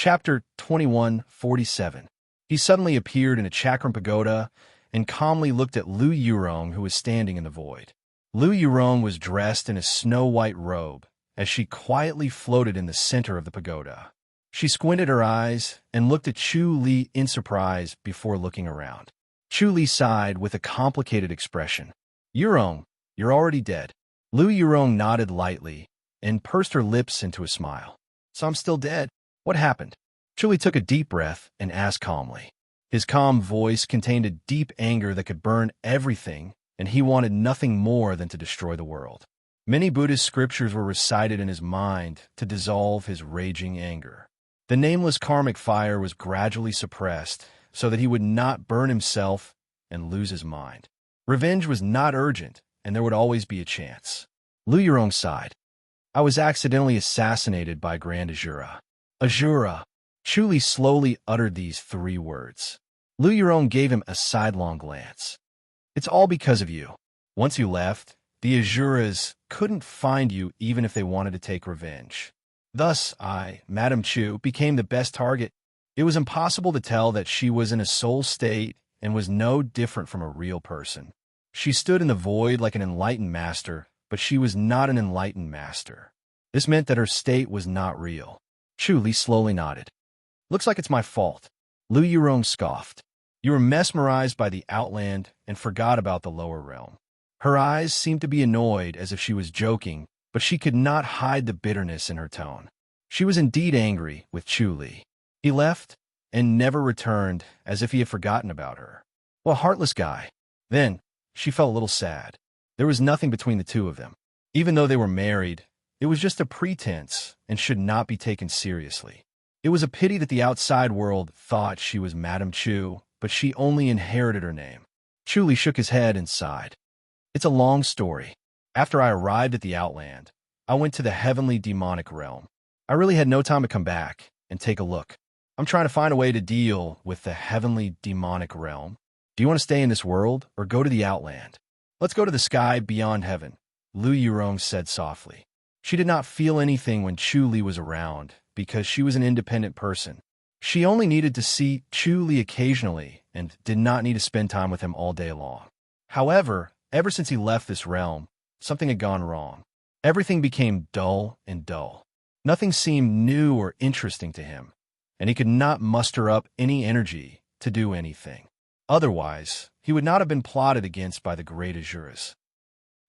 Chapter 2147. He suddenly appeared in a chakram pagoda and calmly looked at Lu Yurong, who was standing in the void. Lu Yurong was dressed in a snow-white robe as she quietly floated in the center of the pagoda. She squinted her eyes and looked at Chu Li in surprise before looking around. Chu Li sighed with a complicated expression. Yurong, you're already dead. Lu Yurong nodded lightly and pursed her lips into a smile. So I'm still dead? What happened? Chu Li took a deep breath and asked calmly. His calm voice contained a deep anger that could burn everything, and he wanted nothing more than to destroy the world. Many Buddhist scriptures were recited in his mind to dissolve his raging anger. The nameless karmic fire was gradually suppressed so that he would not burn himself and lose his mind. Revenge was not urgent, and there would always be a chance. Lu Yurong sighed. I was accidentally assassinated by Grand Azura. Azura. Chu Li slowly uttered these 3 words. Lu Yurong gave him a sidelong glance. It's all because of you. Once you left, the Azuras couldn't find you even if they wanted to take revenge. Thus, Madame Chu, became the best target. It was impossible to tell that she was in a soul state and was no different from a real person. She stood in the void like an enlightened master, but she was not an enlightened master. This meant that her state was not real. Chu Li slowly nodded. Looks like it's my fault. Lu Yurong scoffed. You were mesmerized by the outland and forgot about the lower realm. Her eyes seemed to be annoyed as if she was joking, but she could not hide the bitterness in her tone. She was indeed angry with Chu Li. He left and never returned, as if he had forgotten about her. What a heartless guy. Then, she felt a little sad. There was nothing between the two of them. Even though they were married, it was just a pretense and should not be taken seriously. It was a pity that the outside world thought she was Madame Chu, but she only inherited her name. Chu Li shook his head and sighed. It's a long story. After I arrived at the Outland, I went to the heavenly demonic realm. I really had no time to come back and take a look. I'm trying to find a way to deal with the heavenly demonic realm. Do you want to stay in this world or go to the Outland? Let's go to the sky beyond heaven, Lu Yurong said softly. She did not feel anything when Chu Li was around because she was an independent person. She only needed to see Chu Li occasionally and did not need to spend time with him all day long. However, ever since he left this realm, something had gone wrong. Everything became dull and dull. Nothing seemed new or interesting to him, and he could not muster up any energy to do anything. Otherwise, he would not have been plotted against by the great Azuras.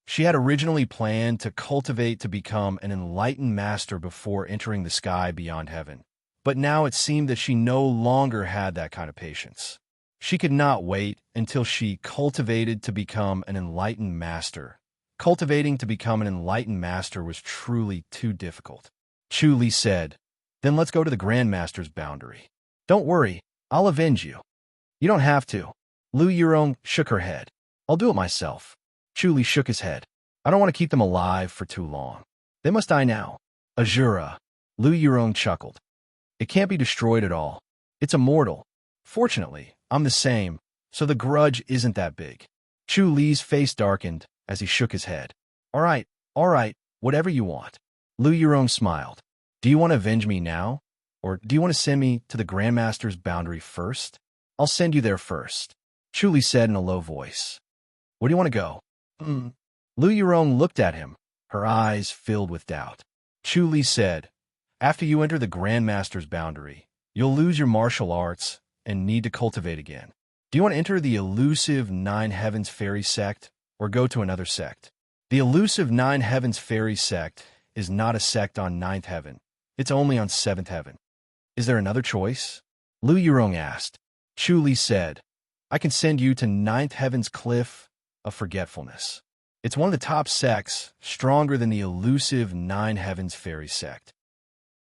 She had originally planned to cultivate to become an enlightened master before entering the sky beyond heaven, but now it seemed that she no longer had that kind of patience. She could not wait until she cultivated to become an enlightened master. Cultivating to become an enlightened master was truly too difficult. Chu Li said, Then let's go to the Grand Master's boundary. Don't worry, I'll avenge you. You don't have to. Lu Yurong shook her head. I'll do it myself. Chu Li shook his head. I don't want to keep them alive for too long. They must die now. Azura. Lu Yurong chuckled. It can't be destroyed at all. It's immortal. Fortunately, I'm the same, so the grudge isn't that big. Chu Li's face darkened as he shook his head. All right, whatever you want. Lu Yurong smiled. Do you want to avenge me now? Or do you want to send me to the Grandmaster's boundary first? I'll send you there first. Chu Li said in a low voice. Where do you want to go? Lu Yurong looked at him, her eyes filled with doubt. Chu Li said, After you enter the Grandmaster's boundary, you'll lose your martial arts and need to cultivate again. Do you want to enter the elusive Nine Heavens Fairy sect or go to another sect? The elusive Nine Heavens Fairy sect is not a sect on Ninth Heaven. It's only on Seventh Heaven. Is there another choice? Lu Yurong asked. Chu Li said, I can send you to Ninth Heaven's Cliff of Forgetfulness. It's one of the top sects, stronger than the elusive Nine Heavens Fairy sect.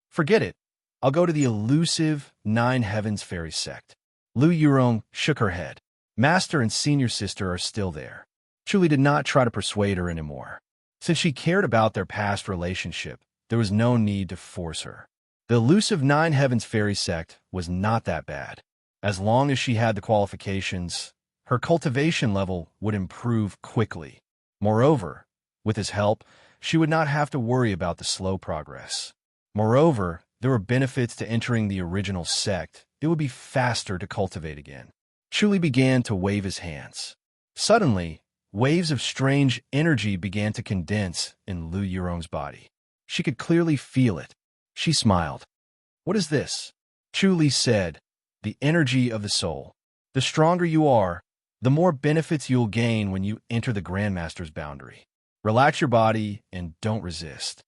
Forget it. I'll go to the elusive Nine Heavens Fairy sect. Lu Yurong shook her head. Master and senior sister are still there. Chu Li did not try to persuade her anymore. Since she cared about their past relationship, there was no need to force her. The elusive Nine Heavens Fairy sect was not that bad. As long as she had the qualifications, her cultivation level would improve quickly. Moreover, with his help, she would not have to worry about the slow progress. Moreover, There were benefits to entering the original sect. It would be faster to cultivate again. Chu began to wave his hands. Suddenly, waves of strange energy began to condense in Lu Yurong's body. She could clearly feel it. She smiled. "What is this?" Chu said, "The energy of the soul. The stronger you are, the more benefits you'll gain when you enter the Grandmaster's boundary. Relax your body and don't resist."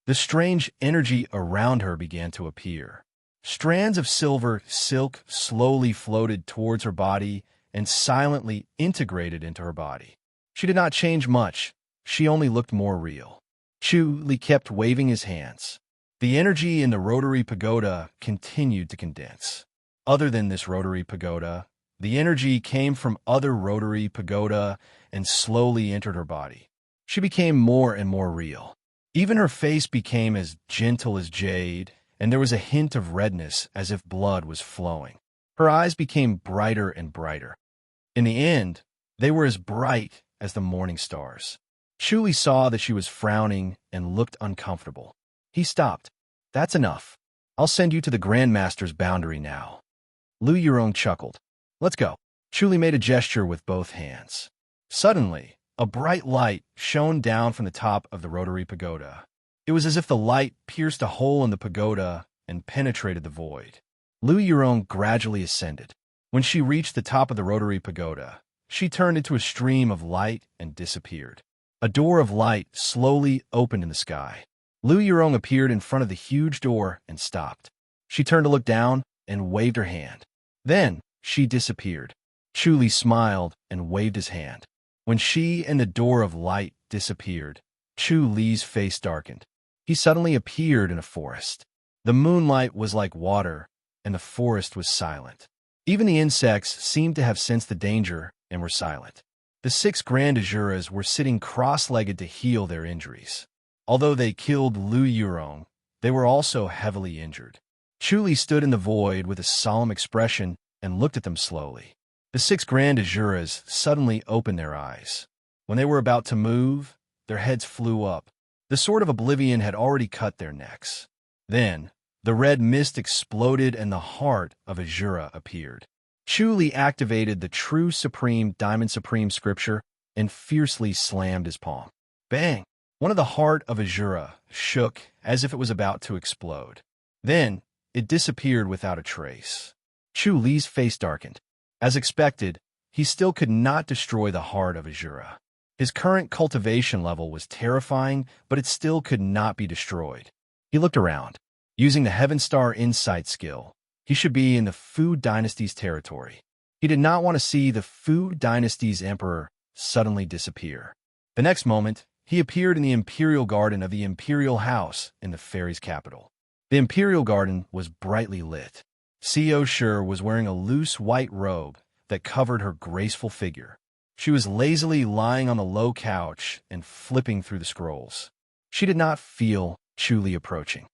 The strange energy around her began to appear. Strands of silver silk slowly floated towards her body and silently integrated into her body. She did not change much. She only looked more real. Chu kept waving his hands. The energy in the rotary pagoda continued to condense. Other than this rotary pagoda, the energy came from other rotary pagoda and slowly entered her body. She became more and more real. Even her face became as gentle as jade, and there was a hint of redness as if blood was flowing. Her eyes became brighter and brighter. In the end, they were as bright as the morning stars. Chu saw that she was frowning and looked uncomfortable. He stopped. "That's enough. I'll send you to the Grandmaster's boundary now." Lu Yurong chuckled. "Let's go." Chu made a gesture with both hands. Suddenly, a bright light shone down from the top of the rotary pagoda. It was as if the light pierced a hole in the pagoda and penetrated the void. Lu Yurong gradually ascended. When she reached the top of the rotary pagoda, she turned into a stream of light and disappeared. A door of light slowly opened in the sky. Lu Yurong appeared in front of the huge door and stopped. She turned to look down and waved her hand. Then she disappeared. Chu smiled and waved his hand. When she and the door of light disappeared, Chu's face darkened. He suddenly appeared in a forest. The moonlight was like water, and the forest was silent. Even the insects seemed to have sensed the danger and were silent. The 6 Grand Azuras were sitting cross-legged to heal their injuries. Although they killed Lu Yurong, they were also heavily injured. Chu stood in the void with a solemn expression and looked at them slowly. The 6 Grand Azuras suddenly opened their eyes. When they were about to move, their heads flew up. The sword of oblivion had already cut their necks. Then, the red mist exploded and the heart of Azura appeared. Chu activated the True Supreme Diamond Supreme scripture and fiercely slammed his palm. Bang! One of the heart of Azura shook as if it was about to explode. Then, it disappeared without a trace. Chu's face darkened. As expected, he still could not destroy the heart of Azura. His current cultivation level was terrifying, but it still could not be destroyed. He looked around. Using the Heaven Star Insight skill, he should be in the Fu Dynasty's territory. He did not want to see the Fu Dynasty's emperor suddenly disappear. The next moment, he appeared in the Imperial Garden of the Imperial House in the fairy's capital. The Imperial Garden was brightly lit. Co. Shur was wearing a loose white robe that covered her graceful figure. She was lazily lying on the low couch and flipping through the scrolls. She did not feel Chu approaching.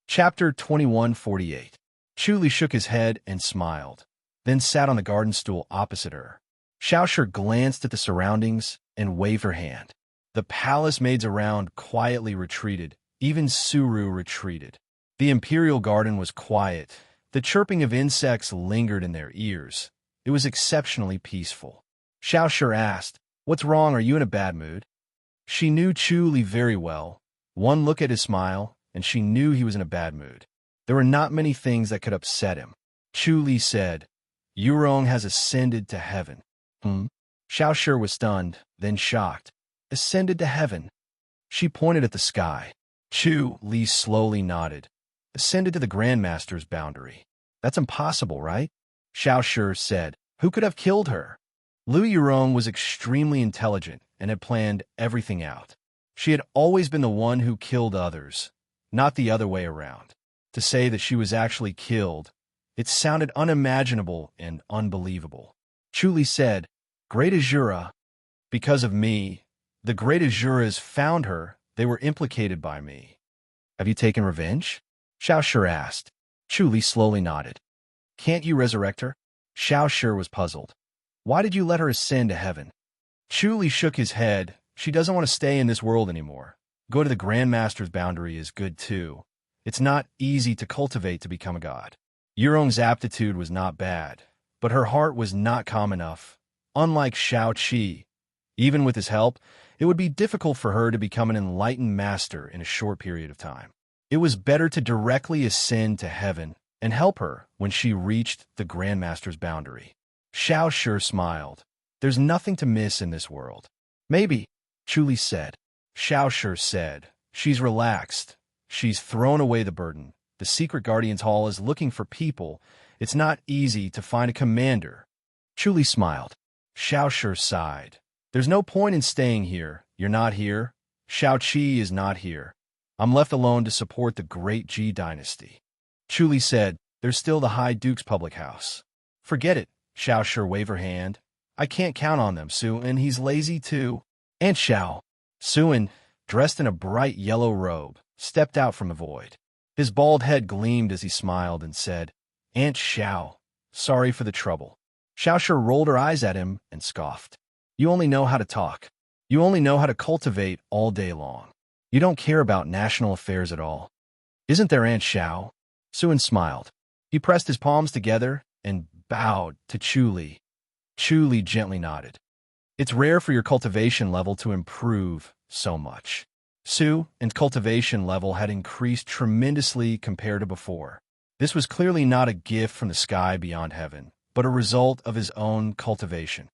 Chapter 2148. Chu shook his head and smiled, then sat on the garden stool opposite her. Xiaoshur glanced at the surroundings and waved her hand. The palace maids around quietly retreated. Even Suru retreated. The Imperial Garden was quiet. The chirping of insects lingered in their ears. It was exceptionally peaceful. Xiaoshur asked, "What's wrong? Are you in a bad mood?" She knew Chu very well. One look at his smile, and she knew he was in a bad mood. There were not many things that could upset him. Chu said, "Yurong has ascended to heaven." Xiaoshur was stunned, then shocked. Ascended to heaven? She pointed at the sky. Chu slowly nodded. Ascended to the Grandmaster's boundary. That's impossible, right? Xiaoshur said. Who could have killed her? Lu Yurong was extremely intelligent and had planned everything out. She had always been the one who killed others, not the other way around. To say that she was actually killed, it sounded unimaginable and unbelievable. Chu said, Great Azura, because of me, the Great Azuras found her. They were implicated by me. Have you taken revenge? Xiaoshur asked. Chu slowly nodded. Can't you resurrect her? Xiaoshur was puzzled. Why did you let her ascend to heaven? Chu shook his head. She doesn't want to stay in this world anymore. Go to the Grandmaster's boundary is good too. It's not easy to cultivate to become a god. Yurong's aptitude was not bad, but her heart was not calm enough. Unlike Shao Qi, even with his help, it would be difficult for her to become an enlightened master in a short period of time. It was better to directly ascend to heaven and help her when she reached the Grandmaster's boundary. Shao Shi smiled. There's nothing to miss in this world. Maybe, Chuli said. Shao Shi said, she's relaxed. She's thrown away the burden. The secret guardian's hall is looking for people. It's not easy to find a commander. Chuli smiled. Shao Shi sighed. There's no point in staying here. You're not here. Shao Qi is not here. I'm left alone to support the great Ji dynasty. Chuli said, there's still the High Duke's public house. Forget it. Shao Shi waved her hand. I can't count on them, Su, and he's lazy too. Aunt Shao. Suin, dressed in a bright yellow robe, stepped out from the void. His bald head gleamed as he smiled and said, Aunt Shao, sorry for the trouble. Shao Shi rolled her eyes at him and scoffed. You only know how to talk. You only know how to cultivate all day long. You don't care about national affairs at all. Isn't there, Aunt Shao? Suin smiled. He pressed his palms together and bowed to Chuli. Chuli gently nodded. It's rare for your cultivation level to improve so much. Su's cultivation level had increased tremendously compared to before. This was clearly not a gift from the sky beyond heaven, but a result of his own cultivation.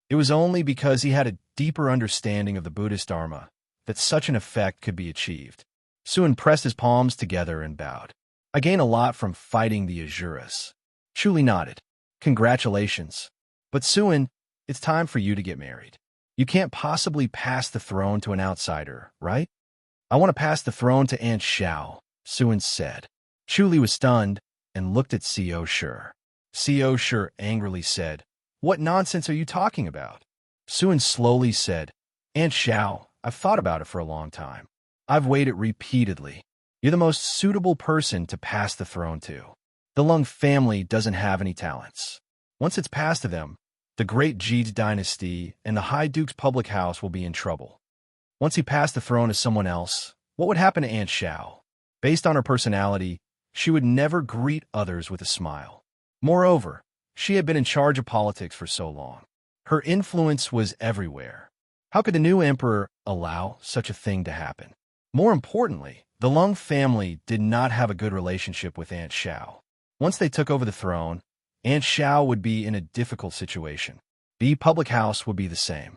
It was only because he had a deeper understanding of the Buddhist Dharma that such an effect could be achieved. Suin pressed his palms together and bowed. I gain a lot from fighting the Azuras. Chuli nodded. Congratulations. But Suin, it's time for you to get married. You can't possibly pass the throne to an outsider, right? I want to pass the throne to Aunt Shao, Suin said. Chuli was stunned and looked at Co. Shi. Co. Shi angrily said, What nonsense are you talking about? Suin slowly said, Aunt Shao, I've thought about it for a long time. I've weighed it repeatedly. You're the most suitable person to pass the throne to. The Lung family doesn't have any talents. Once it's passed to them, the great Ji dynasty and the High Duke's public house will be in trouble. Once he passed the throne to someone else, what would happen to Aunt Shao? Based on her personality, she would never greet others with a smile. Moreover, she had been in charge of politics for so long. Her influence was everywhere. How could the new emperor allow such a thing to happen? More importantly, the Lung family did not have a good relationship with Aunt Shao. Once they took over the throne, Aunt Shao would be in a difficult situation. The public house would be the same.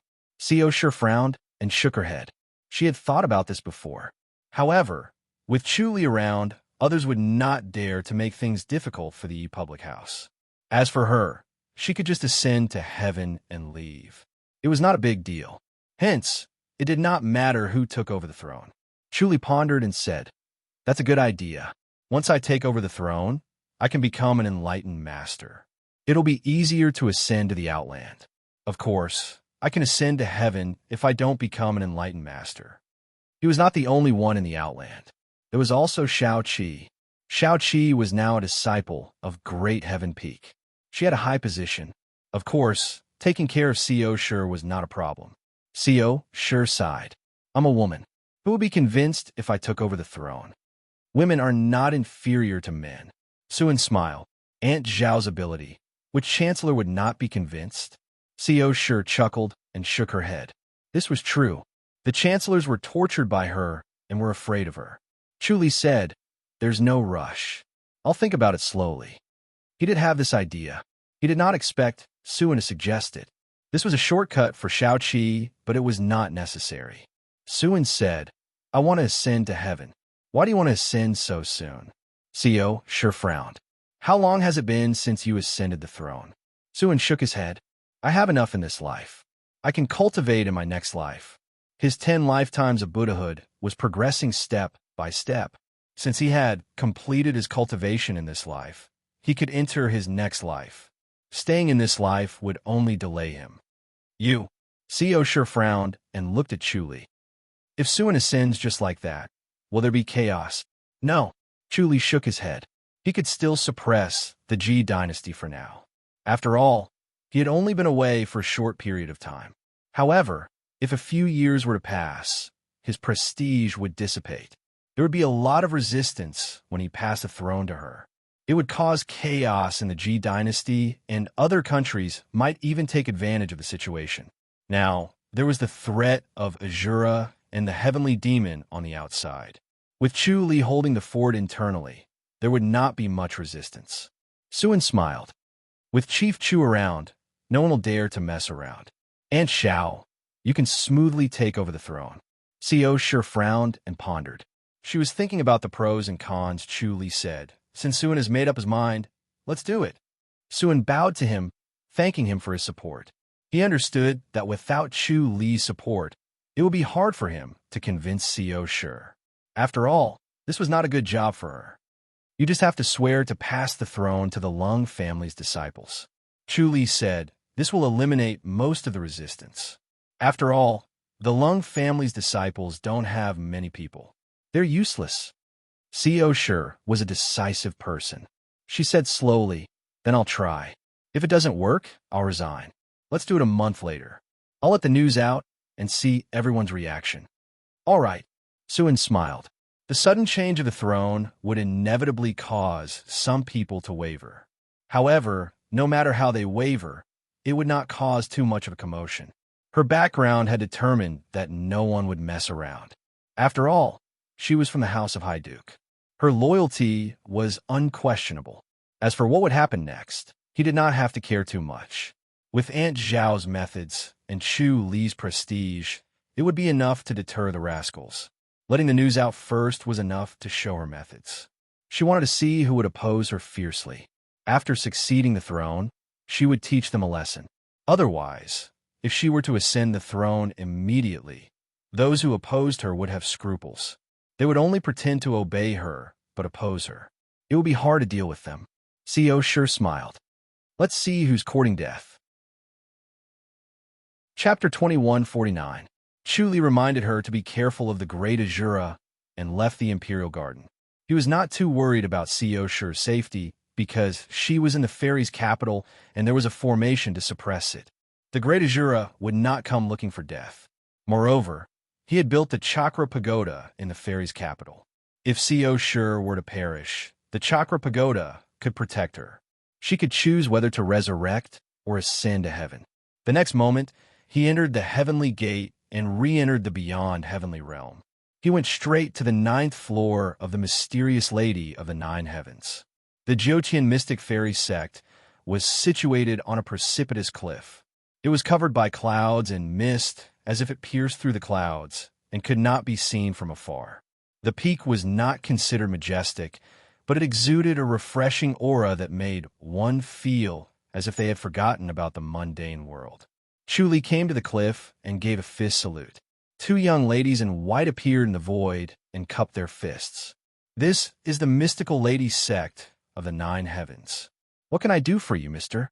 Co. Shi frowned and shook her head. She had thought about this before. However, with Chuli around, others would not dare to make things difficult for the public house. As for her, she could just ascend to heaven and leave. It was not a big deal. Hence, it did not matter who took over the throne. Chuli pondered and said, That's a good idea. Once I take over the throne, I can become an enlightened master. It'll be easier to ascend to the Outland. Of course, I can ascend to heaven if I don't become an enlightened master. He was not the only one in the Outland. There was also Shao Qi. Shao Qi was now a disciple of Great Heaven Peak. She had a high position. Of course, taking care of Co. Shi was not a problem. Co. Shi sighed. I'm a woman. Who would be convinced if I took over the throne? Women are not inferior to men. Suin smiled. Aunt Zhao's ability. Which chancellor would not be convinced? Co. Shi chuckled and shook her head. This was true. The chancellors were tortured by her and were afraid of her. Chuli said, There's no rush. I'll think about it slowly. He did have this idea. He did not expect Suin to suggest it. This was a shortcut for Shao Qi, but it was not necessary. Suin said, I want to ascend to heaven. Why do you want to ascend so soon? Co. Shi frowned. How long has it been since you ascended the throne? Suin shook his head. I have enough in this life. I can cultivate in my next life. His 10 lifetimes of Buddhahood was progressing step by step. Since he had completed his cultivation in this life, he could enter his next life. Staying in this life would only delay him. You. Co. Shi frowned and looked at Chuli. If Suin ascends just like that, will there be chaos? No. Chuli shook his head. He could still suppress the Ji dynasty for now. After all, he had only been away for a short period of time. However, if a few years were to pass, his prestige would dissipate. There would be a lot of resistance when he passed the throne to her. It would cause chaos in the G dynasty, and other countries might even take advantage of the situation. Now, there was the threat of Azura and the heavenly demon on the outside. With Chu Li holding the fort internally, there would not be much resistance. Suin smiled. With Chief Chu around, no one will dare to mess around. Aunt Xiao, you can smoothly take over the throne. Co Shi frowned and pondered. She was thinking about the pros and cons. Chu Li said, since Suin has made up his mind, let's do it. Suin bowed to him, thanking him for his support. He understood that without Chu Li's support, it would be hard for him to convince Co Shi. After all, this was not a good job for her. You just have to swear to pass the throne to the Lung family's disciples. Chu Li said, this will eliminate most of the resistance. After all, the Lung family's disciples don't have many people. They're useless. Co Shi was a decisive person. She said slowly, then I'll try. If it doesn't work, I'll resign. Let's do it a month later. I'll let the news out and see everyone's reaction. All right, Suin smiled. The sudden change of the throne would inevitably cause some people to waver. However, no matter how they waver, it would not cause too much of a commotion. Her background had determined that no one would mess around. After all, she was from the House of Haiduke. Her loyalty was unquestionable. As for what would happen next, he did not have to care too much. With Aunt Zhao's methods and Chu Li's prestige, it would be enough to deter the rascals. Letting the news out first was enough to show her methods. She wanted to see who would oppose her fiercely. After succeeding the throne, she would teach them a lesson. Otherwise, if she were to ascend the throne immediately, those who opposed her would have scruples. They would only pretend to obey her, but oppose her. It would be hard to deal with them. Co Shi smiled. Let's see who's courting death. Chapter 2149. Chu Li reminded her to be careful of the Great Azura and left the Imperial Garden. He was not too worried about Co Shi's safety because she was in the fairy's capital and there was a formation to suppress it. The Great Azura would not come looking for death. Moreover, he had built the Chakra Pagoda in the fairy's capital. If Co Shi were to perish, the Chakra Pagoda could protect her. She could choose whether to resurrect or ascend to heaven. The next moment, he entered the heavenly gate and re-entered the beyond heavenly realm. He went straight to the 9th floor of the mysterious Lady of the 9 Heavens. The Jiotian mystic fairy sect was situated on a precipitous cliff. It was covered by clouds and mist as if it pierced through the clouds and could not be seen from afar. The peak was not considered majestic, but it exuded a refreshing aura that made one feel as if they had forgotten about the mundane world. Chu Li came to the cliff and gave a fist salute. 2 young ladies in white appeared in the void and cupped their fists. This is the mystical lady sect of the 9 Heavens. What can I do for you, mister?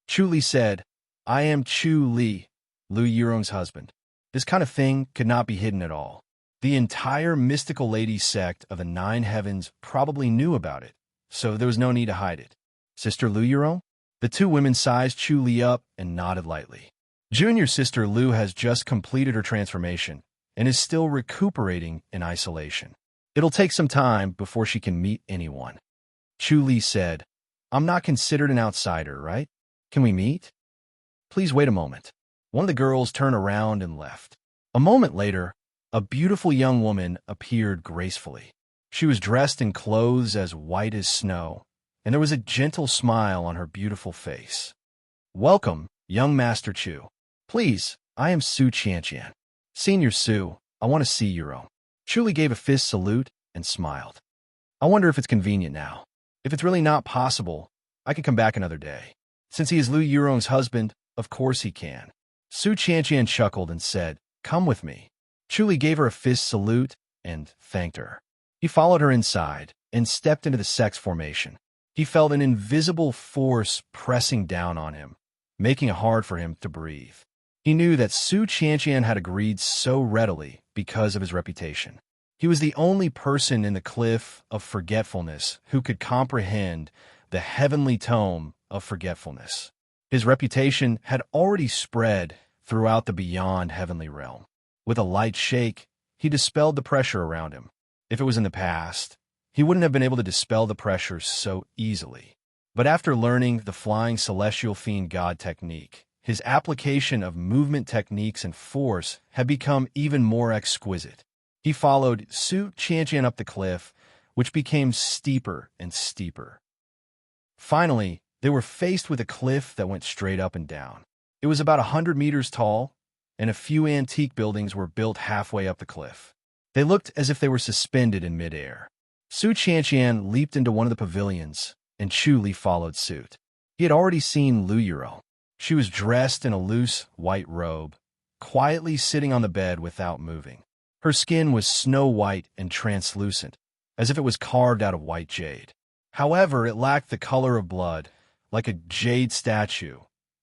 Chu Li said, I am Chu Li, Lu Yurong's husband. This kind of thing could not be hidden at all. The entire mystical lady sect of the 9 Heavens probably knew about it, so there was no need to hide it. Sister Lu Yurong? The 2 women sized Chu Li up and nodded lightly. Junior sister Lu has just completed her transformation and is still recuperating in isolation. It'll take some time before she can meet anyone. Chu Li said, I'm not considered an outsider, right? Can we meet? Please wait a moment. One of the girls turned around and left. A moment later, a beautiful young woman appeared gracefully. She was dressed in clothes as white as snow, and there was a gentle smile on her beautiful face. Welcome, young Master Chu. Please, I am Su Qianqian. Senior Su, I want to see Yurong. Chu Li gave a fist salute and smiled. I wonder if it's convenient now. If it's really not possible, I can come back another day. Since he is Lu Yurong's husband, of course he can. Su Qianqian chuckled and said, Come with me. Chu Li gave her a fist salute and thanked her. He followed her inside and stepped into the sex formation. He felt an invisible force pressing down on him, making it hard for him to breathe. He knew that Su Qianqian had agreed so readily because of his reputation. He was the only person in the Cliff of Forgetfulness who could comprehend the heavenly tome of forgetfulness. His reputation had already spread throughout the beyond heavenly realm. With a light shake, he dispelled the pressure around him. If it was in the past, he wouldn't have been able to dispel the pressure so easily. But after learning the flying celestial fiend god technique, his application of movement techniques and force had become even more exquisite. He followed Su Qianqian up the cliff, which became steeper and steeper. Finally, they were faced with a cliff that went straight up and down. It was about 100 meters tall, and a few antique buildings were built halfway up the cliff. They looked as if they were suspended in midair. Su Qianqian leaped into one of the pavilions, and Chu Li followed suit. He had already seen Lu Yurong. She was dressed in a loose, white robe, quietly sitting on the bed without moving. Her skin was snow-white and translucent, as if it was carved out of white jade. However, it lacked the color of blood, like a jade statue,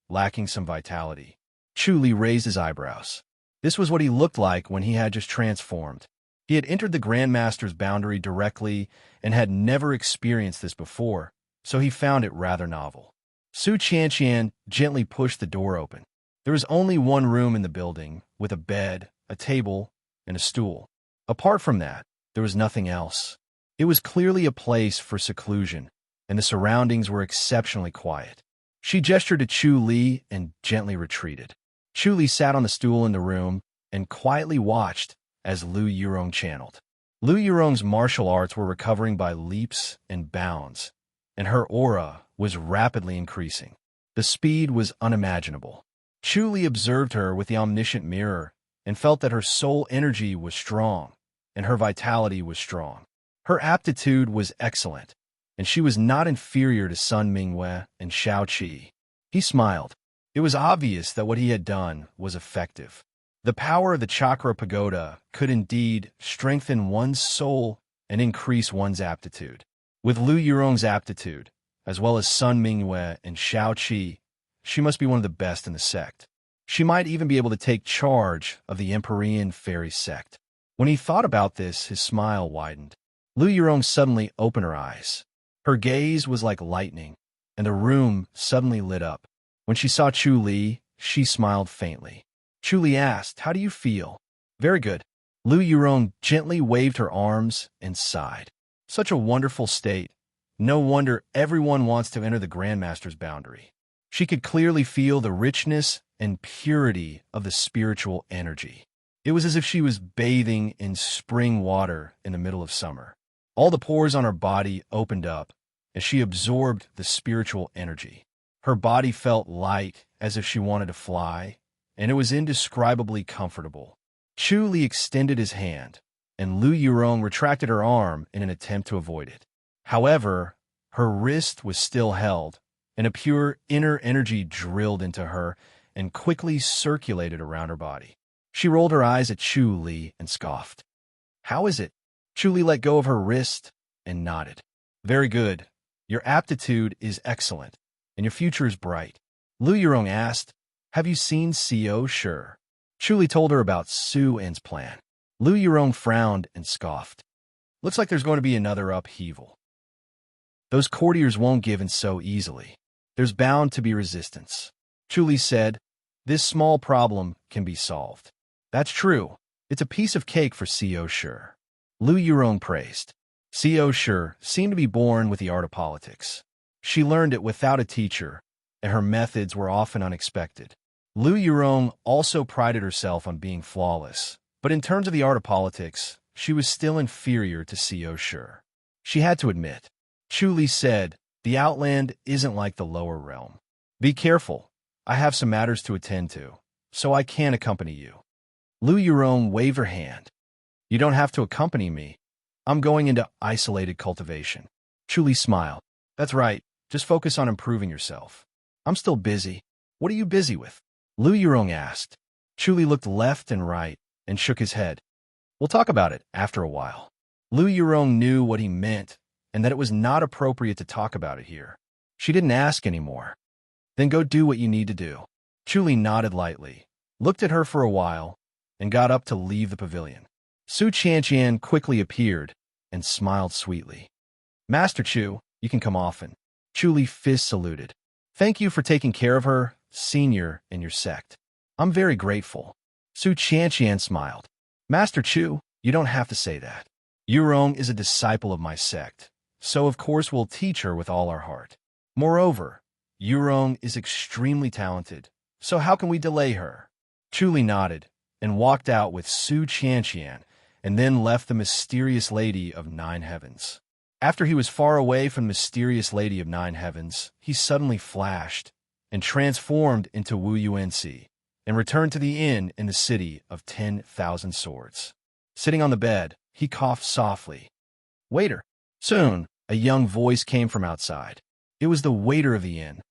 lacking some vitality. Chu Li raised his eyebrows. This was what he looked like when he had just transformed. He had entered the Grandmaster's boundary directly and had never experienced this before, so he found it rather novel. Su Qianqian gently pushed the door open. There was only one room in the building, with a bed, a table, and a stool. Apart from that, there was nothing else. It was clearly a place for seclusion, and the surroundings were exceptionally quiet. She gestured to Chu Li and gently retreated. Chu Li sat on the stool in the room and quietly watched as Lu Yurong channeled. Lu Yurong's martial arts were recovering by leaps and bounds, and her aura was rapidly increasing. The speed was unimaginable. Chu Li observed her with the omniscient mirror and felt that her soul energy was strong, and her vitality was strong. Her aptitude was excellent, and she was not inferior to Sun Mingwei and Shao Qi. He smiled. It was obvious that what he had done was effective. The power of the chakra pagoda could indeed strengthen one's soul and increase one's aptitude. With Lu Yurong's aptitude, as well as Sun Mingwei and Shao Qi, she must be one of the best in the sect. She might even be able to take charge of the Empyrean fairy sect. When he thought about this, his smile widened. Lu Yurong suddenly opened her eyes. Her gaze was like lightning, and the room suddenly lit up. When she saw Chu Li, she smiled faintly. Chu Li asked, "How do you feel?" "Very good." Lu Yurong gently waved her arms and sighed. Such a wonderful state. No wonder everyone wants to enter the Grandmaster's boundary. She could clearly feel the richness and purity of the spiritual energy. It was as if she was bathing in spring water in the middle of summer. All the pores on her body opened up as she absorbed the spiritual energy. Her body felt light as if she wanted to fly, and it was indescribably comfortable. Chu Li extended his hand, and Lu Yurong retracted her arm in an attempt to avoid it. However, her wrist was still held, and a pure inner energy drilled into her and quickly circulated around her body. She rolled her eyes at Chu Li and scoffed. "How is it?" Chu Li let go of her wrist and nodded. "Very good. Your aptitude is excellent, and your future is bright." Lu Yurong asked, "Have you seen Co. Sure?" Chu Li told her about Su En's plan. Lu Yurong frowned and scoffed. "Looks like there's going to be another upheaval. Those courtiers won't give in so easily. There's bound to be resistance." Chu Li said, "This small problem can be solved." "That's true. It's a piece of cake for Co. Sure." Lu Yurong praised. Co. Sure seemed to be born with the art of politics. She learned it without a teacher, and her methods were often unexpected. Lu Yurong also prided herself on being flawless, but in terms of the art of politics, she was still inferior to Co. Sure. She had to admit. Chu Li said, "The Outland isn't like the lower realm. Be careful. I have some matters to attend to, so I can't accompany you." Lu Yurong waved her hand. "You don't have to accompany me. I'm going into isolated cultivation." Chu Li smiled. "That's right. Just focus on improving yourself." "I'm still busy." "What are you busy with?" Lu Yurong asked. Chu Li looked left and right and shook his head. "We'll talk about it after a while." Lu Yurong knew what he meant and that it was not appropriate to talk about it here. She didn't ask anymore. "Then go do what you need to do." Chu Li nodded lightly, looked at her for a while, and got up to leave the pavilion. Su Qianqian quickly appeared and smiled sweetly. "Master Chu, you can come often." Chu Li fist saluted. "Thank you for taking care of her, senior in your sect." "I'm very grateful." Su Qianqian smiled. "Master Chu, you don't have to say that. Yurong is a disciple of my sect, so of course we'll teach her with all our heart. Moreover, Yurong is extremely talented, so how can we delay her? Chuli nodded and walked out with Su Qianqian and then left the mysterious Lady of Nine Heavens. After he was far away from the mysterious Lady of Nine Heavens, he suddenly flashed and transformed into Wu Yuanxi and returned to the inn in the city of 10,000 swords. Sitting on the bed, he coughed softly. "Waiter!" Soon, a young voice came from outside. It was the waiter of the inn.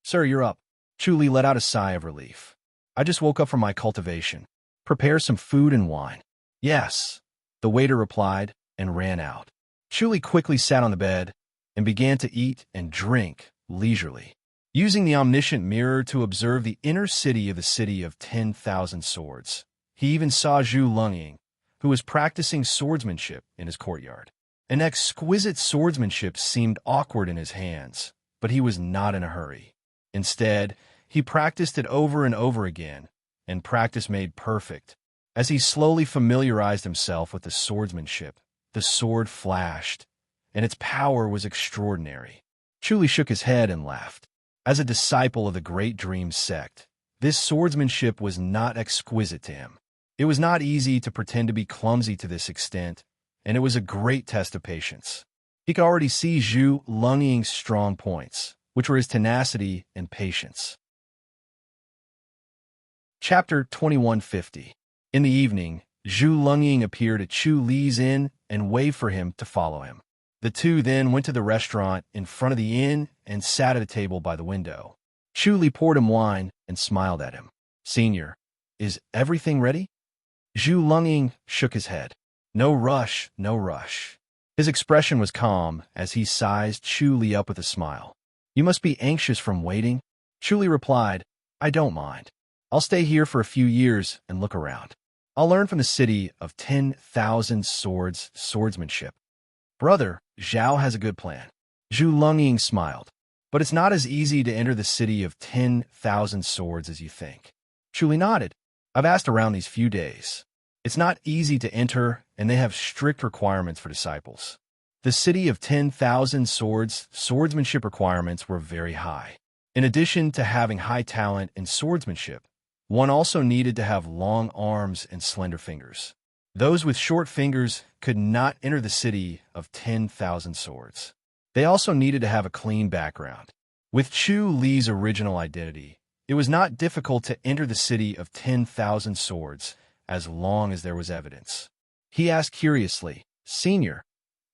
"Sir, you're up." Chuli let out a sigh of relief. "I just woke up from my cultivation. Prepare some food and wine." "Yes," the waiter replied and ran out. Chuli quickly sat on the bed and began to eat and drink leisurely, using the omniscient mirror to observe the inner city of the city of 10,000 swords. He even saw Zhu Lungying, who was practicing swordsmanship in his courtyard. An exquisite swordsmanship seemed awkward in his hands, but he was not in a hurry. Instead, he practiced it over and over again, and practice made perfect. As he slowly familiarized himself with the swordsmanship, the sword flashed, and its power was extraordinary. Chuli shook his head and laughed. As a disciple of the Great Dream sect, this swordsmanship was not exquisite to him. It was not easy to pretend to be clumsy to this extent, and it was a great test of patience. He could already see Zhu Lungying's strong points, which were his tenacity and patience. Chapter 2150. In the evening, Zhu Lungying appeared at Chu Li's inn and waved for him to follow him. The two then went to the restaurant in front of the inn and sat at a table by the window. Chu Li poured him wine and smiled at him. "Senior, is everything ready?" Zhu Lungying shook his head. "No rush, no rush." His expression was calm as he sized Chu Li up with a smile. "You must be anxious from waiting." Chu Li replied, "I don't mind. I'll stay here for a few years and look around. I'll learn from the city of 10,000 swords swordsmanship." "Brother, Zhao has a good plan." Zhu Lungying smiled. "But it's not as easy to enter the city of 10,000 swords as you think." Chu Li nodded. "I've asked around these few days. It's not easy to enter, and they have strict requirements for disciples." The city of 10,000 swords swordsmanship requirements were very high. In addition to having high talent in swordsmanship, one also needed to have long arms and slender fingers. Those with short fingers could not enter the city of 10,000 swords. They also needed to have a clean background. With Chu Li's original identity, it was not difficult to enter the city of 10,000 swords as long as there was evidence. He asked curiously, "Senior,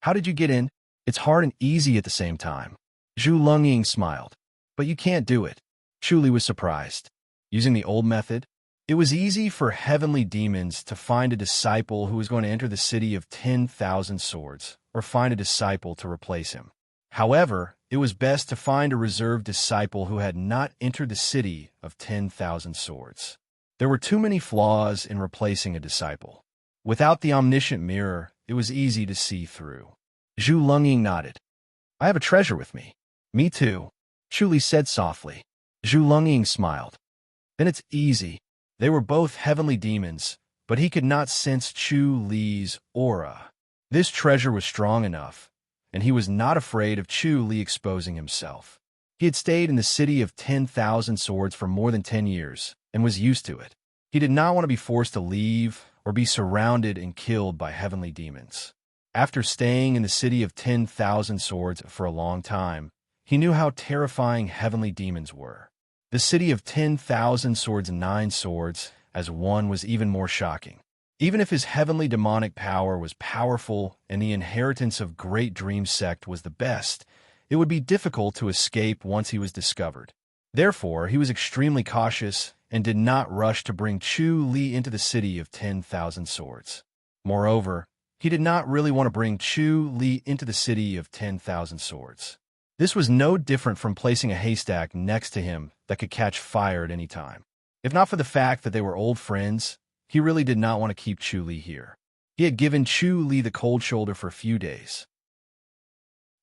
how did you get in?" "It's hard and easy at the same time." Zhu Lungying smiled. "But you can't do it." Chu Li was surprised. Using the old method, it was easy for heavenly demons to find a disciple who was going to enter the city of 10,000 swords, or find a disciple to replace him. However, it was best to find a reserved disciple who had not entered the city of 10,000 swords. There were too many flaws in replacing a disciple. Without the omniscient mirror, it was easy to see through. Zhu Lungying nodded. "I have a treasure with me." "Me too," Chu Li said softly. Zhu Lungying smiled. "Then it's easy." They were both heavenly demons, but he could not sense Chu Li's aura. This treasure was strong enough, and he was not afraid of Chu Li exposing himself. He had stayed in the city of 10,000 swords for more than 10 years, and was used to it. He did not want to be forced to leave or be surrounded and killed by heavenly demons. After staying in the city of 10,000 swords for a long time, he knew how terrifying heavenly demons were. The city of 10,000 swords and 9 swords as one was even more shocking. Even if his heavenly demonic power was powerful and the inheritance of Great Dream Sect was the best, it would be difficult to escape once he was discovered. Therefore, he was extremely cautious and did not rush to bring Chu Li into the city of 10,000 swords. Moreover, he did not really want to bring Chu Li into the city of 10,000 swords. This was no different from placing a haystack next to him that could catch fire at any time. If not for the fact that they were old friends, he really did not want to keep Chu Li here. He had given Chu Li the cold shoulder for a few days.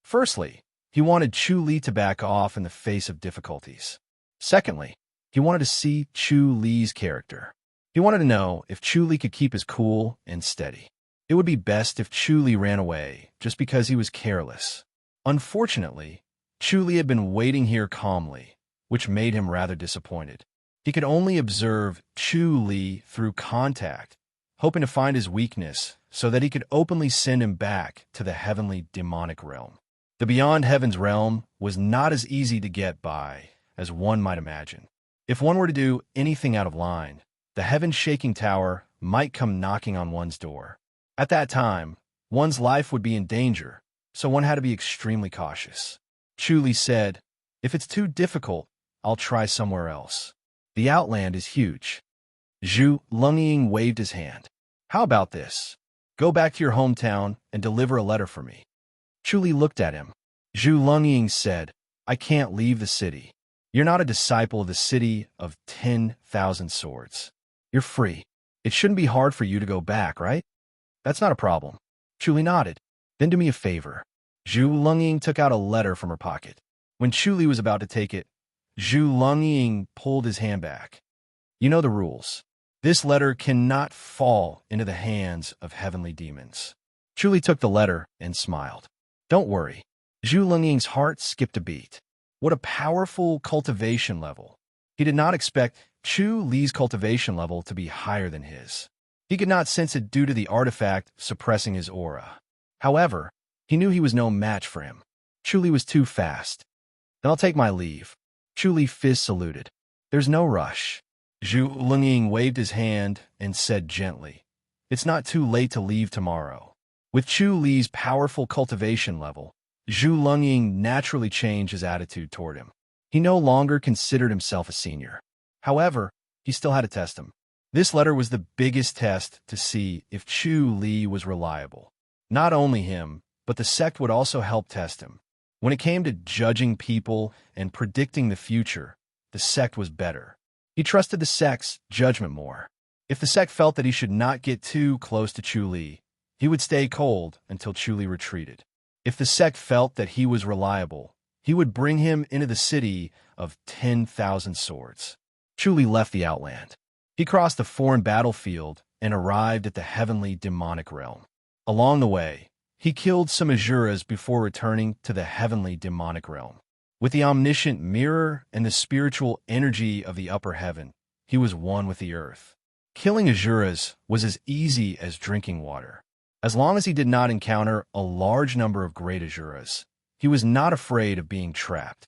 Firstly, he wanted Chu Li to back off in the face of difficulties. Secondly, he wanted to see Chu Li's character. He wanted to know if Chu Li could keep his cool and steady. It would be best if Chu Li ran away just because he was careless. Unfortunately, Chu Li had been waiting here calmly, which made him rather disappointed. He could only observe Chu Li through contact, hoping to find his weakness so that he could openly send him back to the heavenly demonic realm. The beyond heaven's realm was not as easy to get by as one might imagine. If one were to do anything out of line, the heaven-shaking tower might come knocking on one's door. At that time, one's life would be in danger, so one had to be extremely cautious. Chu Li said, "If it's too difficult, I'll try somewhere else. The outland is huge." Zhu Lungying waved his hand. "How about this? Go back to your hometown and deliver a letter for me." Chu Li looked at him. Zhu Lungying said, "I can't leave the city. You're not a disciple of the city of 10,000 swords. You're free. It shouldn't be hard for you to go back, right?" "That's not a problem." Chu Li nodded. "Then do me a favor." Zhu Lungying took out a letter from her pocket. When Chu Li was about to take it, Zhu Lungying pulled his hand back. "You know the rules. This letter cannot fall into the hands of heavenly demons." Chu Li took the letter and smiled. "Don't worry." Zhu Lungying's heart skipped a beat. What a powerful cultivation level. He did not expect Chu Li's cultivation level to be higher than his. He could not sense it due to the artifact suppressing his aura. However, he knew he was no match for him. Chu Li was too fast. "Then I'll take my leave." Chu Li fist saluted. "There's no rush." Zhu Lungying waved his hand and said gently, "It's not too late to leave tomorrow." With Chu Li's powerful cultivation level, Zhu Lungying naturally changed his attitude toward him. He no longer considered himself a senior. However, he still had to test him. This letter was the biggest test to see if Chu Li was reliable. Not only him, but the sect would also help test him. When it came to judging people and predicting the future, the sect was better. He trusted the sect's judgment more. If the sect felt that he should not get too close to Chu Li, he would stay cold until Chu Li retreated. If the sect felt that he was reliable, he would bring him into the city of 10,000 swords. Chu Li left the outland. He crossed the foreign battlefield and arrived at the heavenly demonic realm. Along the way, he killed some Asuras before returning to the heavenly demonic realm. With the omniscient mirror and the spiritual energy of the upper heaven, he was one with the earth. Killing Asuras was as easy as drinking water. As long as he did not encounter a large number of great Asuras, he was not afraid of being trapped.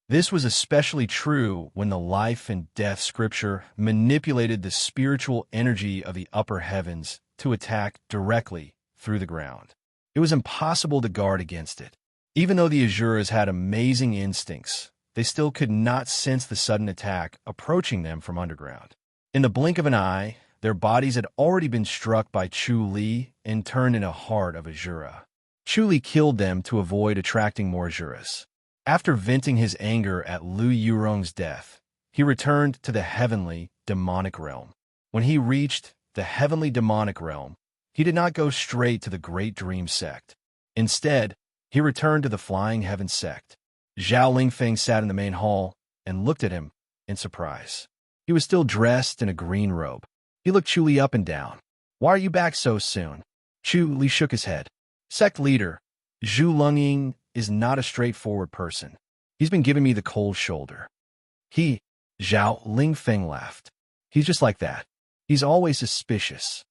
This was especially true when the life and death scripture manipulated the spiritual energy of the upper heavens to attack directly through the ground. It was impossible to guard against it. Even though the Asuras had amazing instincts, they still could not sense the sudden attack approaching them from underground. In the blink of an eye, their bodies had already been struck by Chu Li and turned into a heart of Asura. Chu Li killed them to avoid attracting more Asuras. After venting his anger at Lu Yurong's death, he returned to the heavenly demonic realm. When he reached the heavenly demonic realm, he did not go straight to the Great Dream sect. Instead, he returned to the Flying Heaven sect. Zhao Lingfeng sat in the main hall and looked at him in surprise. He was still dressed in a green robe. He looked Chu Li up and down. "Why are you back so soon?" Chu Li shook his head. "Sect leader, Zhu Lungying is not a straightforward person. He's been giving me the cold shoulder." Zhao Lingfeng laughed. "He's just like that. He's always suspicious."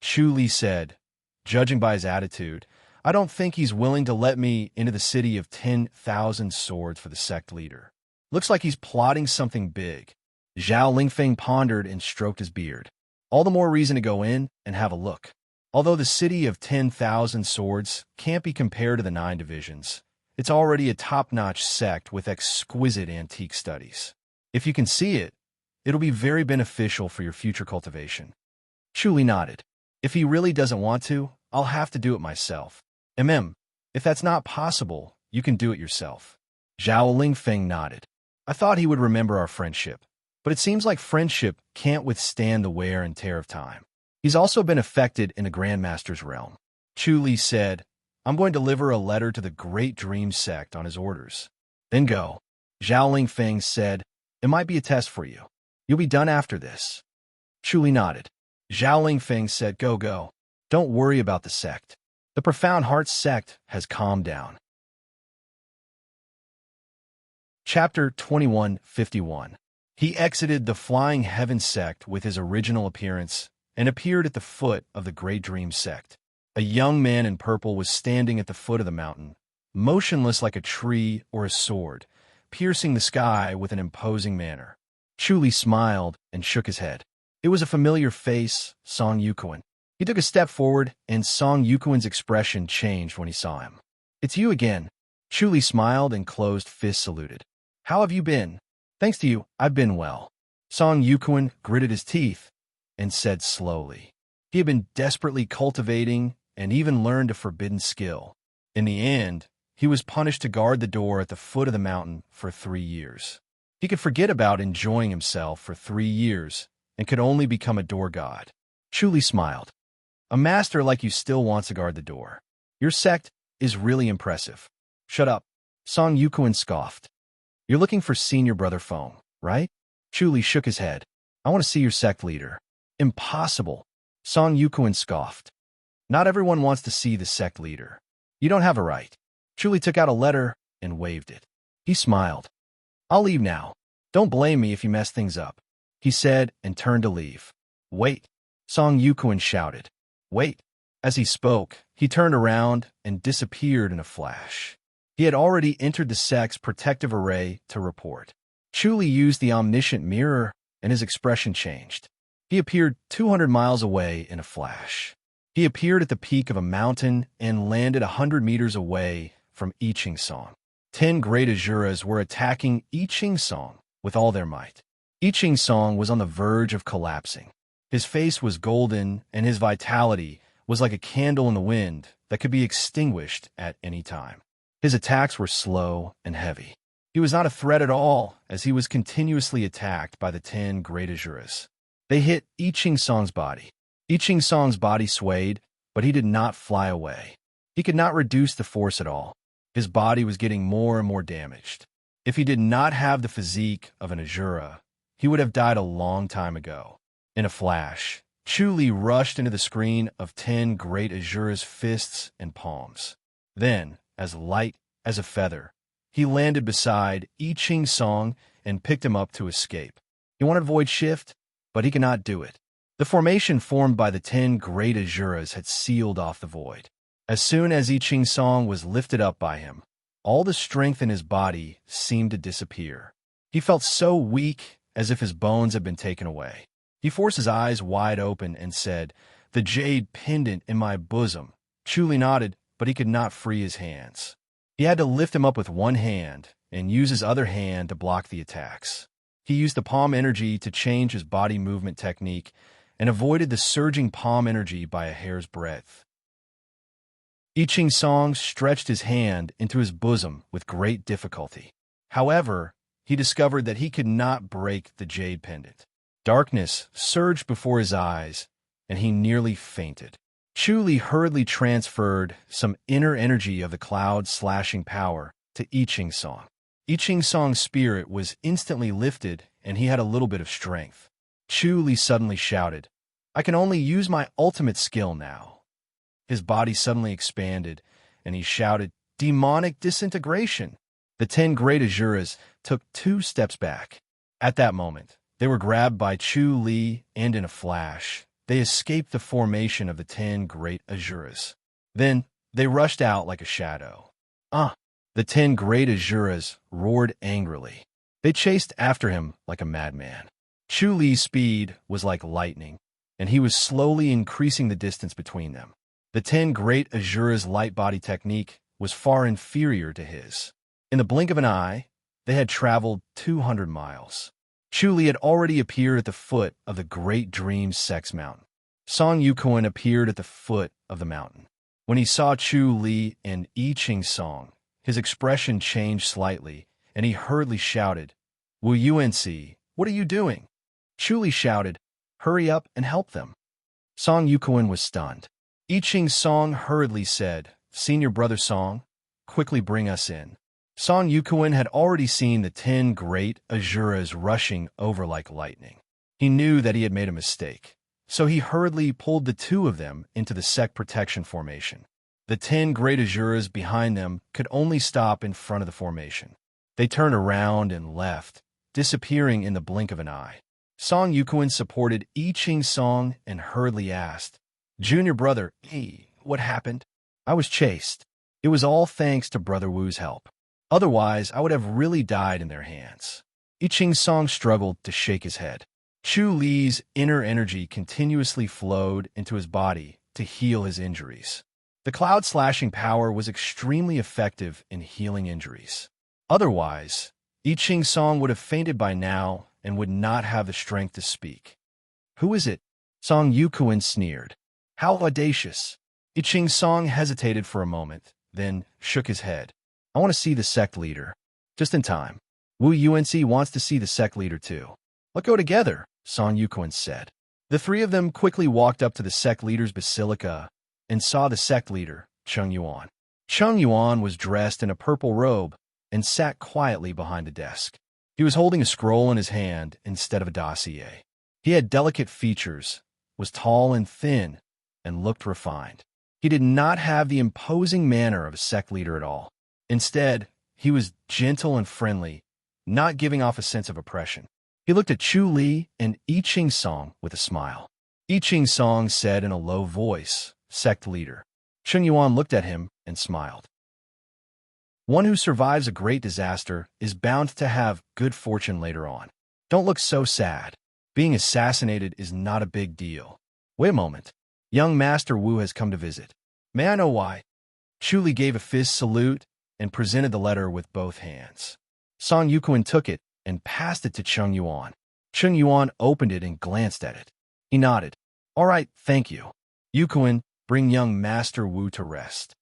Chu Li said, "Judging by his attitude, I don't think he's willing to let me into the city of 10,000 swords for the sect leader. Looks like he's plotting something big." Zhao Lingfeng pondered and stroked his beard. "All the more reason to go in and have a look. Although the city of 10,000 swords can't be compared to the 9 divisions, it's already a top-notch sect with exquisite antique studies. If you can see it, it'll be very beneficial for your future cultivation." Chu Li nodded. "If he really doesn't want to, I'll have to do it myself." If that's not possible, you can do it yourself." Zhao Lingfeng nodded. "I thought he would remember our friendship, but it seems like friendship can't withstand the wear and tear of time. He's also been affected in the Grandmaster's realm." Chu Li said, "I'm going to deliver a letter to the Great Dream sect on his orders." "Then go." Zhao Lingfeng said, "It might be a test for you. You'll be done after this." Chu Li nodded. Zhao Lingfeng said, Go. Don't worry about the sect. The Profound Heart sect has calmed down. Chapter 2151. He exited the Flying Heaven sect with his original appearance and appeared at the foot of the Great Dream sect. A young man in purple was standing at the foot of the mountain, motionless like a tree or a sword, piercing the sky with an imposing manner. Chuli smiled and shook his head. It was a familiar face, Song Yukuin. He took a step forward, and Song Yukuin's expression changed when he saw him. "It's you again." Chuli smiled and closed fist saluted. "How have you been?" "Thanks to you, I've been well." Song Yukuin gritted his teeth and said slowly. He had been desperately cultivating and even learned a forbidden skill. In the end, he was punished to guard the door at the foot of the mountain for 3 years. He could forget about enjoying himself for 3 years and could only become a door god. Chuli smiled. "A master like you still wants to guard the door. Your sect is really impressive." "Shut up," Song Yukuin scoffed. "You're looking for senior brother Feng, right?" Chuli shook his head. "I want to see your sect leader." "Impossible," Song Yukuin scoffed. "Not everyone wants to see the sect leader. You don't have a right." Chuli took out a letter and waved it. He smiled. "I'll leave now. Don't blame me if you mess things up," he said and turned to leave. "Wait," Song Yukuin shouted. "Wait." As he spoke, he turned around and disappeared in a flash. He had already entered the sect's protective array to report. Chuli used the omniscient mirror, and his expression changed. He appeared 200 miles away in a flash. He appeared at the peak of a mountain and landed 100 meters away from I Ching Song. 10 great Azuras were attacking I Ching Song with all their might. I Ching Song was on the verge of collapsing. His face was golden, and his vitality was like a candle in the wind that could be extinguished at any time. His attacks were slow and heavy. He was not a threat at all, as he was continuously attacked by the 10 great Azuras. They hit I Ching Song's body. I Ching Song's body swayed, but he did not fly away. He could not reduce the force at all. His body was getting more and more damaged. If he did not have the physique of an Azura, he would have died a long time ago. In a flash, Chuli rushed into the screen of 10 great Azura's fists and palms. Then, as light as a feather, he landed beside I Ching Song and picked him up to escape. He wanted to avoid shift, but he could not do it. The formation formed by the 10 great Azuras had sealed off the void. As soon as I Ching Song was lifted up by him, all the strength in his body seemed to disappear. He felt so weak, as if his bones had been taken away. He forced his eyes wide open and said, "The jade pendant in my bosom." Chuli nodded, but he could not free his hands. He had to lift him up with one hand and use his other hand to block the attacks. He used the palm energy to change his body movement technique and avoided the surging palm energy by a hair's breadth. I Ching Song stretched his hand into his bosom with great difficulty. However, he discovered that he could not break the jade pendant. Darkness surged before his eyes, and he nearly fainted. Chuli hurriedly transferred some inner energy of the cloud slashing power to I Ching Song. I Ching Song's spirit was instantly lifted, and he had a little bit of strength. Chuli suddenly shouted, "I can only use my ultimate skill now." His body suddenly expanded, and he shouted, "Demonic disintegration!" The 10 great Azuras took 2 steps back. At that moment, they were grabbed by Chuli, and in a flash, they escaped the formation of the 10 great Azuras. Then, they rushed out like a shadow. The 10 great Azuras roared angrily. They chased after him like a madman. Chuli's speed was like lightning, and he was slowly increasing the distance between them. The 10 great Azuras' light body technique was far inferior to his. In the blink of an eye, they had traveled 200 miles. Chuli had already appeared at the foot of the Great Dream Sex Mountain. Song Yukuin appeared at the foot of the mountain. When he saw Chuli and I Ching Song, his expression changed slightly, and he hurriedly shouted, "Wu UNC, what are you doing?" Chuli shouted, "Hurry up and help them." Song Yukuin was stunned. I Ching Song hurriedly said, "Senior brother Song, quickly bring us in." Song Yukuin had already seen the 10 great Azuras rushing over like lightning. He knew that he had made a mistake. so he hurriedly pulled the two of them into the sect protection formation. The 10 great Azuras behind them could only stop in front of the formation. They turned around and left, disappearing in the blink of an eye. Song Yukuin supported I Ching Song and hurriedly asked, "Junior brother, what happened?" "I was chased. It was all thanks to Brother Wu's help. Otherwise, I would have really died in their hands." I Ching Song struggled to shake his head. Chu Li's inner energy continuously flowed into his body to heal his injuries. The cloud-slashing power was extremely effective in healing injuries. Otherwise, I Ching Song would have fainted by now and would not have the strength to speak. "Who is it?" Song Yukuin sneered. "How audacious." I Ching Song hesitated for a moment, then shook his head. "I want to see the sect leader." Just in time. Wu Yuanci wants to see the sect leader too. "Let's go together," Song Yukuin said. The three of them quickly walked up to the sect leader's basilica and saw the sect leader, Cheng Yuan. Cheng Yuan was dressed in a purple robe and sat quietly behind the desk. He was holding a scroll in his hand instead of a dossier. He had delicate features, was tall and thin, and looked refined. He did not have the imposing manner of a sect leader at all. Instead, he was gentle and friendly, not giving off a sense of oppression. He looked at Chu Li and I Ching Song with a smile. I Ching Song said in a low voice, "Sect leader." Cheng Yuan looked at him and smiled. "One who survives a great disaster is bound to have good fortune later on. Don't look so sad. Being assassinated is not a big deal. Wait a moment. Young Master Wu has come to visit. May I know why?" Chu Li gave a fist salute and presented the letter with both hands. Song Yukuin took it and passed it to Cheng Yuan. Cheng Yuan opened it and glanced at it. He nodded. "All right, thank you. Yukuin, bring young Master Wu to rest."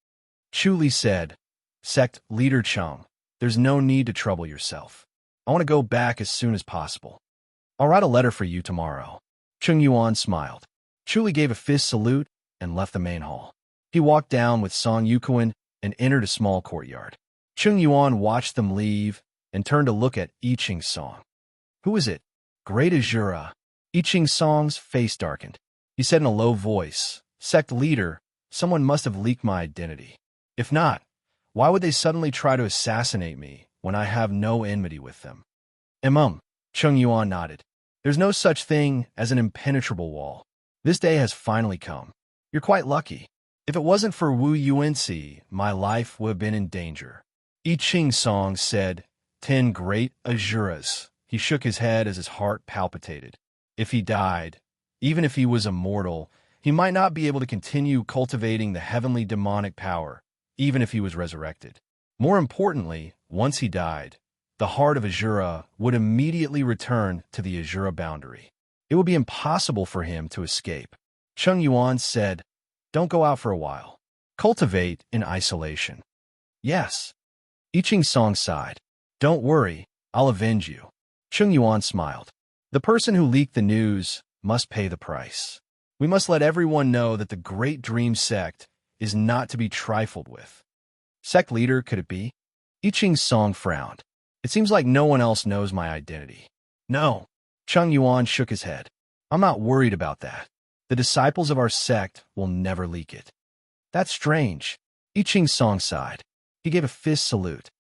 Chu Li said, "Sect leader Cheng, there's no need to trouble yourself. I want to go back as soon as possible. I'll write a letter for you tomorrow." Cheng Yuan smiled. Chu Li gave a fist salute and left the main hall. He walked down with Song Yukuin and entered a small courtyard. Cheng Yuan watched them leave and turned to look at I Ching Song. "Who is it?" "Great Azura." I Ching Song's face darkened. He said in a low voice, "Sect leader, someone must have leaked my identity. If not, why would they suddenly try to assassinate me when I have no enmity with them?" Cheng Yuan nodded. "There's no such thing as an impenetrable wall. This day has finally come. You're quite lucky. If it wasn't for Wu Yuanci, my life would have been in danger." I Ching Song said, 10 great Azuras." He shook his head as his heart palpitated. If he died, even if he was immortal, he might not be able to continue cultivating the heavenly demonic power, even if he was resurrected. More importantly, once he died, the heart of Azura would immediately return to the Azura boundary. It would be impossible for him to escape. Cheng Yuan said, "Don't go out for a while. Cultivate in isolation." "Yes." I Ching Song sighed. "Don't worry, I'll avenge you." Cheng Yuan smiled. "The person who leaked the news must pay the price. We must let everyone know that the Great Dream Sect is not to be trifled with." "Sect leader, could it be?" I Ching Song frowned. "It seems like no one else knows my identity." "No." Cheng Yuan shook his head. "I'm not worried about that. The disciples of our sect will never leak it." "That's strange." I Ching Song sighed. He gave a fist salute.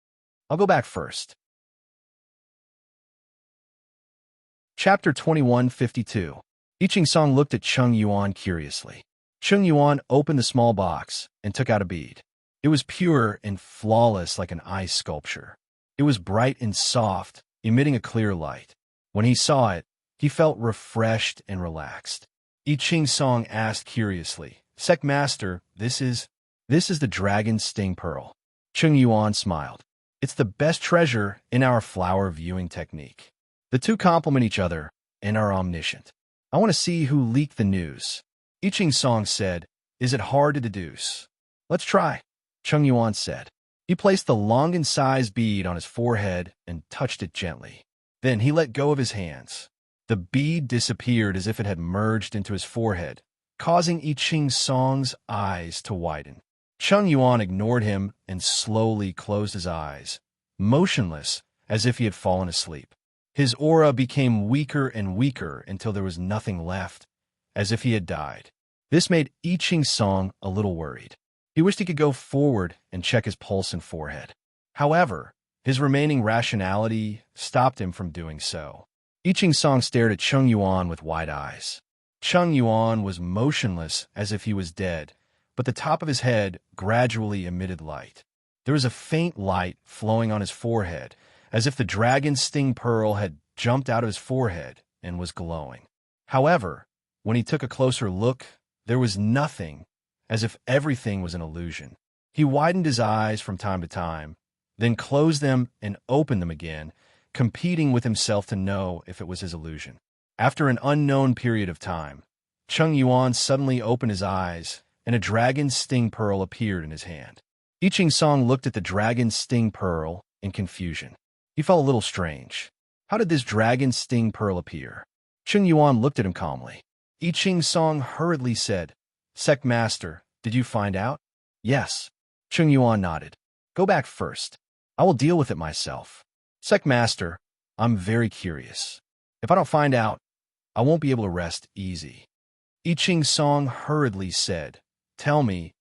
"I'll go back first." Chapter 2152. I Ching Song looked at Cheng Yuan curiously. Cheng Yuan opened the small box and took out a bead. It was pure and flawless like an ice sculpture. It was bright and soft, emitting a clear light. When he saw it, he felt refreshed and relaxed. I Ching Song asked curiously, "Sect Master, this is the dragon sting pearl." Cheng Yuan smiled. "It's the best treasure in our flower viewing technique. The two complement each other and are omniscient. I want to see who leaked the news." I Ching Song said, "Is it hard to deduce?" "Let's try," Cheng Yuan said. He placed the Longan-sized bead on his forehead and touched it gently. Then he let go of his hands. The bead disappeared as if it had merged into his forehead, causing I Ching Song's eyes to widen. Cheng Yuan ignored him and slowly closed his eyes, motionless as if he had fallen asleep. His aura became weaker and weaker until there was nothing left, as if he had died. This made I Ching Song a little worried. He wished he could go forward and check his pulse and forehead. However, his remaining rationality stopped him from doing so. I Ching Song stared at Chung Yuan with wide eyes. Chung Yuan was motionless as if he was dead, but the top of his head gradually emitted light. There was a faint light flowing on his forehead, as if the dragon's sting pearl had jumped out of his forehead and was glowing. However, when he took a closer look, there was nothing, as if everything was an illusion. He widened his eyes from time to time, then closed them and opened them again, competing with himself to know if it was his illusion. After an unknown period of time, Chung Yuan suddenly opened his eyes, and a dragon's sting pearl appeared in his hand. I Ching Song looked at the dragon's sting pearl in confusion. He felt a little strange. How did this dragon's sting pearl appear? Chung Yuan looked at him calmly. I Ching Song hurriedly said, "Sect Master, did you find out?" "Yes." Chung Yuan nodded. "Go back first. I will deal with it myself." "Sect Master, I'm very curious. If I don't find out, I won't be able to rest easy." I Ching Song hurriedly said, "Tell me,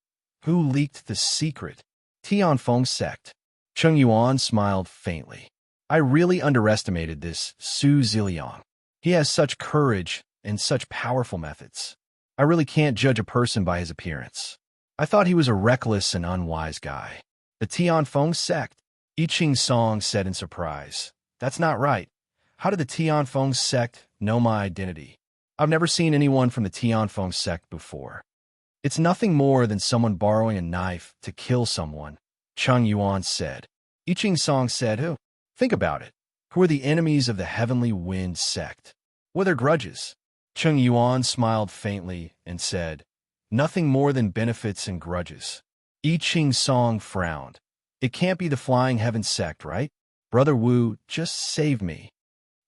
who leaked the secret?" Tianfeng sect. Chung Yuan smiled faintly. "I really underestimated this Su Ziliang. He has such courage and such powerful methods. I really can't judge a person by his appearance. I thought he was a reckless and unwise guy." "The Tianfeng sect?" I Ching Song said in surprise. "That's not right. How did the Tianfeng sect know my identity? I've never seen anyone from the Tianfeng sect before." "It's nothing more than someone borrowing a knife to kill someone," Chung Yuan said. I Ching Song said, "Who? Think about it. Who are the enemies of the Heavenly Wind sect? What are their grudges?" Chung Yuan smiled faintly and said, "Nothing more than benefits and grudges." I Ching Song frowned. "It can't be the Flying Heaven sect, right? Brother Wu, just save me."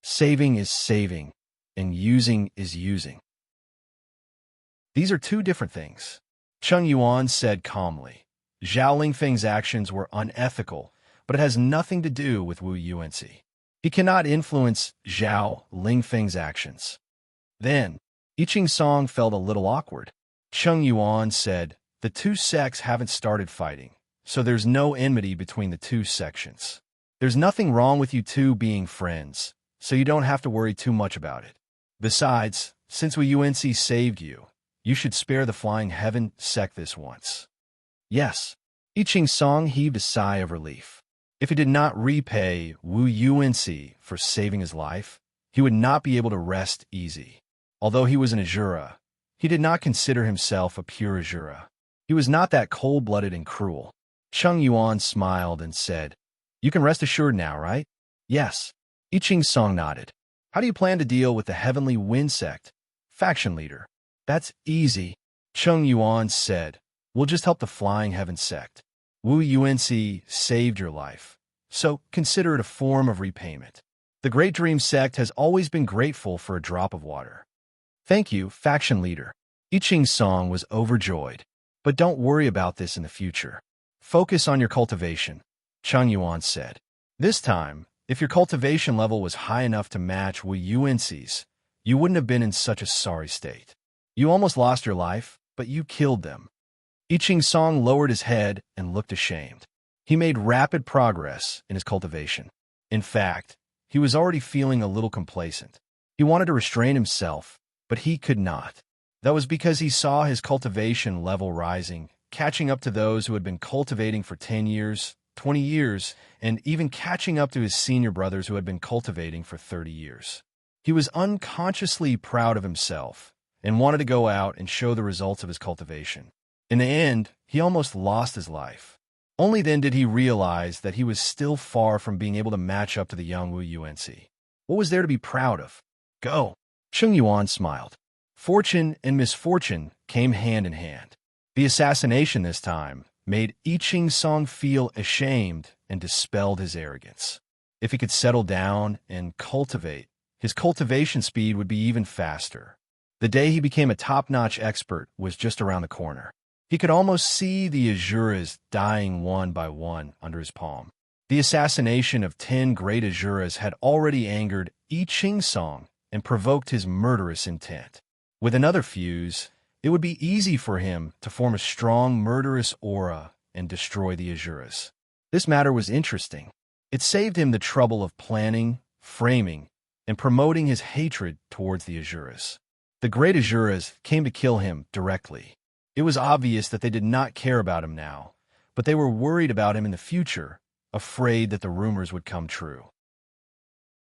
Saving is saving, and using is using. These are two different things, Chung Yuan said calmly. Zhao Lingfeng's actions were unethical, but it has nothing to do with Wu Yuanci. He cannot influence Zhao Lingfeng's actions. Then, I Ching Song felt a little awkward. Chung Yuan said, "The two sects haven't started fighting, so there's no enmity between the two sections. There's nothing wrong with you two being friends, so you don't have to worry too much about it. Besides, since Wu Yuanci saved you, you should spare the Flying Heaven sect this once." "Yes." I Ching Song heaved a sigh of relief. If he did not repay Wu Yuanci for saving his life, he would not be able to rest easy. Although he was an Azura, he did not consider himself a pure Azura. He was not that cold-blooded and cruel. Chung Yuan smiled and said, "You can rest assured now, right?" "Yes." I Ching Song nodded. "How do you plan to deal with the Heavenly Wind sect? Faction leader." "That's easy," Chung Yuan said. "We'll just help the Flying Heaven sect. Wu Yuanci saved your life, so consider it a form of repayment. The Great Dream sect has always been grateful for a drop of water." "Thank you, faction leader." I Ching Song was overjoyed. "But don't worry about this in the future. Focus on your cultivation," Chung Yuan said. "This time, if your cultivation level was high enough to match Wu Yuanci's, you wouldn't have been in such a sorry state. You almost lost your life, but you killed them." I Ching Song lowered his head and looked ashamed. He made rapid progress in his cultivation. In fact, he was already feeling a little complacent. He wanted to restrain himself, but he could not. That was because he saw his cultivation level rising, catching up to those who had been cultivating for 10 years, 20 years, and even catching up to his senior brothers who had been cultivating for 30 years. He was unconsciously proud of himself and wanted to go out and show the results of his cultivation. In the end, he almost lost his life. Only then did he realize that he was still far from being able to match up to the young Wu Yuanci. What was there to be proud of? Go! Chung Yuan smiled. Fortune and misfortune came hand in hand. The assassination this time made I Ching Song feel ashamed and dispelled his arrogance. If he could settle down and cultivate, his cultivation speed would be even faster. The day he became a top-notch expert was just around the corner. He could almost see the Azuras dying one by one under his palm. The assassination of 10 great Azuras had already angered I Ching Song and provoked his murderous intent. With another fuse, it would be easy for him to form a strong, murderous aura and destroy the Azuras. This matter was interesting. It saved him the trouble of planning, framing, and promoting his hatred towards the Azuras. The great Azuras came to kill him directly. It was obvious that they did not care about him now, but they were worried about him in the future, afraid that the rumors would come true.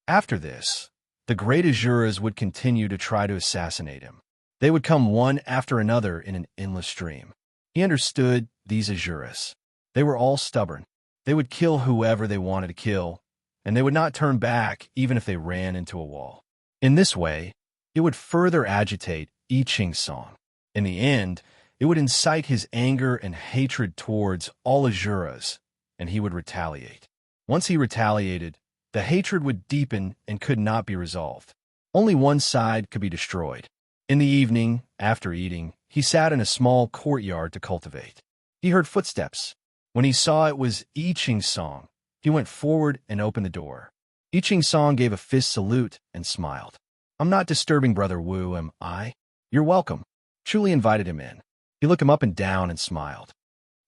After this, the great Azuras would continue to try to assassinate him. They would come one after another in an endless stream. He understood these Azuras. They were all stubborn. They would kill whoever they wanted to kill, and they would not turn back even if they ran into a wall. In this way, it would further agitate I Ching's song. In the end, it would incite his anger and hatred towards all Azuras, and he would retaliate. Once he retaliated, the hatred would deepen and could not be resolved. Only one side could be destroyed. In the evening, after eating, he sat in a small courtyard to cultivate. He heard footsteps. When he saw it was I Ching's song, he went forward and opened the door. I Ching's song gave a fist salute and smiled. "I'm not disturbing Brother Wu, am I? You're welcome." Chuli invited him in. He looked him up and down and smiled.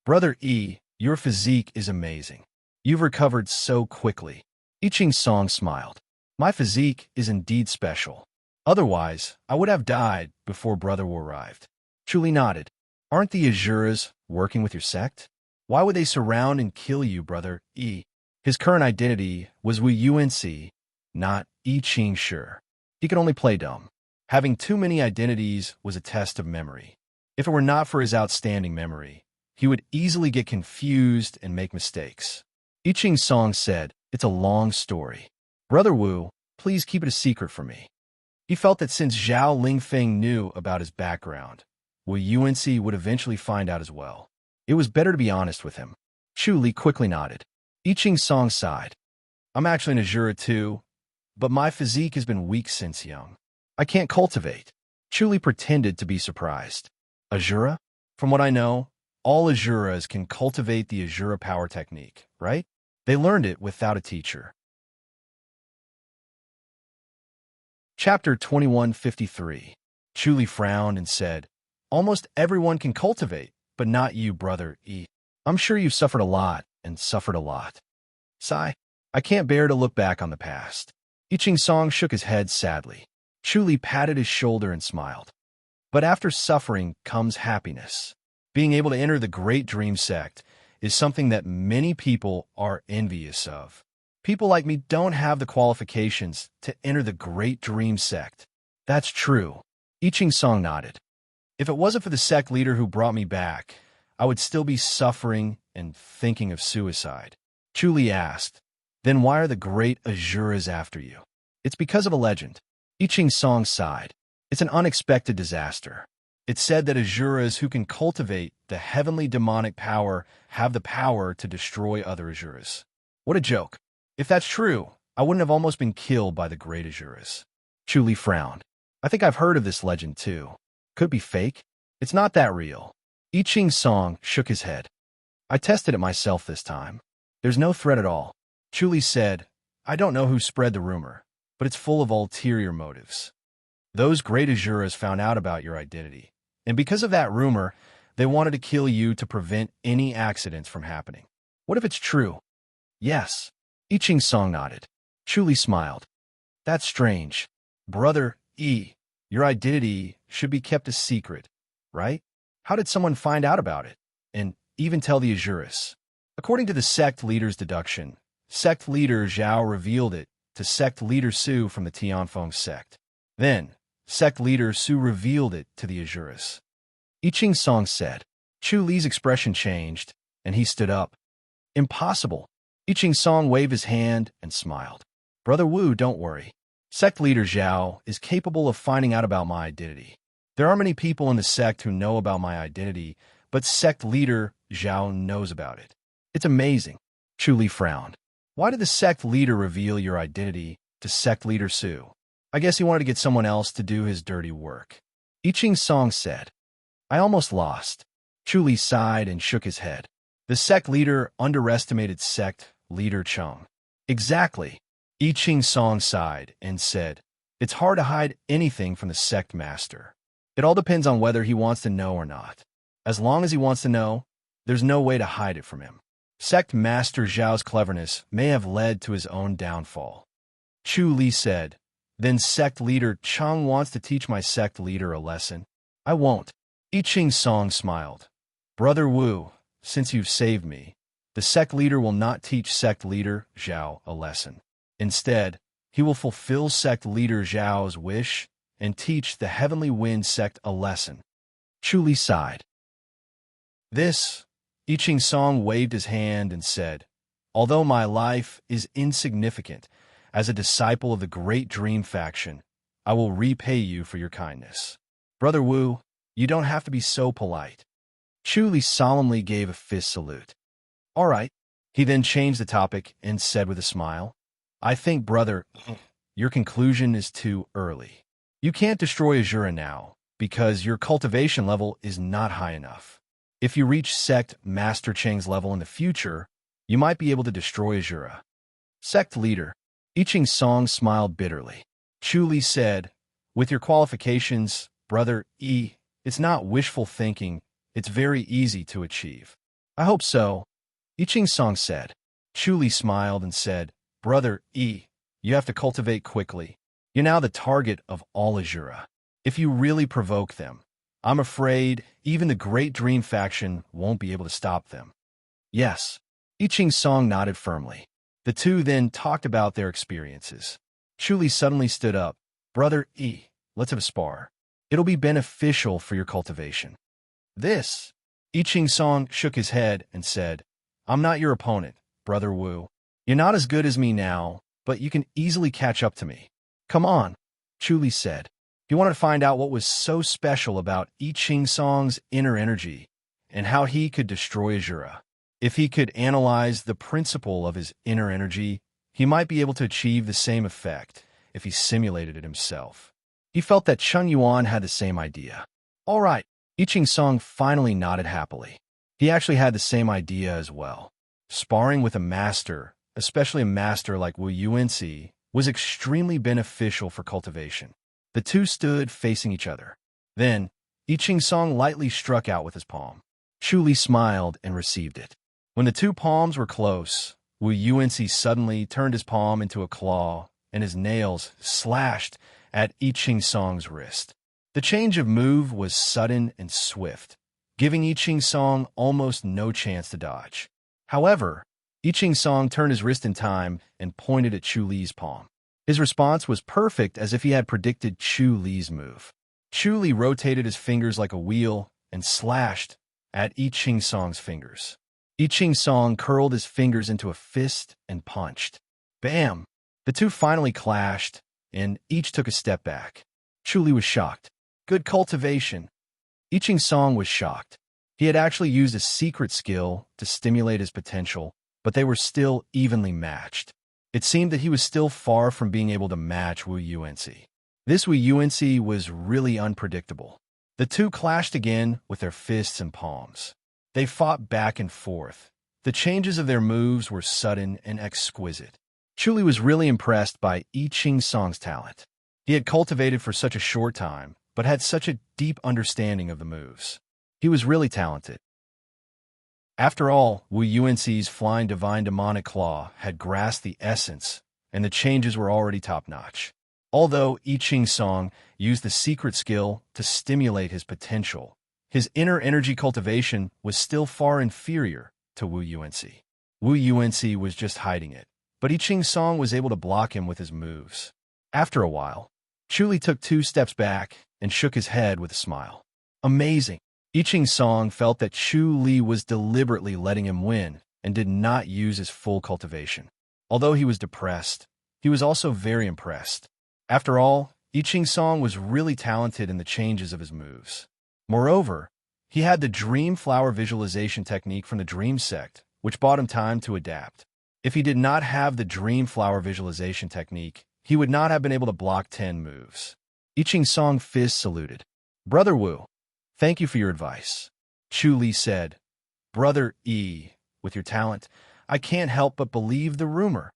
"Brother E, your physique is amazing. You've recovered so quickly." I Ching's song smiled. "My physique is indeed special. Otherwise, I would have died before Brother Wu arrived." Chuli nodded. "Aren't the Azuras working with your sect? Why would they surround and kill you, Brother E?" His current identity was Wu Yunci, not I Ching Shi. He could only play dumb. Having too many identities was a test of memory. If it were not for his outstanding memory, he would easily get confused and make mistakes. I Ching's song said, "It's a long story. Brother Wu, please keep it a secret from me." He felt that since Zhao Lingfeng knew about his background, Wu Yunci would eventually find out as well. It was better to be honest with him. Chu Li quickly nodded. I Ching's song sighed. "I'm actually an Azura too, but my physique has been weak since young. I can't cultivate." Chu Li pretended to be surprised. "Azura? From what I know, all Azuras can cultivate the Azura power technique, right? They learned it without a teacher." Chapter 2153. Chu Li frowned and said, "Almost everyone can cultivate, but not you, Brother E. I'm sure you've suffered a lot, and suffered a lot." Sigh. "I can't bear to look back on the past." I Ching Song shook his head sadly. Chu Li patted his shoulder and smiled. "But after suffering comes happiness. Being able to enter the Great Dream Sect is something that many people are envious of. People like me don't have the qualifications to enter the Great Dream Sect." "That's true." I Ching Song nodded. "If it wasn't for the sect leader who brought me back, I would still be suffering and thinking of suicide." Chu Li asked, "Then why are the great Azuras after you?" "It's because of a legend." I Ching Song sighed. "It's an unexpected disaster. It's said that Azuras who can cultivate the heavenly demonic power have the power to destroy other Azuras." "What a joke. If that's true, I wouldn't have almost been killed by the great Azuras." Chu Li frowned. "I think I've heard of this legend too. Could be fake. It's not that real." I Ching Song shook his head. "I tested it myself this time. There's no threat at all." Chu Li said, "I don't know who spread the rumor, but it's full of ulterior motives. Those great Azuras found out about your identity, and because of that rumor, they wanted to kill you to prevent any accidents from happening." "What if it's true?" "Yes." I Ching Song nodded. Chu Li smiled. "That's strange. Brother E, your identity should be kept a secret, right? How did someone find out about it, and even tell the Azuras?" According to the sect leader's deduction, sect leader Zhao revealed it to sect leader Su from the Tianfeng sect. Then, sect leader Su revealed it to the Azuras. I Ching Song said. Chu Li's expression changed, and he stood up. "Impossible." I Ching Song waved his hand and smiled. "Brother Wu, don't worry. Sect leader Zhao is capable of finding out about my identity. There are many people in the sect who know about my identity, but sect leader Zhao knows about it. It's amazing." Chu Li frowned. "Why did the sect leader reveal your identity to sect leader Su?" "I guess he wanted to get someone else to do his dirty work." I Ching Song said. "I almost lost." Chu Li sighed and shook his head. "The sect leader underestimated sect leader Cheng." "Exactly." I Ching Song sighed and said, "It's hard to hide anything from the sect master. It all depends on whether he wants to know or not. As long as he wants to know, there's no way to hide it from him. Sect Master Zhao's cleverness may have led to his own downfall. Chu Li said, then sect leader Chang wants to teach my sect leader a lesson. I won't. I Ching Song smiled. Brother Wu, since you've saved me, the sect leader will not teach sect leader Zhao a lesson. Instead, he will fulfill sect leader Zhao's wish and teach the Heavenly Wind sect a lesson. Chu Li sighed. This, I Ching Song waved his hand and said, although my life is insignificant, as a disciple of the Great Dream Faction, I will repay you for your kindness. Brother Wu, you don't have to be so polite. Chu Li solemnly gave a fist salute. All right. He then changed the topic and said with a smile, I think, brother, your conclusion is too early. You can't destroy Azura now, because your cultivation level is not high enough. If you reach Sect Master Cheng's level in the future, you might be able to destroy Azura. Sect Leader, I Ching Song smiled bitterly. Chu Li said, with your qualifications, brother E, it's not wishful thinking, it's very easy to achieve. I hope so, I Ching Song said. Chu Li smiled and said, brother E, you have to cultivate quickly. You're now the target of all Azura. If you really provoke them, I'm afraid even the Great Dream Faction won't be able to stop them. Yes, I Ching Song nodded firmly. The two then talked about their experiences. Chu Li suddenly stood up. Brother E, let's have a spar. It'll be beneficial for your cultivation. This, I Ching Song shook his head and said, I'm not your opponent, Brother Wu. You're not as good as me now, but you can easily catch up to me. Come on, Chu Li said. He wanted to find out what was so special about I Ching Song's inner energy and how he could destroy Azura. If he could analyze the principle of his inner energy, he might be able to achieve the same effect if he simulated it himself. He felt that Chun Yuan had the same idea. All right, I Ching Song finally nodded happily. He actually had the same idea as well. Sparring with a master, especially a master like Wu Yuanxi, was extremely beneficial for cultivation. The two stood facing each other. Then, I Ching Song lightly struck out with his palm. Chu Li smiled and received it. When the two palms were close, Wu Yuanxi suddenly turned his palm into a claw, and his nails slashed at I Ching Song's wrist. The change of move was sudden and swift, giving I Ching Song almost no chance to dodge. However, I Ching Song turned his wrist in time and pointed at Chu Li's palm. His response was perfect, as if he had predicted Chu Li's move. Chu Li rotated his fingers like a wheel and slashed at I Ching Song's fingers. I Ching Song curled his fingers into a fist and punched. Bam! The two finally clashed, and each took a step back. Chu Li was shocked. Good cultivation. I Ching Song was shocked. He had actually used a secret skill to stimulate his potential, but they were still evenly matched. It seemed that he was still far from being able to match Wu Yuanxi. This Wu Yuanxi was really unpredictable. The two clashed again with their fists and palms. They fought back and forth. The changes of their moves were sudden and exquisite. Chu Li was really impressed by I Ching Song's talent. He had cultivated for such a short time, but had such a deep understanding of the moves. He was really talented. After all, Wu Yuanxi's flying divine demonic claw had grasped the essence, and the changes were already top-notch. Although I Ching Song used the secret skill to stimulate his potential, his inner energy cultivation was still far inferior to Wu Yuanxi. Wu Yuanxi was just hiding it, but I Ching Song was able to block him with his moves. After a while, Chu Li took 2 steps back and shook his head with a smile. Amazing! I Ching Song felt that Chu Li was deliberately letting him win and did not use his full cultivation. Although he was depressed, he was also very impressed. After all, I Ching Song was really talented in the changes of his moves. Moreover, he had the Dream Flower visualization technique from the Dream Sect, which bought him time to adapt. If he did not have the Dream Flower visualization technique, he would not have been able to block 10 moves. I Ching Song fist saluted. Brother Wu, thank you for your advice. Chu Li said, Brother E, with your talent, I can't help but believe the rumor.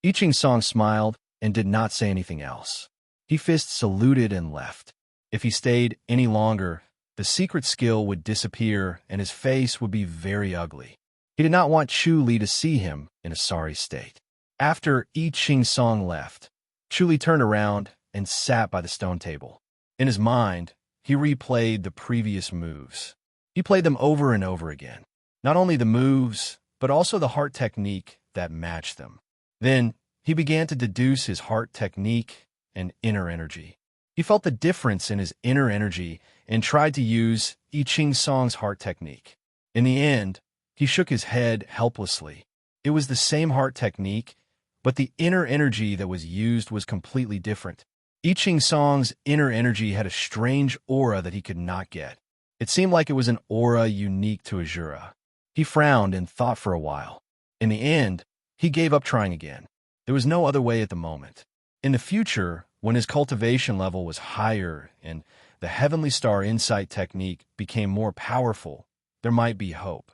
I Ching Song smiled and did not say anything else. He fist saluted and left. If he stayed any longer, the secret skill would disappear and his face would be very ugly. He did not want Chu Li to see him in a sorry state. After I Ching Song left, Chu Li turned around and sat by the stone table. In his mind, he replayed the previous moves. He played them over and over again. Not only the moves, but also the heart technique that matched them. Then, he began to deduce his heart technique and inner energy. He felt the difference in his inner energy and tried to use I Ching Song's heart technique. In the end, he shook his head helplessly. It was the same heart technique, but the inner energy that was used was completely different. I Ching Song's inner energy had a strange aura that he could not get. It seemed like it was an aura unique to Azura. He frowned and thought for a while. In the end, he gave up trying again. There was no other way at the moment. In the future, when his cultivation level was higher and the Heavenly Star Insight technique became more powerful, there might be hope.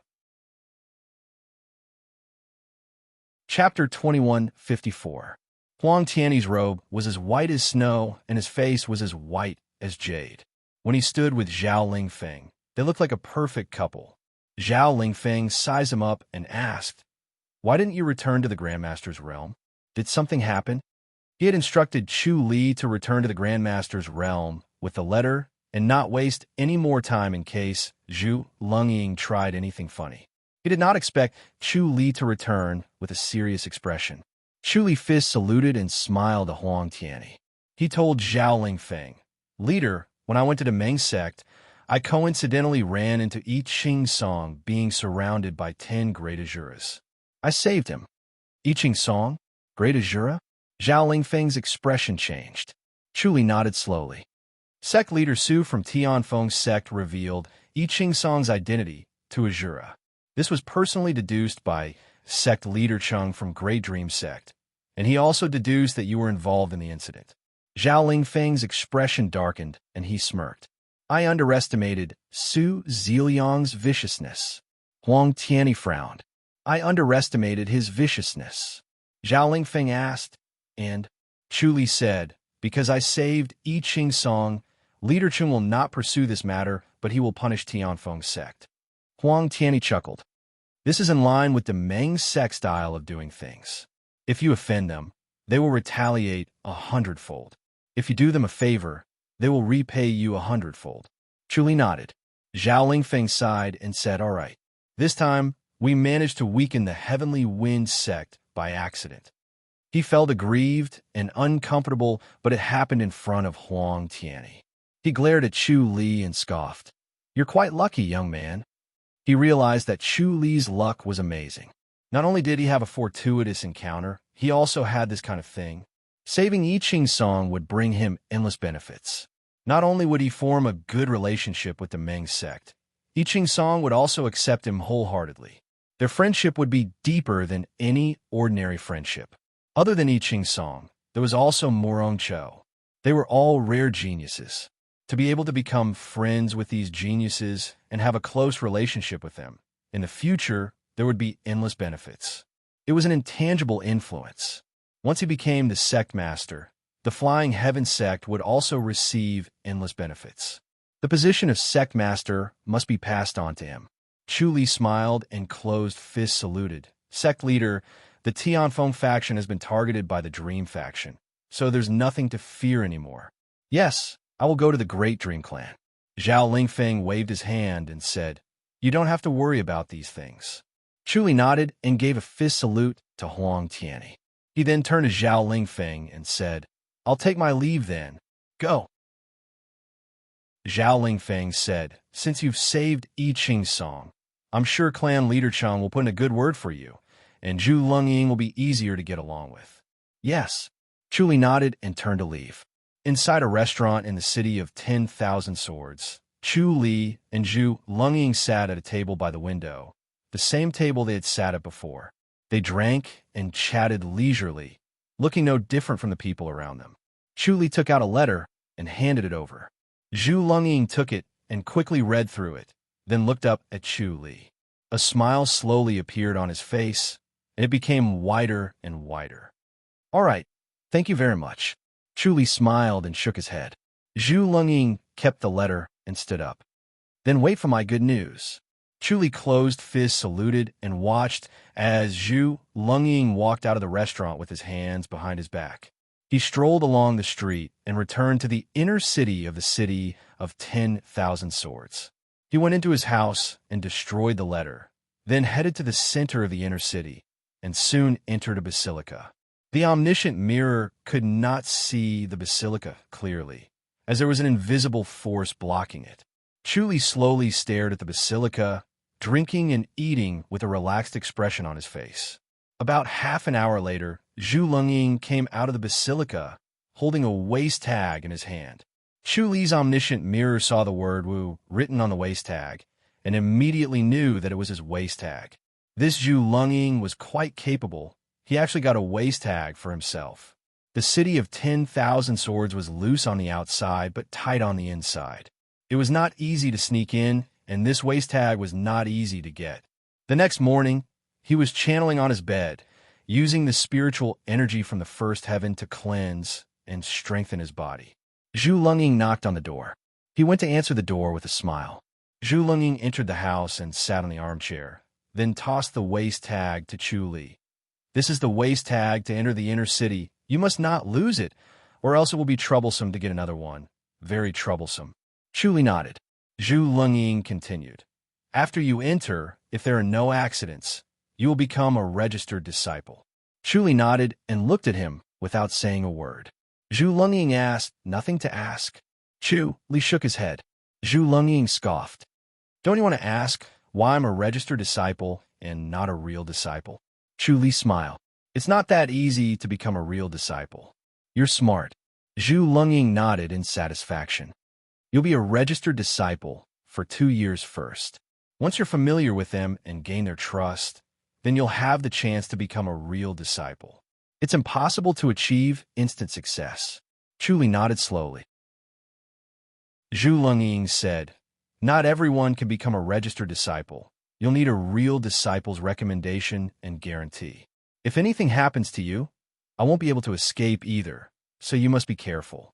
Chapter 2154. Huang Tiany's robe was as white as snow and his face was as white as jade. When he stood with Zhao Lingfeng, they looked like a perfect couple. Zhao Lingfeng sized him up and asked, "Why didn't you return to the Grandmaster's realm? Did something happen?" He had instructed Chu Li to return to the Grandmaster's realm with the letter and not waste any more time in case Zhu Lungying tried anything funny. He did not expect Chu Li to return with a serious expression. Chu Li fist saluted and smiled to Huang Tiany. He told Zhao Lingfeng, "Leader, when I went to the Meng sect, I coincidentally ran into I Ching Song being surrounded by 10 great Azuras. I saved him." I Ching Song? Great Azura? Zhao Lingfeng's expression changed. Chu Li nodded slowly. Sect leader Su from Tianfeng's sect revealed I Ching Song's identity to Azura. This was personally deduced by sect leader Chung from Great Dream sect, and he also deduced that you were involved in the incident. Zhao Lingfeng's expression darkened, and he smirked. I underestimated Su Ziliang's viciousness. Huang Tiany frowned. I underestimated his viciousness. Zhao Lingfeng asked, and Chu Li said, because I saved I Ching Song, Leader Chung will not pursue this matter, but he will punish Tianfeng's sect. Huang Tiany chuckled. This is in line with the Meng sect style of doing things. If you offend them, they will retaliate 100-fold. If you do them a favor, they will repay you 100-fold. Chu Li nodded. Zhao Lingfeng sighed and said, all right. This time, we managed to weaken the Heavenly Wind sect by accident. He felt aggrieved and uncomfortable, but it happened in front of Huang Tiany. He glared at Chu Li and scoffed. You're quite lucky, young man. He realized that Chu Li's luck was amazing. Not only did he have a fortuitous encounter, he also had this kind of thing. Saving I Ching Song would bring him endless benefits. Not only would he form a good relationship with the Meng sect, I Ching Song would also accept him wholeheartedly. Their friendship would be deeper than any ordinary friendship. Other than I Ching Song, there was also Morong Cho. They were all rare geniuses. To be able to become friends with these geniuses and have a close relationship with them, in the future, there would be endless benefits. It was an intangible influence. Once he became the sect master, the Flying Heaven sect would also receive endless benefits. The position of sect master must be passed on to him. Chu Li smiled and closed fist saluted. Sect leader, the Tianfeng faction has been targeted by the Dream faction, so there's nothing to fear anymore. Yes, I will go to the Great Dream Clan. Zhao Lingfeng waved his hand and said, you don't have to worry about these things. Chu Li nodded and gave a fist salute to Huang Tiany. He then turned to Zhao Lingfeng and said, I'll take my leave then. Go. Zhao Lingfeng said, since you've saved I Ching Song, I'm sure Clan Leader Chung will put in a good word for you, and Zhu Lungying will be easier to get along with. Yes. Chu Li nodded and turned to leave. Inside a restaurant in the city of 10,000 swords, Chu Li and Zhu Lungying sat at a table by the window, the same table they had sat at before. They drank and chatted leisurely, looking no different from the people around them. Chu Li took out a letter and handed it over. Zhu Lungying took it and quickly read through it, then looked up at Chu Li. A smile slowly appeared on his face, and it became wider and wider. All right, thank you very much. Chu Li smiled and shook his head. Zhu Lungying kept the letter, and stood up. Then wait for my good news. Chu closed fist saluted and watched as Zhu Lungying walked out of the restaurant with his hands behind his back. He strolled along the street and returned to the inner city of the city of 10,000 swords. He went into his house and destroyed the letter, then headed to the center of the inner city and soon entered a basilica. The omniscient mirror could not see the basilica clearly, as there was an invisible force blocking it. Chu slowly stared at the basilica, drinking and eating with a relaxed expression on his face. About half an hour later, Zhu Lungying came out of the basilica, holding a waist tag in his hand. Chu Li's omniscient mirror saw the word Wu written on the waist tag, and immediately knew that it was his waist tag. This Zhu Lungying was quite capable. He actually got a waist tag for himself. The city of 10,000 swords was loose on the outside, but tight on the inside. It was not easy to sneak in, and this waist tag was not easy to get. The next morning, he was channeling on his bed, using the spiritual energy from the first heaven to cleanse and strengthen his body. Zhu Lungying knocked on the door. He went to answer the door with a smile. Zhu Lungying entered the house and sat on the armchair, then tossed the waist tag to Chu Li. This is the waist tag to enter the inner city. You must not lose it, or else it will be troublesome to get another one. Very troublesome. Chu Li nodded. Zhu Lungying continued. After you enter, if there are no accidents, you will become a registered disciple. Chu Li nodded and looked at him without saying a word. Zhu Lungying asked, nothing to ask. Chu Li shook his head. Zhu Lungying scoffed. Don't you want to ask why I'm a registered disciple and not a real disciple? Chu Li smiled. It's not that easy to become a real disciple. You're smart. Zhu Lungying nodded in satisfaction. You'll be a registered disciple for 2 years first. Once you're familiar with them and gain their trust, then you'll have the chance to become a real disciple. It's impossible to achieve instant success. Chu Li nodded slowly. Zhu Lungying said, not everyone can become a registered disciple. You'll need a real disciple's recommendation and guarantee. If anything happens to you, I won't be able to escape either, so you must be careful.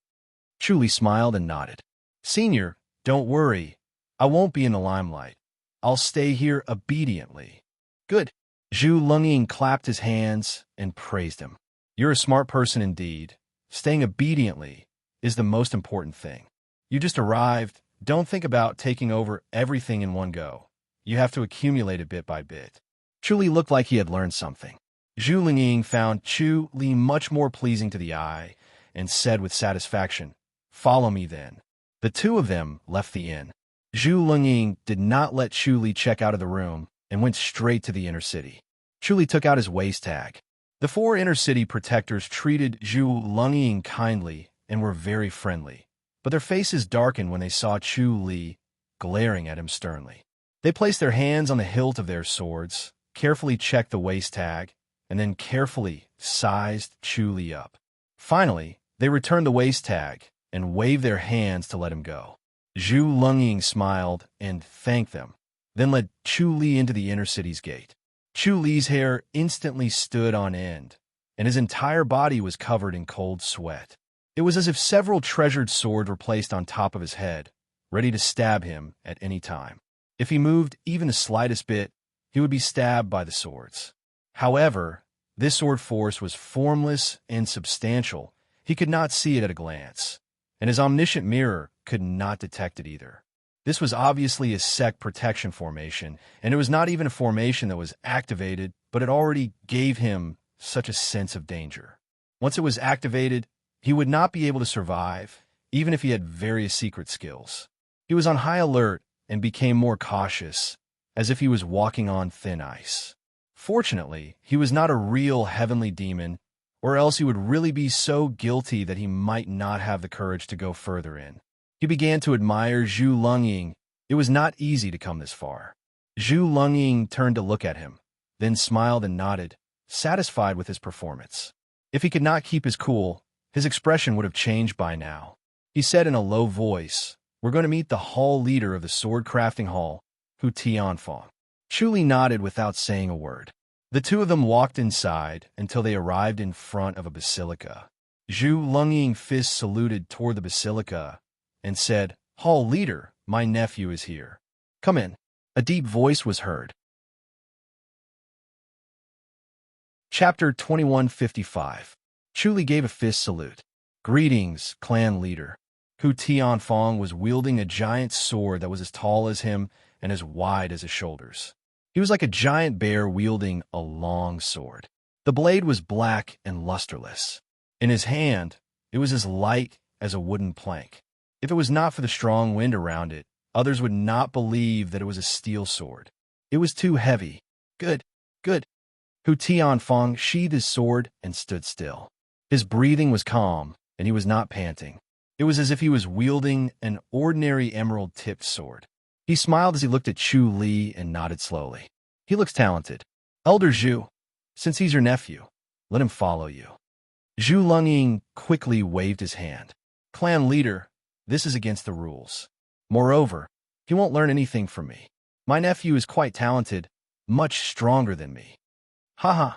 Chu Li smiled and nodded. Senior, don't worry. I won't be in the limelight. I'll stay here obediently. Good. Zhu Lungying clapped his hands and praised him. You're a smart person indeed. Staying obediently is the most important thing. You just arrived. Don't think about taking over everything in one go. You have to accumulate it bit by bit. Chu Li looked like he had learned something. Zhu Lungying found Chu Li much more pleasing to the eye and said with satisfaction, follow me then. The two of them left the inn. Zhu Lungying did not let Chu Li check out of the room and went straight to the inner city. Chu Li took out his waist tag. The 4 inner city protectors treated Zhu Lungying kindly and were very friendly, but their faces darkened when they saw Chu Li glaring at him sternly. They placed their hands on the hilt of their swords, carefully checked the waist tag, and then carefully sized Chu Li up. Finally, they returned the waist tag and waved their hands to let him go. Zhu Lungying smiled and thanked them, then led Chu Li into the inner city's gate. Chu Li's hair instantly stood on end, and his entire body was covered in cold sweat. It was as if several treasured swords were placed on top of his head, ready to stab him at any time. If he moved even the slightest bit, he would be stabbed by the swords. However, this sword force was formless and substantial. He could not see it at a glance, and his omniscient mirror could not detect it either. This was obviously a sect protection formation, and it was not even a formation that was activated, but it already gave him such a sense of danger. Once it was activated, he would not be able to survive, even if he had various secret skills. He was on high alert and became more cautious, as if he was walking on thin ice. Fortunately, he was not a real heavenly demon, or else he would really be so guilty that he might not have the courage to go further in. He began to admire Zhu Lungying. It was not easy to come this far. Zhu Lungying turned to look at him, then smiled and nodded, satisfied with his performance. If he could not keep his cool, his expression would have changed by now. He said in a low voice, we're going to meet the hall leader of the sword crafting hall, Hu Tianfang. Chu Li nodded without saying a word. The two of them walked inside until they arrived in front of a basilica. Zhu Lungying fist saluted toward the basilica and said, Hall leader, my nephew is here. Come in. A deep voice was heard. Chapter 2155. Chu Li gave a fist salute. Greetings, clan leader. Hu Tianfong was wielding a giant sword that was as tall as him and as wide as his shoulders. He was like a giant bear wielding a long sword. The blade was black and lusterless. In his hand, it was as light as a wooden plank. If it was not for the strong wind around it, others would not believe that it was a steel sword. It was too heavy. Good, good. Hu Tianfong sheathed his sword and stood still. His breathing was calm, and he was not panting. It was as if he was wielding an ordinary emerald-tipped sword. He smiled as he looked at Chu Li and nodded slowly. He looks talented. Elder Zhu, since he's your nephew, let him follow you. Zhu Lungying quickly waved his hand. Clan leader, this is against the rules. Moreover, he won't learn anything from me. My nephew is quite talented, much stronger than me. Haha,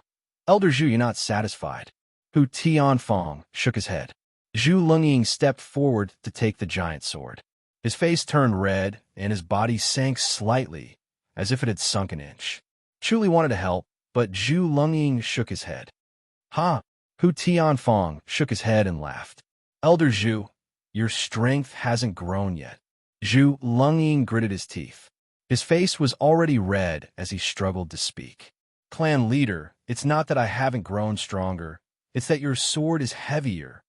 Elder Zhu, you're not satisfied. Hu Tianfong shook his head. Zhu Lungying stepped forward to take the giant sword. His face turned red, and his body sank slightly, as if it had sunk an inch. Chu Li wanted to help, but Zhu Lungying shook his head. Ha! Hu Tianfong shook his head and laughed. Elder Zhu, your strength hasn't grown yet. Zhu Lungying gritted his teeth. His face was already red as he struggled to speak. Clan leader, it's not that I haven't grown stronger. It's that your sword is heavier.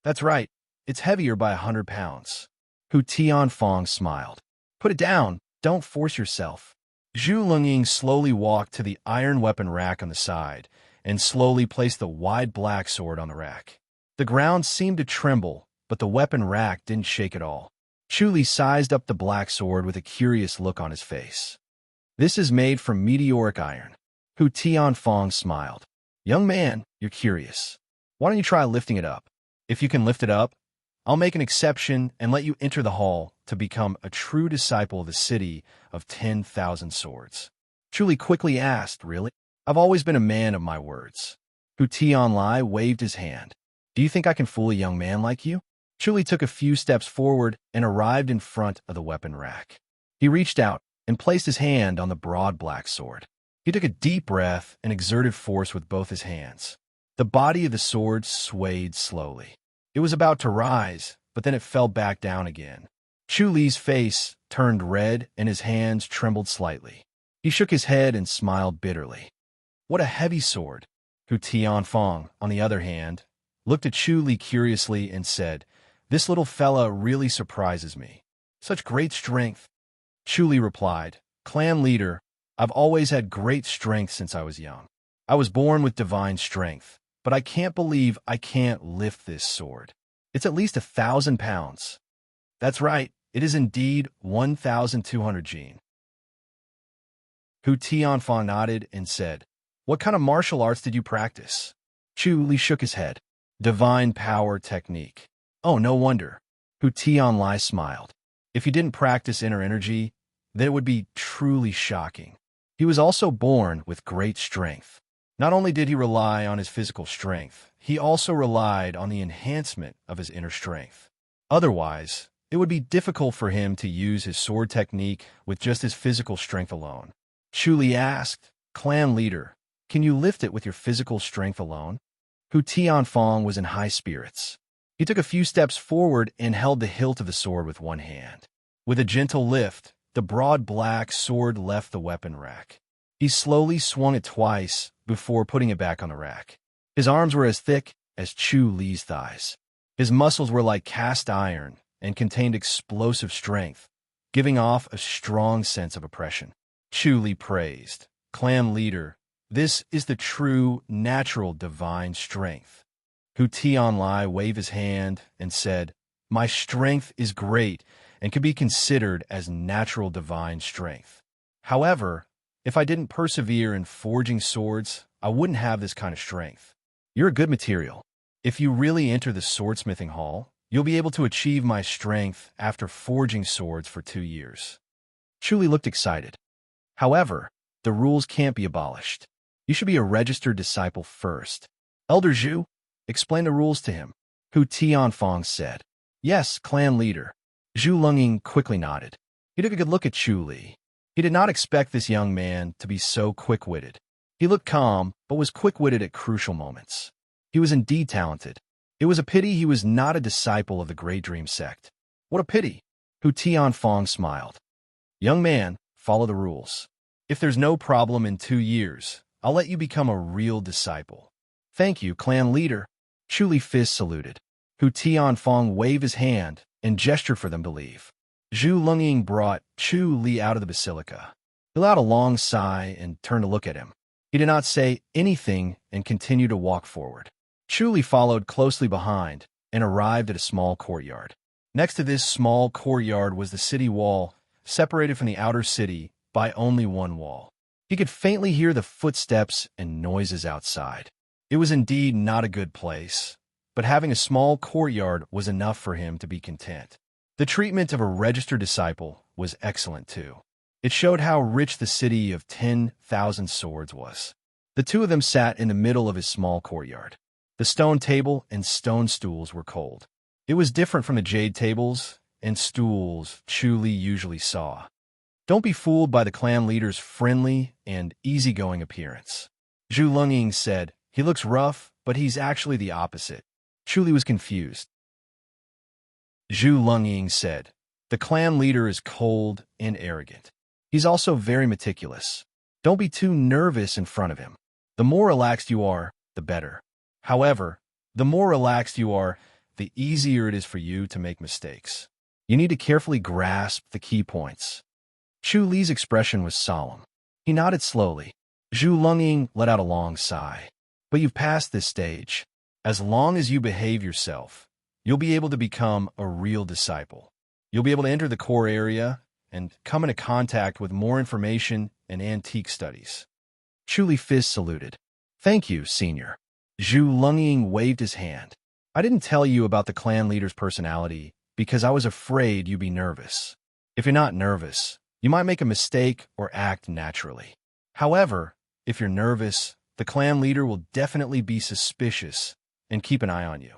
That's right, it's heavier by 100 pounds. Hu Tianfong smiled. Put it down, don't force yourself. Zhu Lungying slowly walked to the iron weapon rack on the side and slowly placed the wide black sword on the rack. The ground seemed to tremble, but the weapon rack didn't shake at all. Chu Li sized up the black sword with a curious look on his face. This is made from meteoric iron. Hu Tianfong smiled. Young man, you're curious. Why don't you try lifting it up? If you can lift it up, I'll make an exception and let you enter the hall to become a true disciple of the city of 10,000 swords. Chu Li quickly asked, really? I've always been a man of my words. Hu Tianlai waved his hand. Do you think I can fool a young man like you? Chu Li took a few steps forward and arrived in front of the weapon rack. He reached out and placed his hand on the broad black sword. He took a deep breath and exerted force with both his hands. The body of the sword swayed slowly. It was about to rise, but then it fell back down again. Chu Li's face turned red and his hands trembled slightly. He shook his head and smiled bitterly. What a heavy sword! Hu Tianfong, on the other hand, looked at Chu Li curiously and said, This little fella really surprises me. Such great strength. Chu Li replied, Clan leader, I've always had great strength since I was young. I was born with divine strength, but I can't believe I can't lift this sword. It's at least 1,000 pounds. That's right, it is indeed 1,200 jin. Hu Tianfong nodded and said, What kind of martial arts did you practice? Chu Li shook his head. Divine power technique. Oh, no wonder. Hu Tianlai smiled. If you didn't practice inner energy, then it would be truly shocking. He was also born with great strength. Not only did he rely on his physical strength, he also relied on the enhancement of his inner strength. Otherwise, it would be difficult for him to use his sword technique with just his physical strength alone. Chu Li asked, Clan leader, can you lift it with your physical strength alone? Hu Tianfong was in high spirits. He took a few steps forward and held the hilt of the sword with one hand. With a gentle lift, the broad black sword left the weapon rack. He slowly swung it twice before putting it back on the rack. His arms were as thick as Chu Li's thighs. His muscles were like cast iron and contained explosive strength, giving off a strong sense of oppression. Chu Li praised, Clan leader, this is the true, natural divine strength. Hu Tianlai waved his hand and said, My strength is great and can be considered as natural divine strength. However, if I didn't persevere in forging swords, I wouldn't have this kind of strength. You're a good material. If you really enter the swordsmithing hall, you'll be able to achieve my strength after forging swords for 2 years. Chu Li looked excited. However, the rules can't be abolished. You should be a registered disciple first. Elder Zhu, explain the rules to him. Hu Tianfong said. Yes, clan leader. Zhu Longying quickly nodded. He took a good look at Chu Li. He did not expect this young man to be so quick-witted. He looked calm, but was quick-witted at crucial moments. He was indeed talented. It was a pity he was not a disciple of the Great Dream sect. What a pity! Hu Tianfang smiled. Young man, follow the rules. If there's no problem in 2 years, I'll let you become a real disciple. Thank you, clan leader. Chu Li fist saluted. Hu Tianfang waved his hand and gestured for them to leave. Zhu Longying brought Chu Li out of the basilica. He let out a long sigh and turned to look at him. He did not say anything and continued to walk forward. Chu Li followed closely behind and arrived at a small courtyard. Next to this small courtyard was the city wall, separated from the outer city by only one wall. He could faintly hear the footsteps and noises outside. It was indeed not a good place, but having a small courtyard was enough for him to be content. The treatment of a registered disciple was excellent too. It showed how rich the city of 10,000 swords was. The two of them sat in the middle of his small courtyard. The stone table and stone stools were cold. It was different from the jade tables and stools Chu Li usually saw. Don't be fooled by the clan leader's friendly and easygoing appearance. Zhu Longying said, he looks rough, but he's actually the opposite. Chu Li was confused. Zhu Longying said, the clan leader is cold and arrogant. He's also very meticulous. Don't be too nervous in front of him. The more relaxed you are, the better. However, the more relaxed you are, the easier it is for you to make mistakes. You need to carefully grasp the key points. Chu Li's expression was solemn. He nodded slowly. Zhu Longying let out a long sigh. But you've passed this stage. As long as you behave yourself, you'll be able to become a real disciple. You'll be able to enter the core area and come into contact with more information and antique studies. Chu Li fist saluted. Thank you, senior. Zhu Longying waved his hand. I didn't tell you about the clan leader's personality because I was afraid you'd be nervous. If you're not nervous, you might make a mistake or act naturally. However, if you're nervous, the clan leader will definitely be suspicious and keep an eye on you.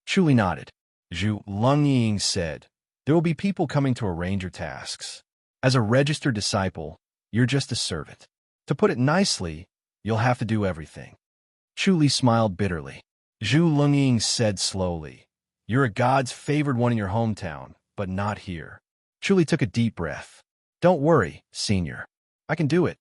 Chu Li nodded. Zhu Longying said, there will be people coming to arrange your tasks. As a registered disciple, you're just a servant. To put it nicely, you'll have to do everything. Chu Li smiled bitterly. Zhu Longying said slowly, you're a god's favored one in your hometown, but not here. Chu Li took a deep breath. Don't worry, senior. I can do it.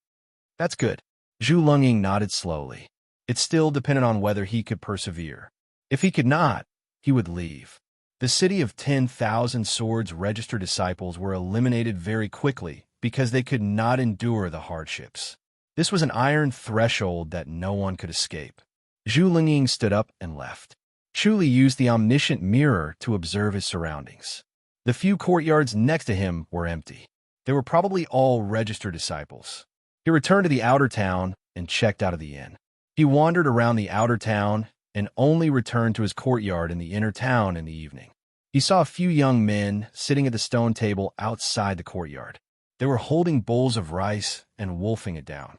That's good. Zhu Longying nodded slowly. It still depended on whether he could persevere. If he could not, he would leave. The city of 10,000 swords registered disciples were eliminated very quickly because they could not endure the hardships. This was an iron threshold that no one could escape. Zhu Longying stood up and left. Chu Li used the omniscient mirror to observe his surroundings. The few courtyards next to him were empty. They were probably all registered disciples. He returned to the outer town and checked out of the inn. He wandered around the outer town and only returned to his courtyard in the inner town in the evening. He saw a few young men sitting at the stone table outside the courtyard. They were holding bowls of rice and wolfing it down.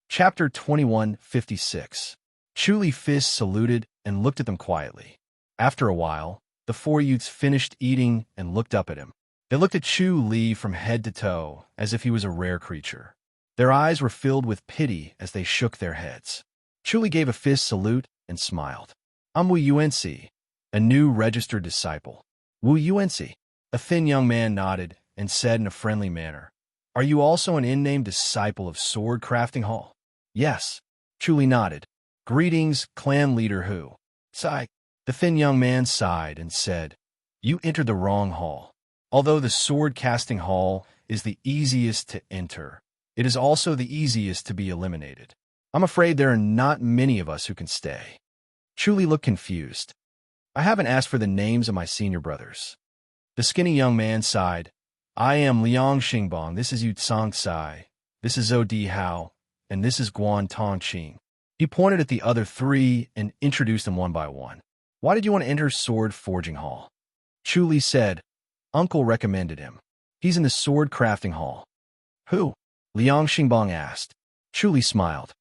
Chapter 21:56. Chu Li fist saluted and looked at them quietly. After a while, the four youths finished eating and looked up at him. They looked at Chu Li from head to toe as if he was a rare creature. Their eyes were filled with pity as they shook their heads. Chu Li gave a fist salute and smiled. I'm Wu Yuanxi, a new registered disciple. Wu Yuanxi. A thin young man nodded and said in a friendly manner, are you also an in-name disciple of Sword Crafting Hall? Yes. Chu Li nodded. Greetings, clan leader Hu. Sigh. The thin young man sighed and said, you entered the wrong hall. Although the sword casting hall is the easiest to enter, it is also the easiest to be eliminated. I'm afraid there are not many of us who can stay. Chu Li looked confused. I haven't asked for the names of my senior brothers. The skinny young man sighed. I am Liang Xingbang, this is Yu Tsang Sai, this is Zhou Di Hao, and this is Guan Tongqing. He pointed at the other three and introduced them one by one. Why did you want to enter Sword Forging Hall? Chu Li said, Uncle recommended him. He's in the Sword Crafting Hall. Who? Liang Xingbang asked. Chu Li smiled.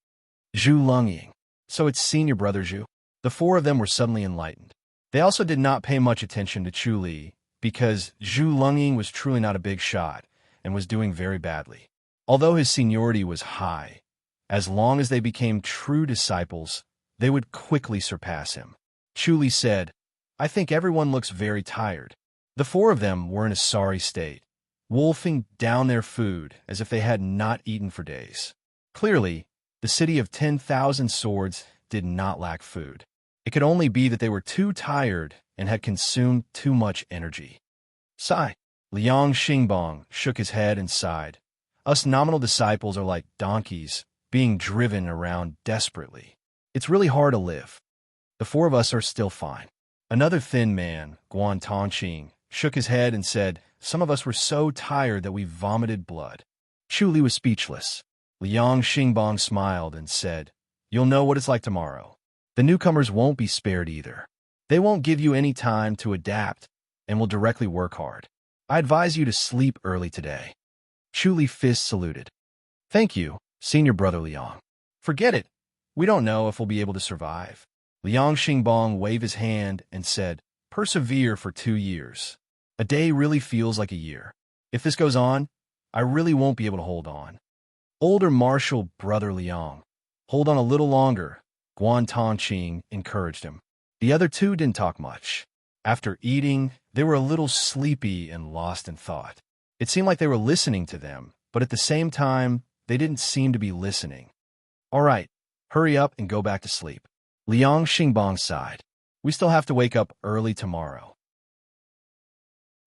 Zhu Longying. So it's senior brother Zhu? The four of them were suddenly enlightened. They also did not pay much attention to Chu Li, because Zhu Lunging was truly not a big shot and was doing very badly. Although his seniority was high, as long as they became true disciples, they would quickly surpass him. Chu Li said, "I think everyone looks very tired." The four of them were in a sorry state, wolfing down their food as if they had not eaten for days. Clearly, the city of 10,000 swords did not lack food. It could only be that they were too tired and had consumed too much energy. Sigh. Liang Xingbang shook his head and sighed. Us nominal disciples are like donkeys, being driven around desperately. It's really hard to live. The four of us are still fine. Another thin man, Guan Tongqing, shook his head and said, "Some of us were so tired that we vomited blood." Chu Li was speechless. Liang Xingbang smiled and said, "You'll know what it's like tomorrow. The newcomers won't be spared either. They won't give you any time to adapt and will directly work hard. I advise you to sleep early today." Chu Li fist saluted. "Thank you, senior brother Liang. Forget it. We don't know if we'll be able to survive." Liang Xingbang waved his hand and said, "Persevere for 2 years. A day really feels like a year. If this goes on, I really won't be able to hold on." Older martial brother Liang, "Hold on a little longer," Guan Tongqing encouraged him. The other two didn't talk much. After eating, they were a little sleepy and lost in thought. It seemed like they were listening to them, but at the same time, they didn't seem to be listening. "All right, hurry up and go back to sleep." Liang Xingbang sighed. "We still have to wake up early tomorrow."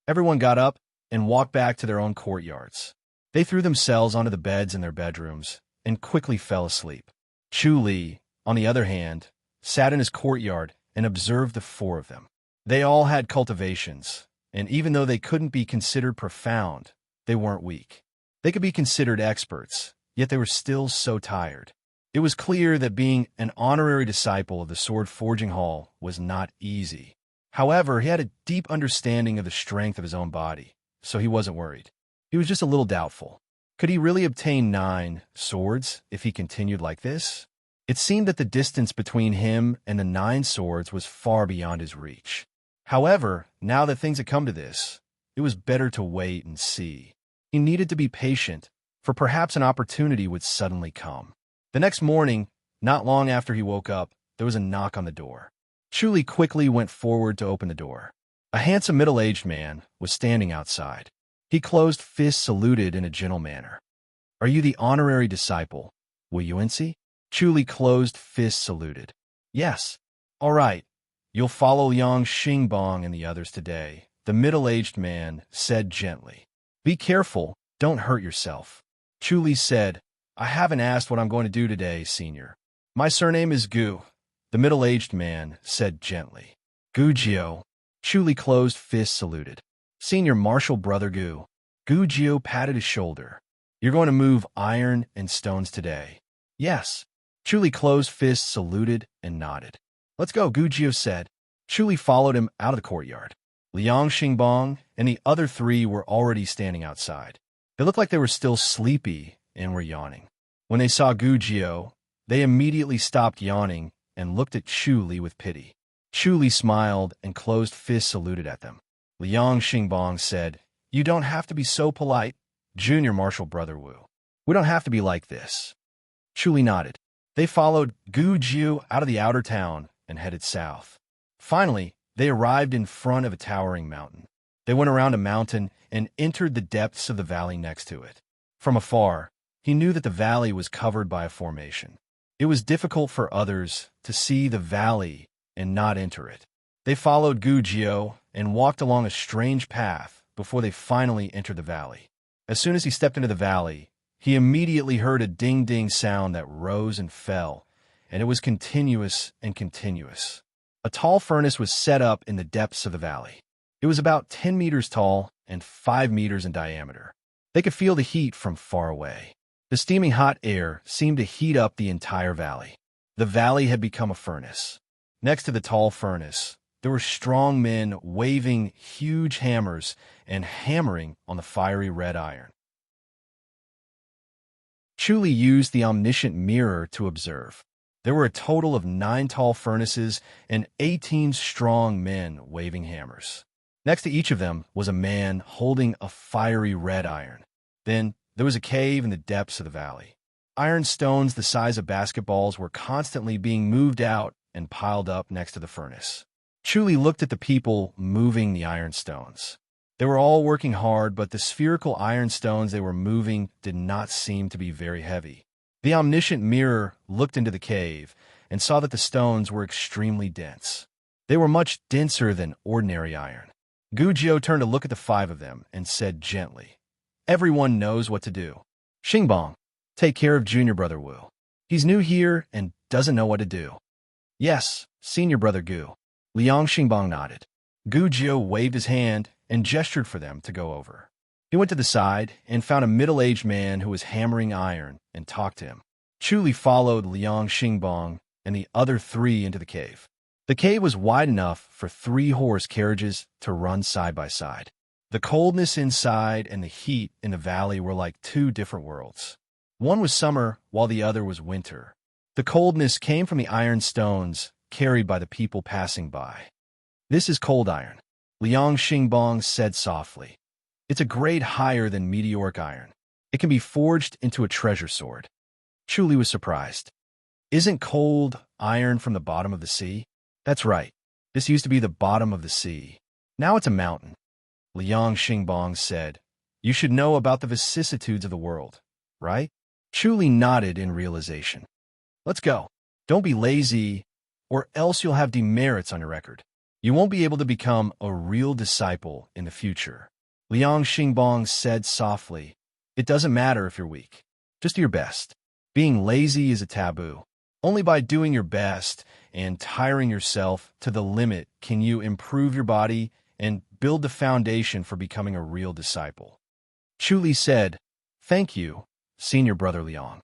Everyone got up and walked back to their own courtyards. They threw themselves onto the beds in their bedrooms and quickly fell asleep. Chu Li, on the other hand, sat in his courtyard and observed the four of them. They all had cultivations, and even though they couldn't be considered profound, they weren't weak. They could be considered experts, yet they were still so tired. It was clear that being an honorary disciple of the Sword Forging Hall was not easy. However, he had a deep understanding of the strength of his own body, so he wasn't worried. He was just a little doubtful. Could he really obtain 9 swords if he continued like this? It seemed that the distance between him and the 9 swords was far beyond his reach. However, now that things had come to this, it was better to wait and see. He needed to be patient, for perhaps an opportunity would suddenly come. The next morning, not long after he woke up, there was a knock on the door. Chu Li quickly went forward to open the door. A handsome middle-aged man was standing outside. He closed fist saluted in a gentle manner. "Are you the honorary disciple, Wu Yuanxi?" Chu Li closed fist saluted. "Yes." "All right. You'll follow Liang Xingbang and the others today," the middle-aged man said gently. "Be careful, don't hurt yourself." Chu Li said, "I haven't asked what I'm going to do today, senior." "My surname is Gu," the middle-aged man said gently. "Gu Jiu." Chu Li closed fist saluted. "Senior martial brother Gu." Gu Jiu patted his shoulder. "You're going to move iron and stones today." "Yes." Chu Li closed fist saluted and nodded. "Let's go," Gu Jiu said. Chu Li followed him out of the courtyard. Liang Xingbang and the other 3 were already standing outside. They looked like they were still sleepy and were yawning. When they saw Gu Jiu, they immediately stopped yawning and looked at Chu Li with pity. Chu Li smiled and closed fist saluted at them. Liang Xingbang said, "You don't have to be so polite, junior martial brother Wu. We don't have to be like this." Chu Li nodded. They followed Gu Jiu out of the outer town and headed south. Finally, they arrived in front of a towering mountain. They went around a mountain and entered the depths of the valley next to it. From afar, he knew that the valley was covered by a formation. It was difficult for others to see the valley and not enter it. They followed Gu Jiu and walked along a strange path before they finally entered the valley. As soon as he stepped into the valley, he immediately heard a ding-ding sound that rose and fell, and it was continuous and continuous. A tall furnace was set up in the depths of the valley. It was about 10 meters tall and 5 meters in diameter. They could feel the heat from far away. The steaming hot air seemed to heat up the entire valley. The valley had become a furnace. Next to the tall furnace, there were strong men waving huge hammers and hammering on the fiery red iron. Chu Li used the omniscient mirror to observe. There were a total of 9 tall furnaces and 18 strong men waving hammers. Next to each of them was a man holding a fiery red iron. Then there was a cave in the depths of the valley. Iron stones the size of basketballs were constantly being moved out and piled up next to the furnace. Chuli looked at the people moving the iron stones. They were all working hard, but the spherical iron stones they were moving did not seem to be very heavy. The omniscient mirror looked into the cave and saw that the stones were extremely dense. They were much denser than ordinary iron. Gujio turned to look at the 5 of them and said gently, "Everyone knows what to do. Xingbong, take care of junior brother Wu. He's new here and doesn't know what to do." "Yes, senior brother Gu." Liang Xingbong nodded. Gujio waved his hand and gestured for them to go over. He went to the side and found a middle-aged man who was hammering iron and talked to him. Chuli followed Liang Xingbong and the other 3 into the cave. The cave was wide enough for 3 horse carriages to run side by side. The coldness inside and the heat in the valley were like 2 different worlds. One was summer while the other was winter. The coldness came from the iron stones carried by the people passing by. "This is cold iron," Liang Xingbong said softly. "It's a grade higher than meteoric iron. It can be forged into a treasure sword." Chuli was surprised. "Isn't cold iron from the bottom of the sea?" "That's right. This used to be the bottom of the sea. Now it's a mountain," Liang Xingbong said. "You should know about the vicissitudes of the world, right?" Chuli nodded in realization. "Let's go. Don't be lazy, or else you'll have demerits on your record. You won't be able to become a real disciple in the future." Liang Xingbong said softly, "It doesn't matter if you're weak. Just do your best. Being lazy is a taboo. Only by doing your best and tiring yourself to the limit can you improve your body and build the foundation for becoming a real disciple." Chuli said, "Thank you, senior brother Liang."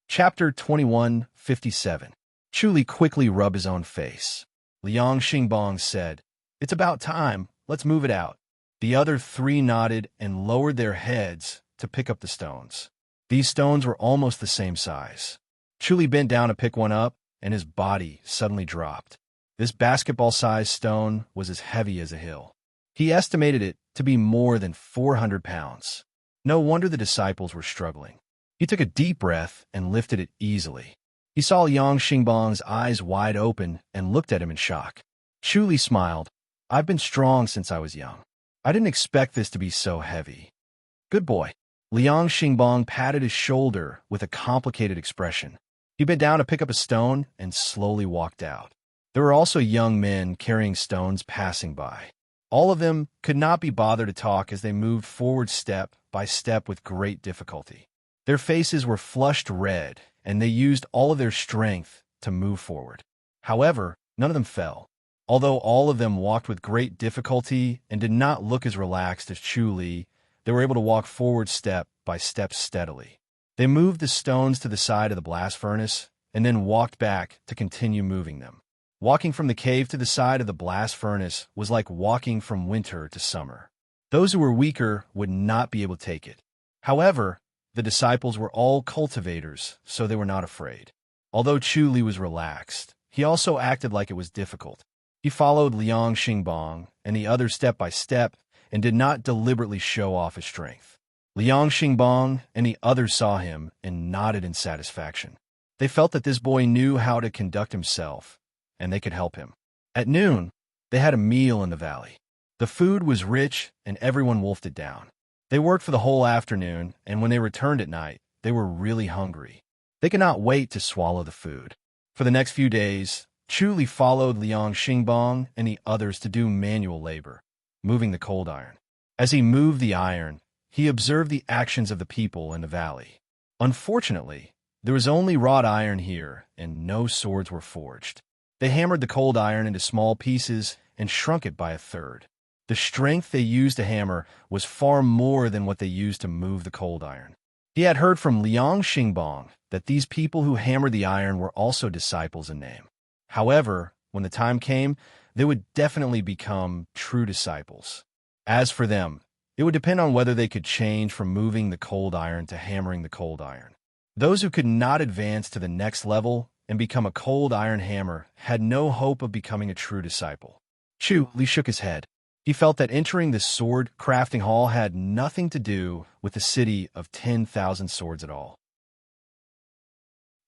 Chapter 2157. Chuli quickly rubbed his own face. Liang Xingbong said, "It's about time. Let's move it out." The other 3 nodded and lowered their heads to pick up the stones. These stones were almost the same size. Chuli bent down to pick one up, and his body suddenly dropped. This basketball-sized stone was as heavy as a hill. He estimated it to be more than 400 pounds. No wonder the disciples were struggling. He took a deep breath and lifted it easily. He saw Liang Xingbong's eyes wide open and looked at him in shock. Chuli smiled. "I've been strong since I was young. I didn't expect this to be so heavy." "Good boy." Liang Xingbong patted his shoulder with a complicated expression. He bent down to pick up a stone and slowly walked out. There were also young men carrying stones passing by. All of them could not be bothered to talk as they moved forward step by step with great difficulty. Their faces were flushed red, and they used all of their strength to move forward. However, none of them fell. Although all of them walked with great difficulty and did not look as relaxed as Chuli, they were able to walk forward step by step steadily. They moved the stones to the side of the blast furnace and then walked back to continue moving them. Walking from the cave to the side of the blast furnace was like walking from winter to summer. Those who were weaker would not be able to take it. However, the disciples were all cultivators, so they were not afraid. Although Chuli was relaxed, he also acted like it was difficult. He followed Liang Xingbong and the others step by step and did not deliberately show off his strength. Liang Xingbong and the others saw him and nodded in satisfaction. They felt that this boy knew how to conduct himself, and they could help him. At noon, they had a meal in the valley. The food was rich, and everyone wolfed it down. They worked for the whole afternoon, and when they returned at night, they were really hungry. They could not wait to swallow the food. For the next few days, Chuli followed Liang Xingbong and the others to do manual labor, moving the cold iron. As he moved the iron, he observed the actions of the people in the valley. Unfortunately, there was only wrought iron here, and no swords were forged. They hammered the cold iron into small pieces and shrunk it by a third. The strength they used to hammer was far more than what they used to move the cold iron. He had heard from Liang Xingbong that these people who hammered the iron were also disciples in name. However, when the time came, they would definitely become true disciples. As for them, it would depend on whether they could change from moving the cold iron to hammering the cold iron. Those who could not advance to the next level and become a cold iron hammer had no hope of becoming a true disciple. Chu Li shook his head. He felt that entering the sword crafting hall had nothing to do with the city of 10,000 swords at all.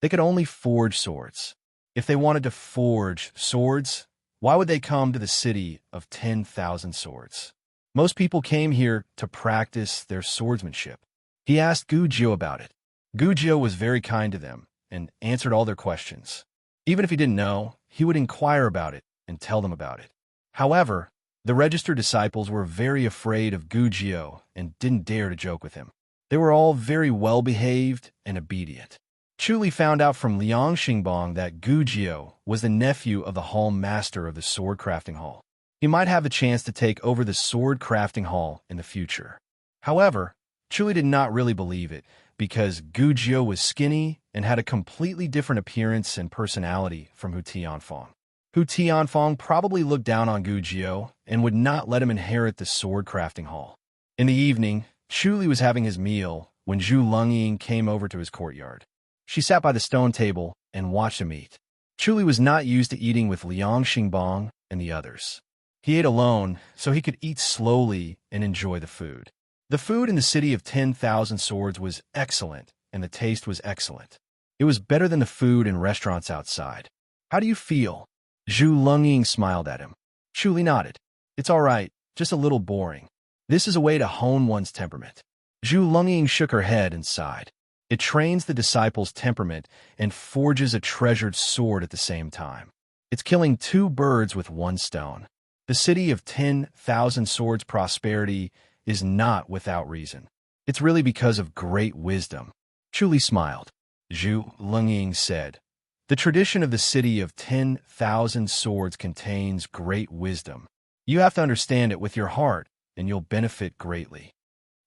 They could only forge swords. If they wanted to forge swords, why would they come to the city of 10,000 swords? Most people came here to practice their swordsmanship. He asked Gu Jiu about it. Gu Jiu was very kind to them and answered all their questions. Even if he didn't know, he would inquire about it and tell them about it. However, the registered disciples were very afraid of Gu Jiu and didn't dare to joke with him. They were all very well-behaved and obedient. Chu Li found out from Liang Xingbang that Gu Jiu was the nephew of the hall master of the sword crafting hall. He might have a chance to take over the sword crafting hall in the future. However, Chu Li did not really believe it because Gu Jiu was skinny and had a completely different appearance and personality from Hu Tianfang. Hu Tianfang probably looked down on Gu Jiu and would not let him inherit the sword crafting hall. In the evening, Chu Li was having his meal when Zhu Lungying came over to his courtyard. She sat by the stone table and watched him eat. Chu Li was not used to eating with Liang Xingbang and the others. He ate alone so he could eat slowly and enjoy the food. The food in the city of 10,000 swords was excellent, and the taste was excellent. It was better than the food in restaurants outside. How do you feel? Zhu Lungying smiled at him. Chu Li nodded. It's all right, just a little boring. This is a way to hone one's temperament. Zhu Lungying shook her head and sighed. It trains the disciple's temperament and forges a treasured sword at the same time. It's killing two birds with one stone. The city of 10,000 swords prosperity is not without reason. It's really because of great wisdom. Chu Li smiled. Zhu Lungying said, the tradition of the city of 10,000 swords contains great wisdom. You have to understand it with your heart, and you'll benefit greatly.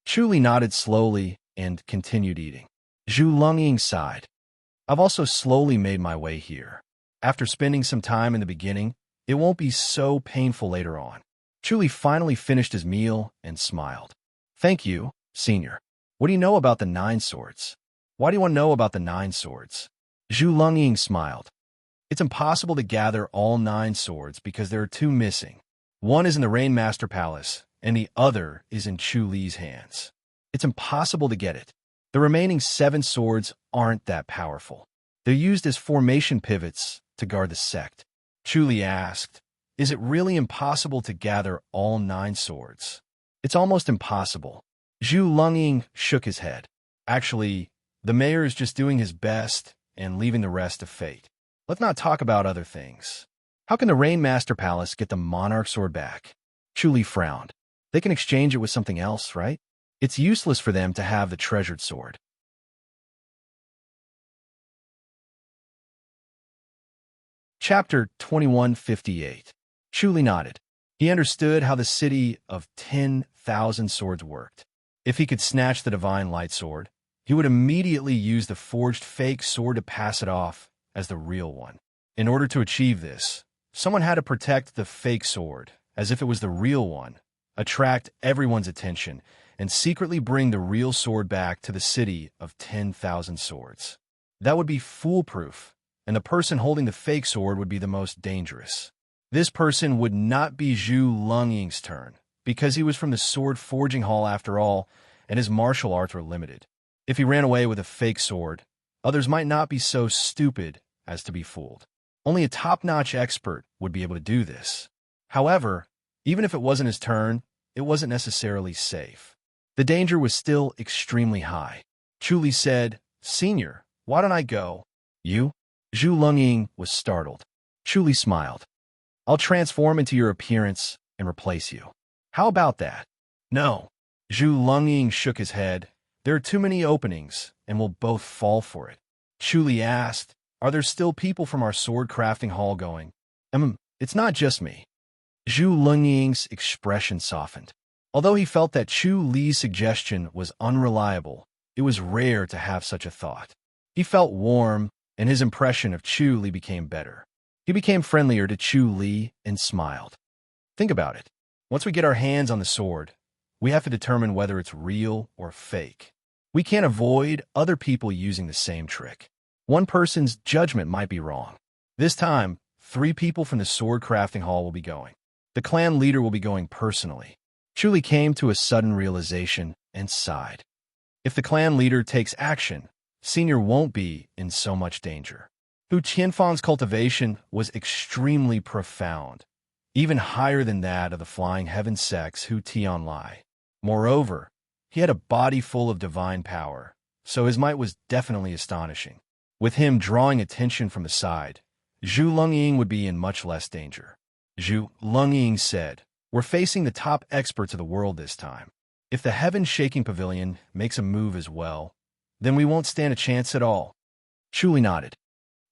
Chu Li nodded slowly and continued eating. Zhu Lungying sighed. I've also slowly made my way here. After spending some time in the beginning, it won't be so painful later on. Chu Li finally finished his meal and smiled. Thank you, Senior. What do you know about the 9 swords? Why do you want to know about the 9 swords? Zhu Lungying smiled. It's impossible to gather all 9 swords because there are 2 missing. One is in the Rainmaster Palace, and the other is in Chu Li's hands. It's impossible to get it. The remaining 7 swords aren't that powerful. They're used as formation pivots to guard the sect. Chu Li asked, is it really impossible to gather all 9 swords? It's almost impossible. Zhu Lungying shook his head. Actually, the mayor is just doing his best and leaving the rest to fate. Let's not talk about other things. How can the Rainmaster Palace get the Monarch Sword back? Chu Li frowned. They can exchange it with something else, right? It's useless for them to have the treasured sword. Chapter 2158. Chu Li nodded. He understood how the city of 10,000 swords worked. If he could snatch the divine light sword, he would immediately use the forged fake sword to pass it off as the real one. In order to achieve this, someone had to protect the fake sword as if it was the real one, attract everyone's attention, and secretly bring the real sword back to the city of 10,000 swords. That would be foolproof, and the person holding the fake sword would be the most dangerous. This person would not be Zhu Lungying's turn, because he was from the sword forging hall after all, and his martial arts were limited. If he ran away with a fake sword, others might not be so stupid as to be fooled. Only a top-notch expert would be able to do this. However, even if it wasn't his turn, it wasn't necessarily safe. The danger was still extremely high. Chu Li said, Senior, why don't I go? You? Zhu Lungying was startled. Chu Li smiled. I'll transform into your appearance and replace you. How about that? No. Zhu Lungying shook his head. There are too many openings, and we'll both fall for it. Chu Li asked, are there still people from our sword crafting hall going? It's not just me. Zhu Lungying's expression softened. Although he felt that Chu Li's suggestion was unreliable, it was rare to have such a thought. He felt warm, and his impression of Chu Li became better. He became friendlier to Chu Li and smiled. Think about it. Once we get our hands on the sword, we have to determine whether it's real or fake. We can't avoid other people using the same trick. One person's judgment might be wrong. This time, 3 people from the sword crafting hall will be going. The clan leader will be going personally. Chuli came to a sudden realization and sighed. If the clan leader takes action, Senior won't be in so much danger. Hu Qianfan's cultivation was extremely profound, even higher than that of the flying heaven sex Hu Tianlai. Moreover, he had a body full of divine power, so his might was definitely astonishing. With him drawing attention from the side, Zhu Lungying would be in much less danger. Zhu Lungying said, "We're facing the top experts of the world this time. If the heaven-shaking pavilion makes a move as well, then we won't stand a chance at all." Chuli nodded.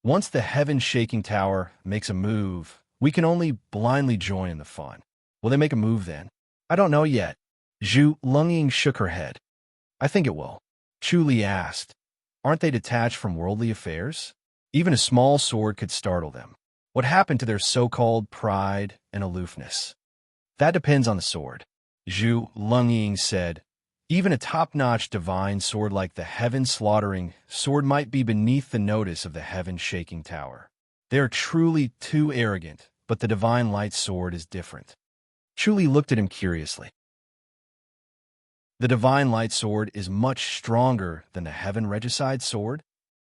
Once the heaven-shaking tower makes a move, we can only blindly join in the fun. Will they make a move then? I don't know yet. Zhu Lungying shook her head. I think it will. Chuli asked, aren't they detached from worldly affairs? Even a small sword could startle them. What happened to their so-called pride and aloofness? That depends on the sword. Zhu Lungying said, even a top-notch divine sword like the heaven-slaughtering sword might be beneath the notice of the heaven-shaking tower. They are truly too arrogant, but the divine light sword is different. Chuli looked at him curiously. The divine light sword is much stronger than the heaven regicide sword?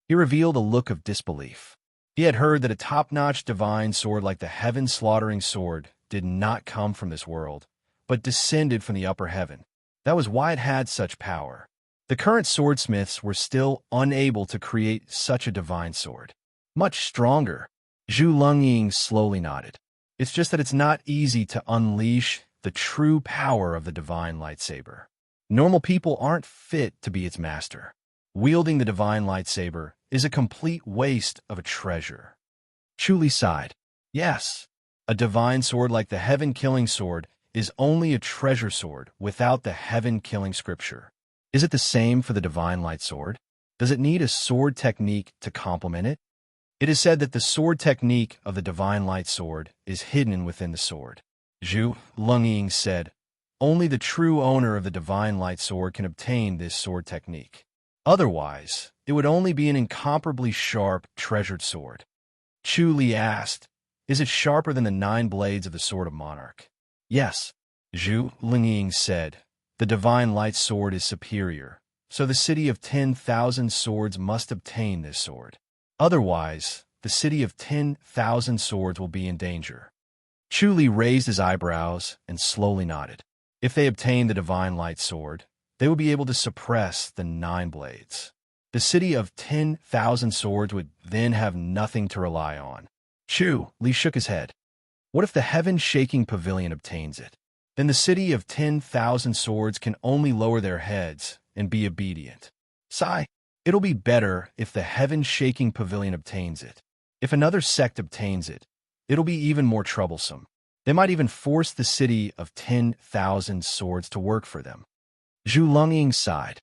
He revealed a look of disbelief. He had heard that a top-notch divine sword like the heaven-slaughtering sword did not come from this world, but descended from the upper heaven. That was why it had such power. The current swordsmiths were still unable to create such a divine sword. Much stronger. Zhu Lungying slowly nodded. It's just that it's not easy to unleash the true power of the divine lightsaber. Normal people aren't fit to be its master. Wielding the divine lightsaber is a complete waste of a treasure. Chuli sighed. Yes, a divine sword like the heaven-killing sword is only a treasure sword without the heaven-killing scripture. Is it the same for the divine light sword? Does it need a sword technique to complement it? It is said that the sword technique of the divine light sword is hidden within the sword. Zhu Lungying said, only the true owner of the divine light sword can obtain this sword technique. Otherwise, it would only be an incomparably sharp, treasured sword. Chuli asked, is it sharper than the 9 blades of the sword of Monarch? Yes, Zhu Lungying said, the divine light sword is superior, so the city of 10,000 swords must obtain this sword. Otherwise, the city of 10,000 swords will be in danger. Chuli raised his eyebrows and slowly nodded. If they obtained the divine light sword, they would be able to suppress the 9 blades. The city of 10,000 swords would then have nothing to rely on. Chuli shook his head. What if the heaven-shaking pavilion obtains it? Then the city of 10,000 swords can only lower their heads and be obedient. Sigh, it'll be better if the heaven-shaking pavilion obtains it. If another sect obtains it, it'll be even more troublesome. They might even force the city of 10,000 swords to work for them. Zhu Lungying sighed.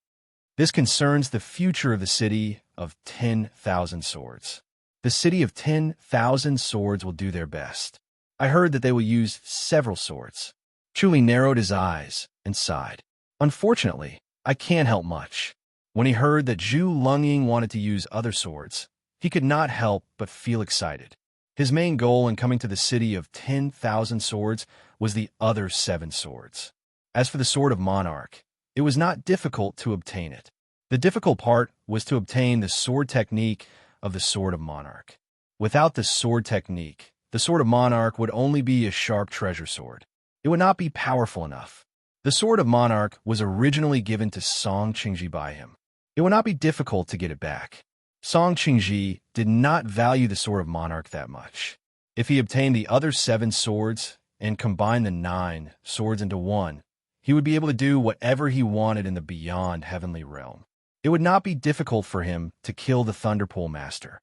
This concerns the future of the city of 10,000 swords. The city of 10,000 swords will do their best. I heard that they will use several swords. Chuli narrowed his eyes and sighed. Unfortunately, I can't help much. When he heard that Zhu Lungying wanted to use other swords, he could not help but feel excited. His main goal in coming to the city of 10,000 swords was the other 7 swords. As for the sword of Monarch, it was not difficult to obtain it. The difficult part was to obtain the sword technique of the sword of Monarch. Without the sword technique, the sword of Monarch would only be a sharp treasure sword. It would not be powerful enough. The sword of Monarch was originally given to Song Qingji by him. It would not be difficult to get it back. Song Qingji did not value the sword of Monarch that much. If he obtained the other 7 swords and combined the 9 swords into one, he would be able to do whatever he wanted in the beyond heavenly realm. It would not be difficult for him to kill the Thunderpool Master.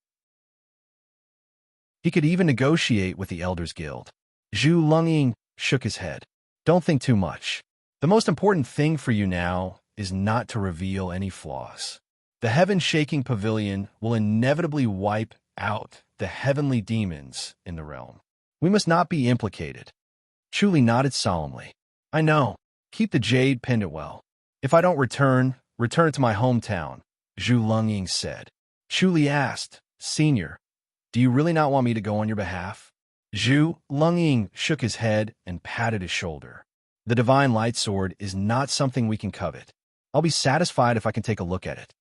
He could even negotiate with the Elders Guild. Zhu Lungying shook his head. Don't think too much. The most important thing for you now is not to reveal any flaws. The heaven-shaking pavilion will inevitably wipe out the heavenly demons in the realm. We must not be implicated. Chuli nodded solemnly. I know. Keep the jade pendant well. If I don't return, Return to my hometown, Zhu Lungying said. Chu Li asked, Senior, do you really not want me to go on your behalf? Zhu Lungying shook his head and patted his shoulder. The divine light sword is not something we can covet. I'll be satisfied if I can take a look at it.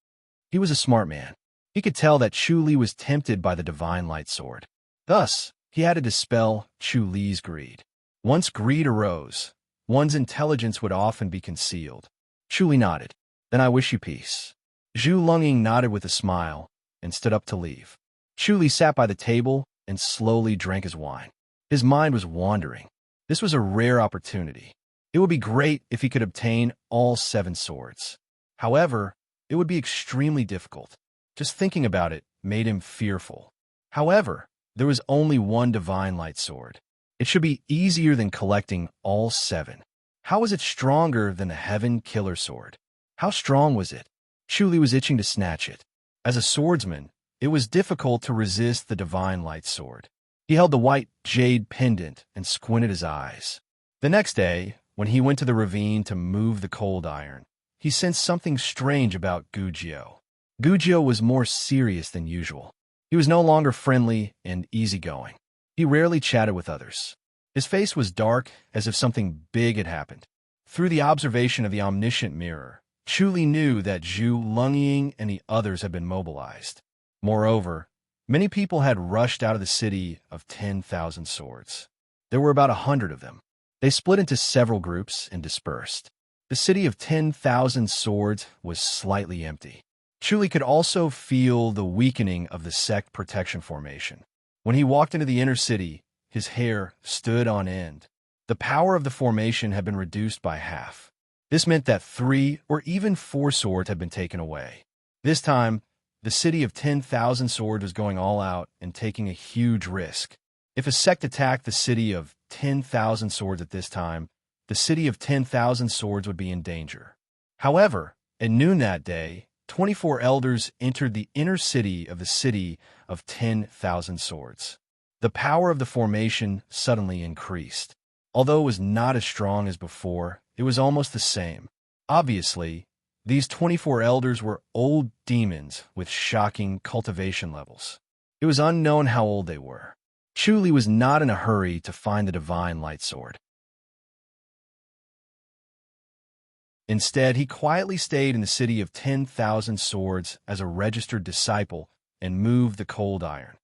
He was a smart man. He could tell that Chu Li was tempted by the divine light sword. Thus, he had to dispel Chu Li's greed. Once greed arose, one's intelligence would often be concealed. Chu Li nodded. Then I wish you peace. Zhu Lungying nodded with a smile and stood up to leave. Chu Li sat by the table and slowly drank his wine. His mind was wandering. This was a rare opportunity. It would be great if he could obtain all 7 swords. However, it would be extremely difficult. Just thinking about it made him fearful. However, there was only one divine light sword. It should be easier than collecting all 7. How was it stronger than the Heaven Killer Sword? How strong was it? Chu Li was itching to snatch it. As a swordsman, it was difficult to resist the divine light sword. He held the white jade pendant and squinted his eyes. The next day, when he went to the ravine to move the cold iron, he sensed something strange about Gujio. Gujio was more serious than usual. He was no longer friendly and easygoing. He rarely chatted with others. His face was dark, as if something big had happened. Through the observation of the omniscient mirror, Chu Li knew that Zhu Lungying and the others had been mobilized. Moreover, many people had rushed out of the city of 10,000 swords. There were about 100 of them. They split into several groups and dispersed. The city of 10,000 swords was slightly empty. Chu Li could also feel the weakening of the sect protection formation. When he walked into the inner city, his hair stood on end. The power of the formation had been reduced by half. This meant that 3 or even 4 swords had been taken away. This time, the city of 10,000 swords was going all out and taking a huge risk. If a sect attacked the city of 10,000 swords at this time, the city of 10,000 swords would be in danger. However, at noon that day, 24 elders entered the inner city of 10,000 swords. The power of the formation suddenly increased. Although it was not as strong as before, it was almost the same. Obviously, these 24 elders were old demons with shocking cultivation levels. It was unknown how old they were. Chu Li was not in a hurry to find the divine light sword. Instead, he quietly stayed in the city of 10,000 swords as a registered disciple and moved the cold iron.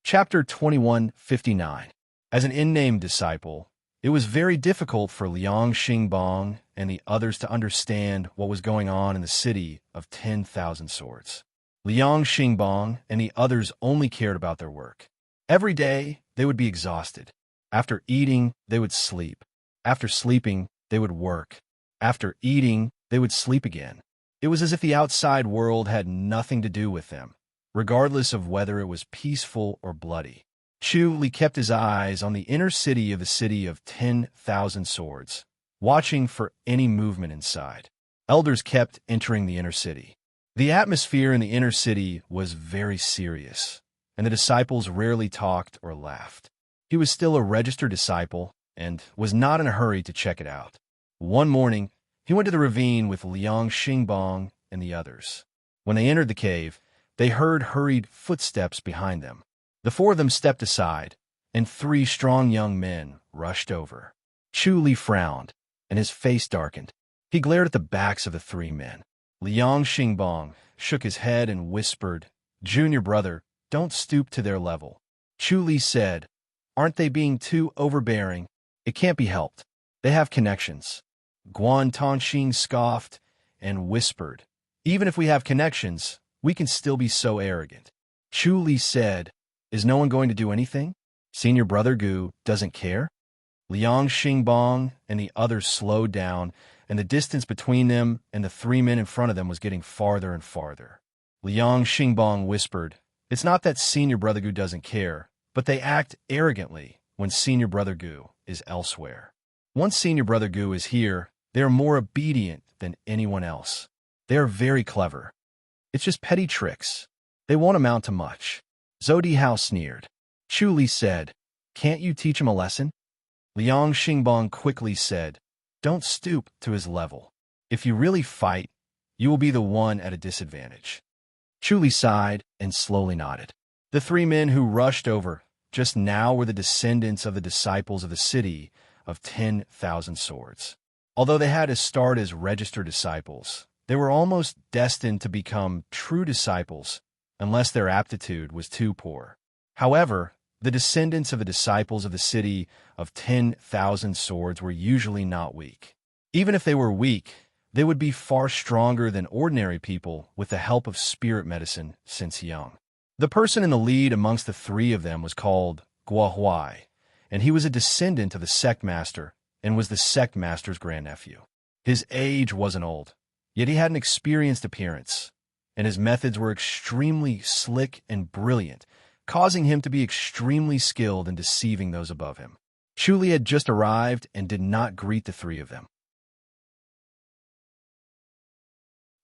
Chapter 2159. As an in-name disciple, it was very difficult for Liang Xingbang and the others to understand what was going on in the city of 10,000 swords. Liang Xingbang and the others only cared about their work. Every day, they would be exhausted. After eating, they would sleep. After sleeping, they would work. After eating, they would sleep again. It was as if the outside world had nothing to do with them, regardless of whether it was peaceful or bloody. Chu Li kept his eyes on the inner city of 10,000 swords, watching for any movement inside. Elders kept entering the inner city. The atmosphere in the inner city was very serious, and the disciples rarely talked or laughed. He was still a registered disciple and was not in a hurry to check it out. One morning, he went to the ravine with Liang Xingbang and the others. When they entered the cave, they heard hurried footsteps behind them. The 4 of them stepped aside, and 3 strong young men rushed over. Chu Li frowned, and his face darkened. He glared at the backs of the 3 men. Liang Xingbang shook his head and whispered, "Junior brother, don't stoop to their level." Chu Li said, "Aren't they being too overbearing? It can't be helped. They have connections." Guan Tongxing scoffed and whispered, "Even if we have connections, we can still be so arrogant." Chu Li said, "Is no one going to do anything? Senior brother Gu doesn't care?" Liang Xingbang and the others slowed down, and the distance between them and the 3 men in front of them was getting farther and farther. Liang Xingbang whispered, "It's not that Senior brother Gu doesn't care, but they act arrogantly when Senior brother Gu is elsewhere. Once Senior brother Gu is here, they are more obedient than anyone else. They are very clever. It's just petty tricks. They won't amount to much." Zodi Hao sneered. Chu Li said, "Can't you teach him a lesson?" Liang Xingbang quickly said, Don't stoop to his level. If you really fight, you will be the one at a disadvantage. Chu Li sighed and slowly nodded. The three men who rushed over just now were the descendants of the disciples of the city of 10,000 swords. Although they had to start as registered disciples, they were almost destined to become true disciples unless their aptitude was too poor. However, the descendants of the disciples of the city of 10,000 swords were usually not weak. Even if they were weak, they would be far stronger than ordinary people with the help of spirit medicine since young. The person in the lead amongst the three of them was called Guo Huai, and he was a descendant of the sect master and was the sect master's grandnephew. His age wasn't old, yet he had an experienced appearance, and his methods were extremely slick and brilliant, causing him to be extremely skilled in deceiving those above him. Chu Li had just arrived and did not greet the three of them.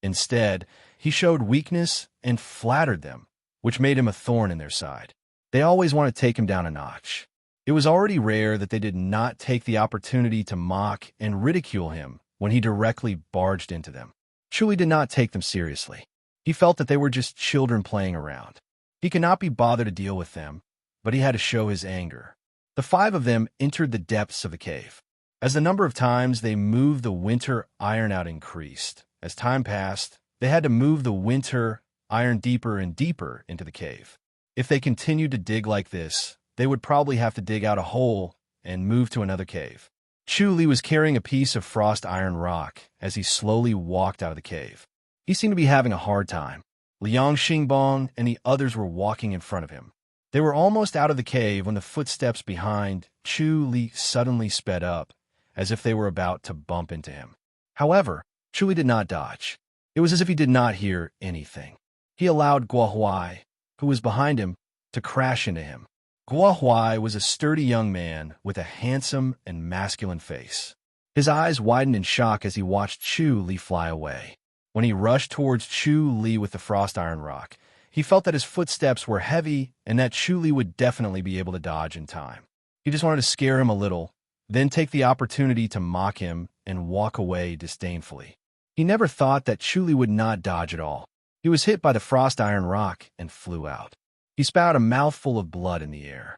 Instead, he showed weakness and flattered them, which made him a thorn in their side. They always want to take him down a notch. It was already rare that they did not take the opportunity to mock and ridicule him when he directly barged into them. Chu Li did not take them seriously. He felt that they were just children playing around. He could not be bothered to deal with them, but he had to show his anger. The five of them entered the depths of the cave. As the number of times they moved the winter iron out increased, as time passed, they had to move the winter iron deeper and deeper into the cave. If they continued to dig like this, they would probably have to dig out a hole and move to another cave. Chu Li was carrying a piece of frost iron rock as he slowly walked out of the cave. He seemed to be having a hard time. Liang Xingbong and the others were walking in front of him. They were almost out of the cave when the footsteps behind Chu Li suddenly sped up, as if they were about to bump into him. However, Chu Li did not dodge. It was as if he did not hear anything. He allowed Guo Huai, who was behind him, to crash into him. Guo Huai was a sturdy young man with a handsome and masculine face. His eyes widened in shock as he watched Chu Li fly away. When he rushed towards Chu Li with the frost iron rock, he felt that his footsteps were heavy and that Chu Li would definitely be able to dodge in time. He just wanted to scare him a little, then take the opportunity to mock him and walk away disdainfully. He never thought that Chu Li would not dodge at all. He was hit by the frost iron rock and flew out. He spat out a mouthful of blood in the air.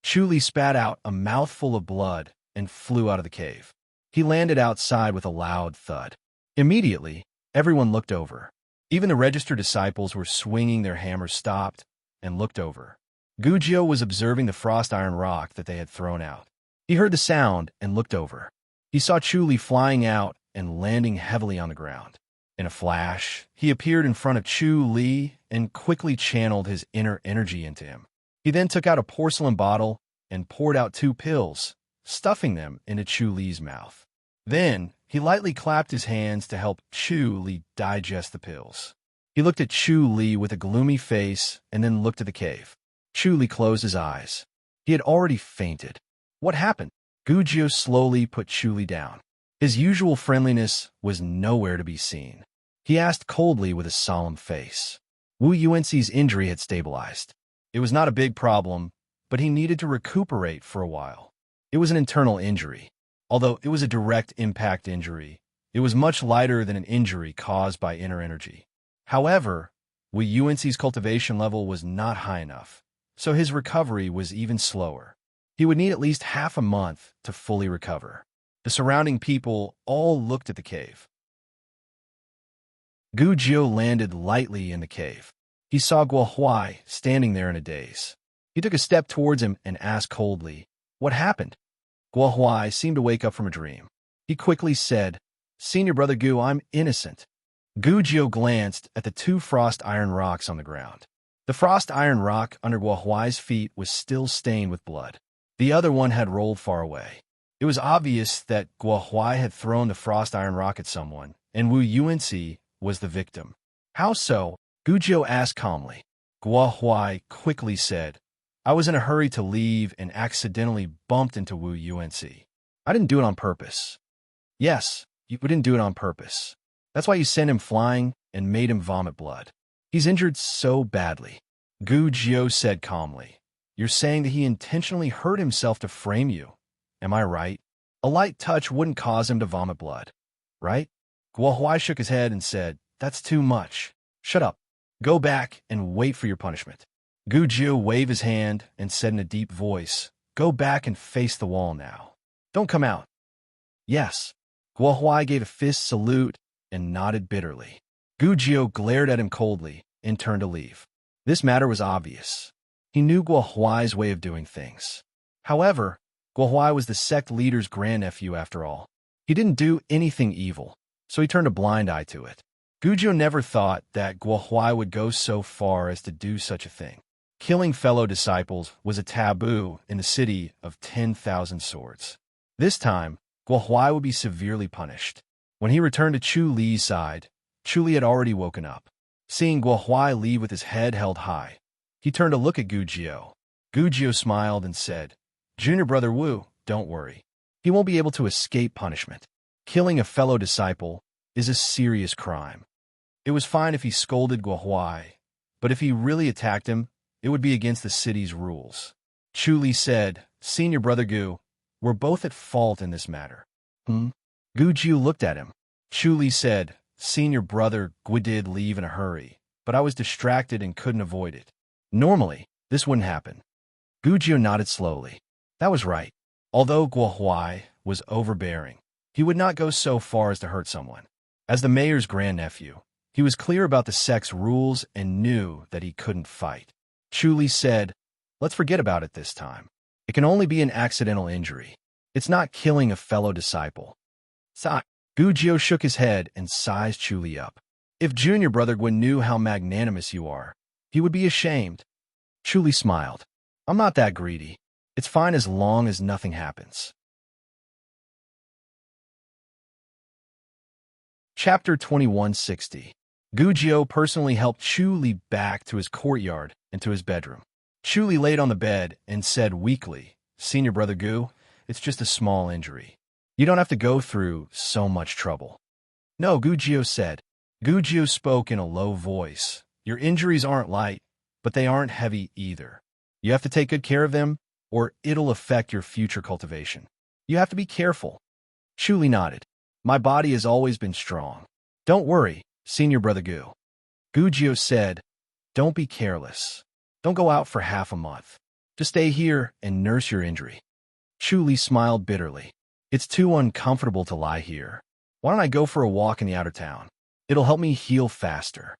Chu Li spat out a mouthful of blood and flew out of the cave. He landed outside with a loud thud. Immediately, everyone looked over. Even the registered disciples were swinging their hammers stopped and looked over. Gu Jiu was observing the frost iron rock that they had thrown out. He heard the sound and looked over. He saw Chu Li flying out and landing heavily on the ground. In a flash, he appeared in front of Chu Li and quickly channeled his inner energy into him. He then took out a porcelain bottle and poured out 2 pills, stuffing them into Chu Li's mouth. Then, he lightly clapped his hands to help Chu Li digest the pills. He looked at Chu Li with a gloomy face and then looked at the cave. Chu Li closed his eyes. He had already fainted. What happened? Gu Jiu slowly put Chu Li down. His usual friendliness was nowhere to be seen. He asked coldly with a solemn face. Wu Yuanxi's injury had stabilized. It was not a big problem, but he needed to recuperate for a while. It was an internal injury. Although it was a direct impact injury, it was much lighter than an injury caused by inner energy. However, Wu Yuanxi's cultivation level was not high enough, so his recovery was even slower. He would need at least half a month to fully recover. The surrounding people all looked at the cave. Gu Jiu landed lightly in the cave. He saw Guo Huai standing there in a daze. He took a step towards him and asked coldly, "What happened?" Guo Huai seemed to wake up from a dream. He quickly said, "Senior Brother Gu, I'm innocent." Gu Jiu glanced at the 2 frost iron rocks on the ground. The frost iron rock under Guo Huai's feet was still stained with blood. The other one had rolled far away. It was obvious that Guo Huai had thrown the frost iron rock at someone, and Wu Yuanxi was the victim. "How so?" Gu Jiu asked calmly. Guo Huai quickly said, "I was in a hurry to leave and accidentally bumped into Wu Yuanxi. I didn't do it on purpose." "Yes, you didn't do it on purpose. That's why you sent him flying and made him vomit blood. He's injured so badly." Gu Jiu said calmly, "You're saying that he intentionally hurt himself to frame you. Am I right?" A light touch wouldn't cause him to vomit blood, right? Guohuai shook his head and said, "That's too much. Shut up. Go back and wait for your punishment." Gu Jiu waved his hand and said in a deep voice, "Go back and face the wall now. Don't come out." "Yes." Guohuai gave a fist salute and nodded bitterly. Gu Jiu glared at him coldly and turned to leave. This matter was obvious. He knew Guohuai's way of doing things. However, Guohuai was the sect leader's grandnephew after all. He didn't do anything evil, so he turned a blind eye to it. Gu Jiu never thought that Guohuai would go so far as to do such a thing. Killing fellow disciples was a taboo in the city of 10,000 swords. This time, Guohuai would be severely punished. When he returned to Chu Li's side, Chu Li had already woken up. Seeing Guohuai leave with his head held high, he turned to look at Gu Jiu. Gu Jiu smiled and said, "Junior brother Wu, don't worry. He won't be able to escape punishment. Killing a fellow disciple is a serious crime. It was fine if he scolded Guohuai, but if he really attacked him, it would be against the city's rules." Chu Li said, "Senior brother Gu, we're both at fault in this matter." Gu Jiu looked at him. Chu Li said, "Senior brother Gu did leave in a hurry, but I was distracted and couldn't avoid it. Normally, this wouldn't happen." Gu Jiu nodded slowly. That was right. Although Guohuai was overbearing, he would not go so far as to hurt someone. As the mayor's grandnephew, he was clear about the sect's rules and knew that he couldn't fight. Chu Li said, "Let's forget about it this time. It can only be an accidental injury. It's not killing a fellow disciple." Sigh. Gu Jiu shook his head and sized Chu Li up. "If Junior Brother Gwen knew how magnanimous you are, he would be ashamed." Chu Li smiled. "I'm not that greedy. It's fine as long as nothing happens." Chapter 2160. Gu Jiu personally helped Chu Li back to his courtyard and to his bedroom. Chu Li laid on the bed and said weakly, "Senior brother Gu, it's just a small injury. You don't have to go through so much trouble." "No," Gu Jiu said. Gu Jiu spoke in a low voice. "Your injuries aren't light, but they aren't heavy either. You have to take good care of them, or it'll affect your future cultivation. You have to be careful." Chu Li nodded. "My body has always been strong. Don't worry, Senior brother Gu." Gu Jiu said, "Don't be careless. Don't go out for half a month. Just stay here and nurse your injury." Chu Li smiled bitterly. "It's too uncomfortable to lie here. Why don't I go for a walk in the outer town? It'll help me heal faster."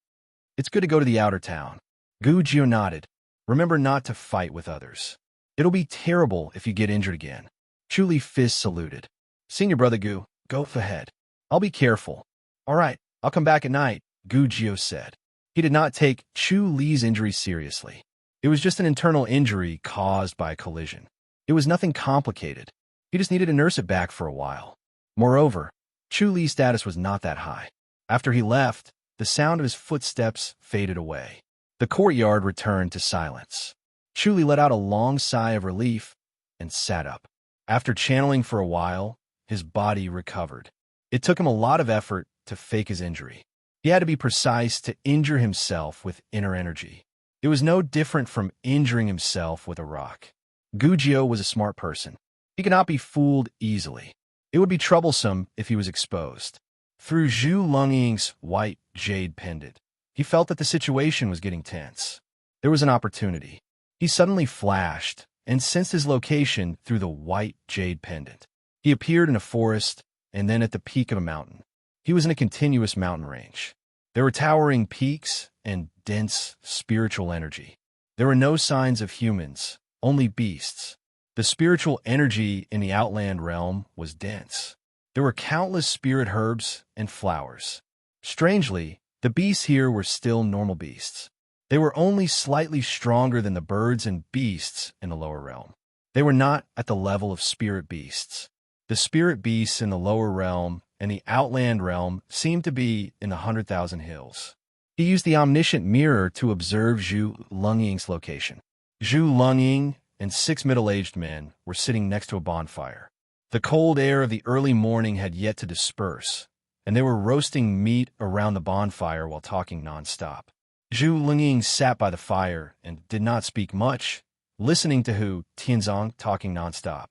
"It's good to go to the outer town." Gu Jiu nodded. "Remember not to fight with others. It'll be terrible if you get injured again." Chu Li fist saluted. "Senior brother Gu, go ahead. I'll be careful." "All right, I'll come back at night," Gu Jiu said. He did not take Chu Li's injury seriously. It was just an internal injury caused by a collision. It was nothing complicated. He just needed to nurse it back for a while. Moreover, Chu Li's status was not that high. After he left, the sound of his footsteps faded away. The courtyard returned to silence. Chu Li let out a long sigh of relief and sat up. After channeling for a while, his body recovered. It took him a lot of effort to fake his injury. He had to be precise to injure himself with inner energy. It was no different from injuring himself with a rock. Gu Jiu was a smart person. He could not be fooled easily. It would be troublesome if he was exposed. Through Zhu Lungying's white jade pendant, he felt that the situation was getting tense. There was an opportunity. He suddenly flashed and sensed his location through the white jade pendant. He appeared in a forest and then at the peak of a mountain. He was in a continuous mountain range. There were towering peaks and dense spiritual energy. There were no signs of humans, only beasts. The spiritual energy in the outland realm was dense. There were countless spirit herbs and flowers. Strangely, the beasts here were still normal beasts. They were only slightly stronger than the birds and beasts in the lower realm. They were not at the level of spirit beasts. The spirit beasts in the lower realm and the outland realm seemed to be in the 100,000 hills. He used the omniscient mirror to observe Zhu Lungying's location. Zhu Lungying and 6 middle-aged men were sitting next to a bonfire. The cold air of the early morning had yet to disperse, and they were roasting meat around the bonfire while talking nonstop. Zhu Lungying sat by the fire and did not speak much, listening to Tianzong talking nonstop.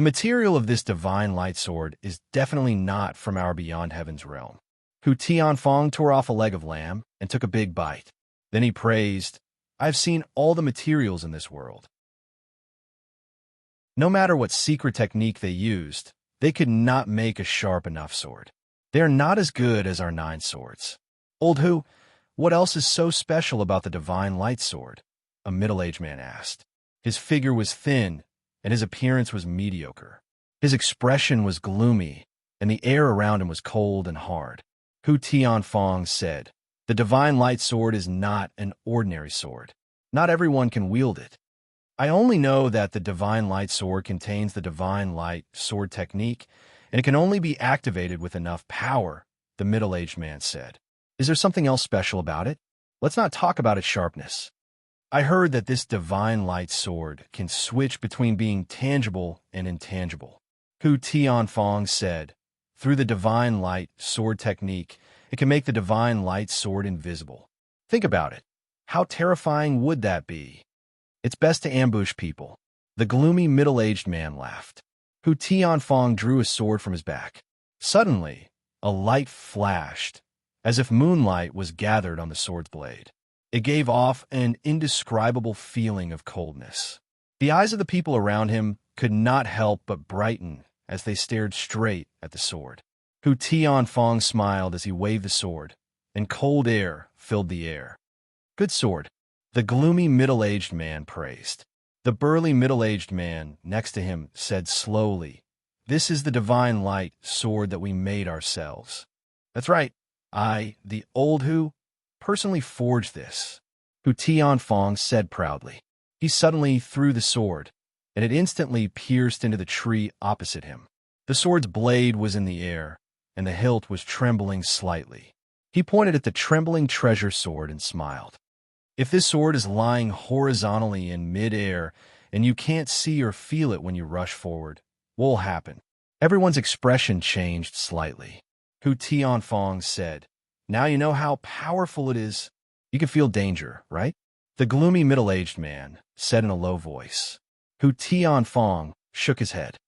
The material of this divine light sword is definitely not from our beyond heaven's realm. Hu Tianfong tore off a leg of lamb and took a big bite. Then he praised, I've seen all the materials in this world. No matter what secret technique they used, they could not make a sharp enough sword. They are not as good as our 9 swords. Old Hu, what else is so special about the divine light sword? A middle-aged man asked. His figure was thin, and his appearance was mediocre. His expression was gloomy, and the air around him was cold and hard. Hu Tianfong said, the divine light sword is not an ordinary sword. Not everyone can wield it. I only know that the divine light sword contains the divine light sword technique, and it can only be activated with enough power, the middle-aged man said. Is there something else special about it? Let's not talk about its sharpness. I heard that this divine light sword can switch between being tangible and intangible. Hu Tianfong said, through the divine light sword technique, it can make the divine light sword invisible. Think about it. How terrifying would that be? It's best to ambush people. The gloomy middle-aged man laughed. Hu Tianfong drew a sword from his back. Suddenly, a light flashed, as if moonlight was gathered on the sword's blade. It gave off an indescribable feeling of coldness. The eyes of the people around him could not help but brighten as they stared straight at the sword. Hu Tianfong smiled as he waved the sword, and cold air filled the air. Good sword, the gloomy middle-aged man praised. The burly middle-aged man next to him said slowly, this is the divine light sword that we made ourselves. That's right, I, the old Hu, personally forged this. Hu Tianfong said proudly. He suddenly threw the sword, and it instantly pierced into the tree opposite him. The sword's blade was in the air, and the hilt was trembling slightly. He pointed at the trembling treasure sword and smiled. If this sword is lying horizontally in mid-air, and you can't see or feel it when you rush forward, what will happen? Everyone's expression changed slightly. Hu Tianfong said, now you know how powerful it is. You can feel danger, right? The gloomy middle-aged man said in a low voice. Hu Tianfong shook his head.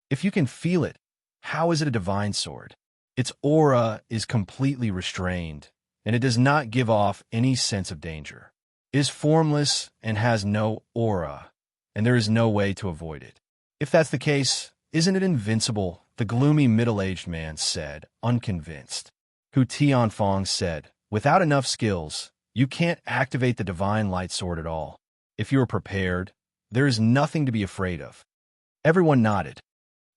If you can feel it, how is it a divine sword? Its aura is completely restrained, and it does not give off any sense of danger. It is formless and has no aura, and there is no way to avoid it. If that's the case, isn't it invincible? The gloomy middle-aged man said, unconvinced. Hu Tianfong said, without enough skills, you can't activate the divine light sword at all. If you are prepared, there is nothing to be afraid of. Everyone nodded.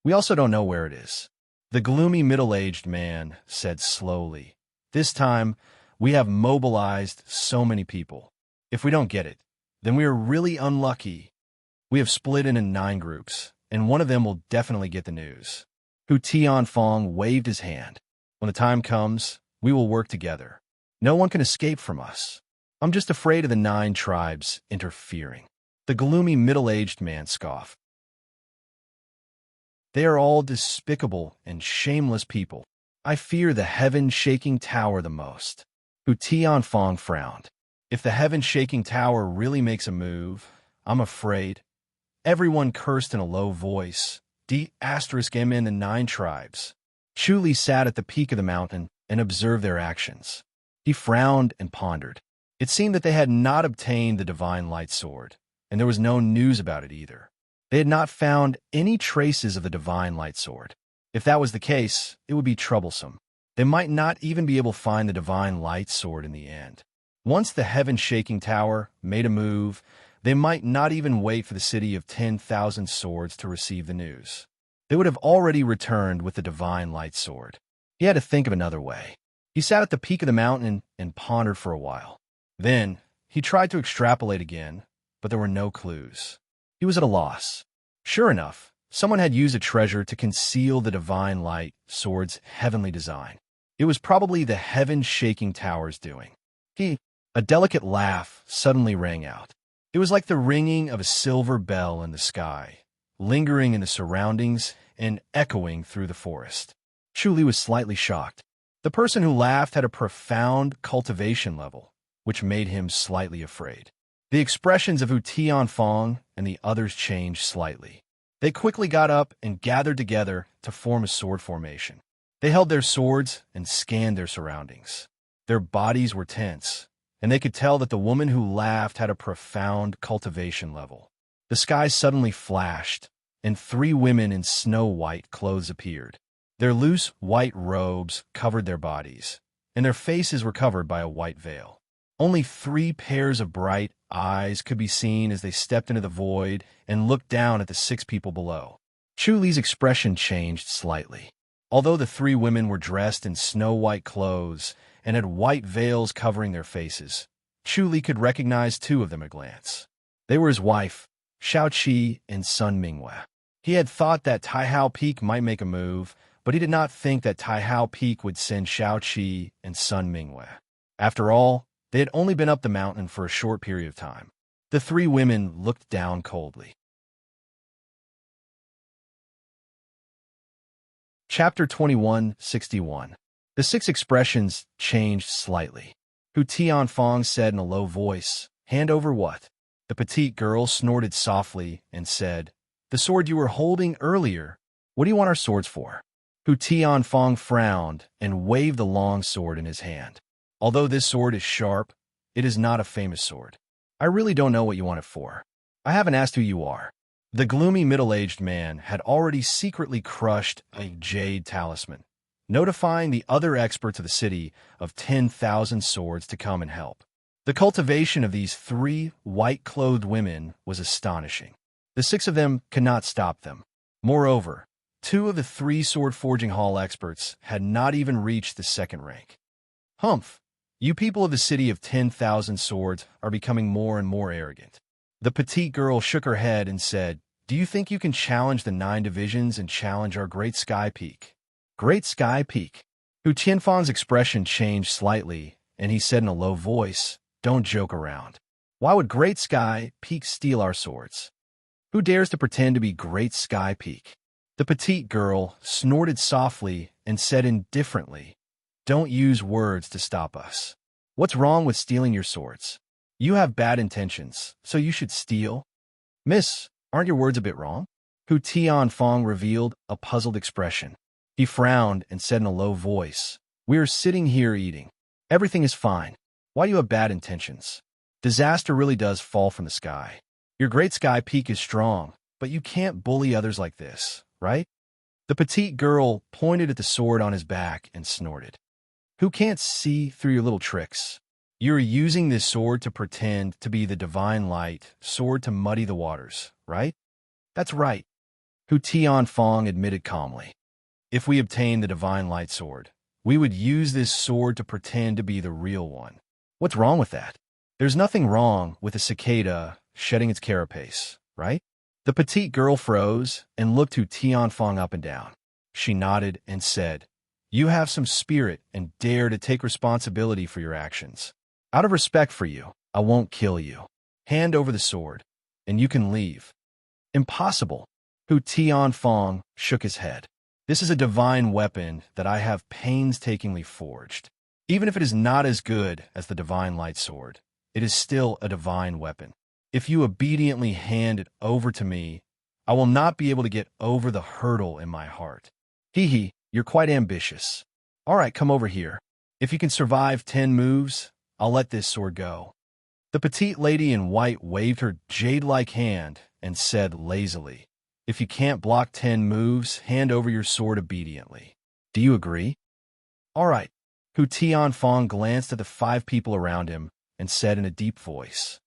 We also don't know where it is. The gloomy middle-aged man said slowly, this time, we have mobilized so many people. If we don't get it, then we are really unlucky. We have split into 9 groups, and one of them will definitely get the news. Hu Tianfong waved his hand. When the time comes, we will work together. No one can escape from us. I'm just afraid of the 9 tribes interfering. The gloomy middle-aged man scoffed. They are all despicable and shameless people. I fear the heaven-shaking tower the most. Hu Tianfong frowned. If the heaven-shaking tower really makes a move, I'm afraid. Everyone cursed in a low voice. D***M in the 9 tribes. Chu Li sat at the peak of the mountain and observed their actions. He frowned and pondered. It seemed that they had not obtained the divine light sword, and there was no news about it either. They had not found any traces of the divine light sword. If that was the case, it would be troublesome. They might not even be able to find the divine light sword in the end. Once the heaven-shaking tower made a move, they might not even wait for the city of 10,000 swords to receive the news. They would have already returned with the divine light sword. He had to think of another way. He sat at the peak of the mountain and pondered for a while. Then, he tried to extrapolate again, but there were no clues. He was at a loss. Sure enough, someone had used a treasure to conceal the divine light sword's heavenly design. It was probably the heaven-shaking tower's doing. A delicate laugh suddenly rang out. It was like the ringing of a silver bell in the sky, lingering in the surroundings and echoing through the forest. Chu Li was slightly shocked. The person who laughed had a profound cultivation level, which made him slightly afraid. The expressions of Hu Tianfong and the others changed slightly. They quickly got up and gathered together to form a sword formation. They held their swords and scanned their surroundings. Their bodies were tense, and they could tell that the woman who laughed had a profound cultivation level. The sky suddenly flashed, and 3 women in snow-white clothes appeared. Their loose white robes covered their bodies, and their faces were covered by a white veil. Only 3 pairs of bright eyes could be seen as they stepped into the void and looked down at the 6 people below. Chu Li's expression changed slightly. Although the 3 women were dressed in snow-white clothes and had white veils covering their faces, Chu Li could recognize 2 of them at a glance. They were his wife, Xiao Qi, and son Mingwei. He had thought that Taihao Peak might make a move, but he did not think that Taihao Peak would send Xiao Qi and son Mingwei. After all, they had only been up the mountain for a short period of time. The 3 women looked down coldly. Chapter 21:61. The 6 expressions changed slightly. Hu Tianfang said in a low voice, "Hand over what?" The petite girl snorted softly and said, "The sword you were holding earlier. What do you want our swords for?" Hu Tianfang frowned and waved the long sword in his hand. "Although this sword is sharp, it is not a famous sword. I really don't know what you want it for. I haven't asked who you are." The gloomy middle-aged man had already secretly crushed a jade talisman, notifying the other experts of the city of 10,000 swords to come and help. The cultivation of these 3 white-clothed women was astonishing. The 6 of them could not stop them. Moreover, 2 of the 3 sword-forging hall experts had not even reached the 2nd rank. "Humph! You people of the city of 10,000 swords are becoming more and more arrogant." The petite girl shook her head and said, "Do you think you can challenge the 9 divisions and challenge our Great Sky Peak?" Great Sky Peak? Hu Tianfang's expression changed slightly, and he said in a low voice, "Don't joke around. Why would Great Sky Peak steal our swords? Who dares to pretend to be Great Sky Peak?" The petite girl snorted softly and said indifferently, "Don't use words to stop us. What's wrong with stealing your swords? You have bad intentions, so you should steal." "Miss, aren't your words a bit wrong?" Hu Tianfang revealed a puzzled expression. He frowned and said in a low voice, "We are sitting here eating. Everything is fine. Why do you have bad intentions? Disaster really does fall from the sky. Your Great Sky Peak is strong, but you can't bully others like this, right?" The petite girl pointed at the sword on his back and snorted. "Who can't see through your little tricks? You're using this sword to pretend to be the divine light, sword to muddy the waters, right?" "That's right," Hu Tianfang admitted calmly. "If we obtain the divine light sword, we would use this sword to pretend to be the real one. What's wrong with that? There's nothing wrong with a cicada shedding its carapace, right?" The petite girl froze and looked Hu Tianfang up and down. She nodded and said, "You have some spirit and dare to take responsibility for your actions. Out of respect for you, I won't kill you. Hand over the sword, and you can leave." "Impossible." Hu Tianfang shook his head. "This is a divine weapon that I have painstakingly forged. Even if it is not as good as the divine light sword, it is still a divine weapon. If you obediently hand it over to me, I will not be able to get over the hurdle in my heart." "Hee, you're quite ambitious. All right, come over here. If you can survive 10 moves, I'll let this sword go." The petite lady in white waved her jade-like hand and said lazily, "If you can't block 10 moves, hand over your sword obediently. Do you agree?" "All right." Hu Tianfang glanced at the 5 people around him and said in a deep voice.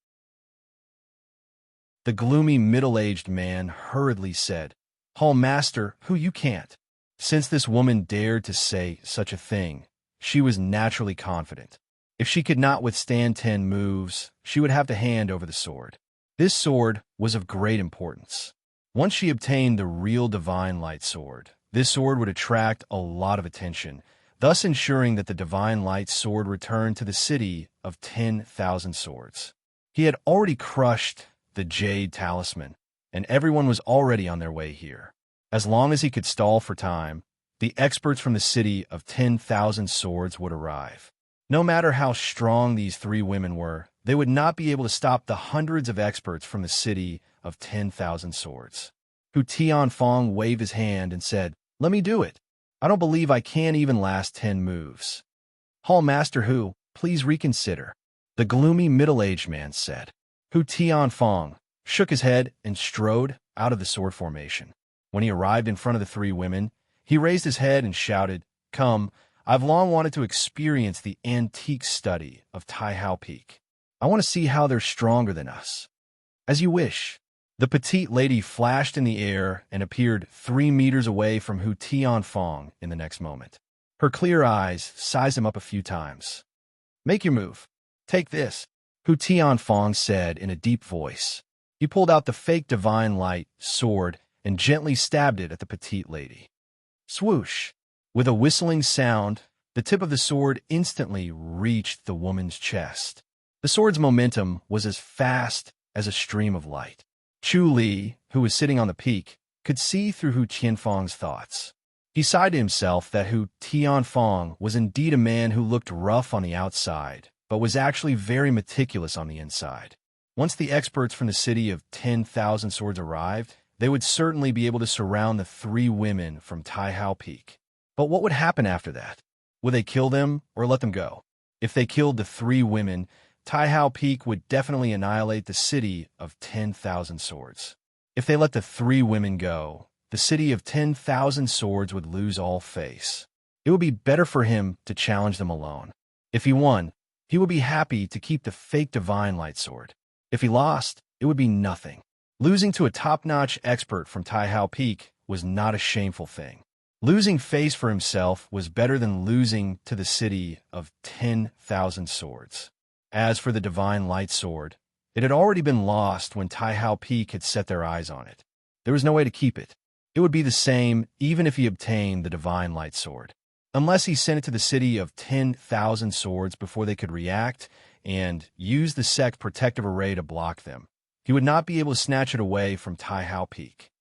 The gloomy middle-aged man hurriedly said, "Hall Master, who you can't." Since this woman dared to say such a thing, she was naturally confident. If she could not withstand 10 moves, she would have to hand over the sword. This sword was of great importance. Once she obtained the real divine light sword, this sword would attract a lot of attention, thus ensuring that the divine light sword returned to the city of 10,000 swords. He had already crushed the jade talisman, and everyone was already on their way here. As long as he could stall for time, the experts from the city of 10,000 swords would arrive. No matter how strong these 3 women were, they would not be able to stop the hundreds of experts from the city of 10,000 swords. Hu Tianfong waved his hand and said, "Let me do it. I don't believe I can even last 10 moves." "Hall Master Hu, please reconsider," the gloomy middle-aged man said. Hu Tianfong shook his head and strode out of the sword formation. When he arrived in front of the three women, he raised his head and shouted, "Come, I've long wanted to experience the antique study of Taihao Peak. I want to see how they're stronger than us." "As you wish." The petite lady flashed in the air and appeared 3 meters away from Hu Tianfong in the next moment. Her clear eyes sized him up a few times. "Make your move. Take this," Hu Tianfong said in a deep voice. He pulled out the fake divine light sword and gently stabbed it at the petite lady. Swoosh! With a whistling sound, the tip of the sword instantly reached the woman's chest. The sword's momentum was as fast as a stream of light. Chu Li, who was sitting on the peak, could see through Hu Tianfong's thoughts. He sighed to himself that Hu Tianfong was indeed a man who looked rough on the outside, but was actually very meticulous on the inside. Once the experts from the city of 10,000 swords arrived, they would certainly be able to surround the three women from Taihao Peak. But what would happen after that? Would they kill them or let them go? If they killed the three women, Taihao Peak would definitely annihilate the city of 10,000 swords. If they let the three women go, the city of 10,000 swords would lose all face. It would be better for him to challenge them alone. If he won, he would be happy to keep the fake divine light sword. If he lost, it would be nothing. Losing to a top-notch expert from Taihao Peak was not a shameful thing. Losing face for himself was better than losing to the city of 10,000 swords. As for the divine light sword, it had already been lost when Taihao Peak had set their eyes on it. There was no way to keep it. It would be the same even if he obtained the divine light sword. Unless he sent it to the city of 10,000 swords before they could react and use the sect protective array to block them, he would not be able to snatch it away from Taihao Peak.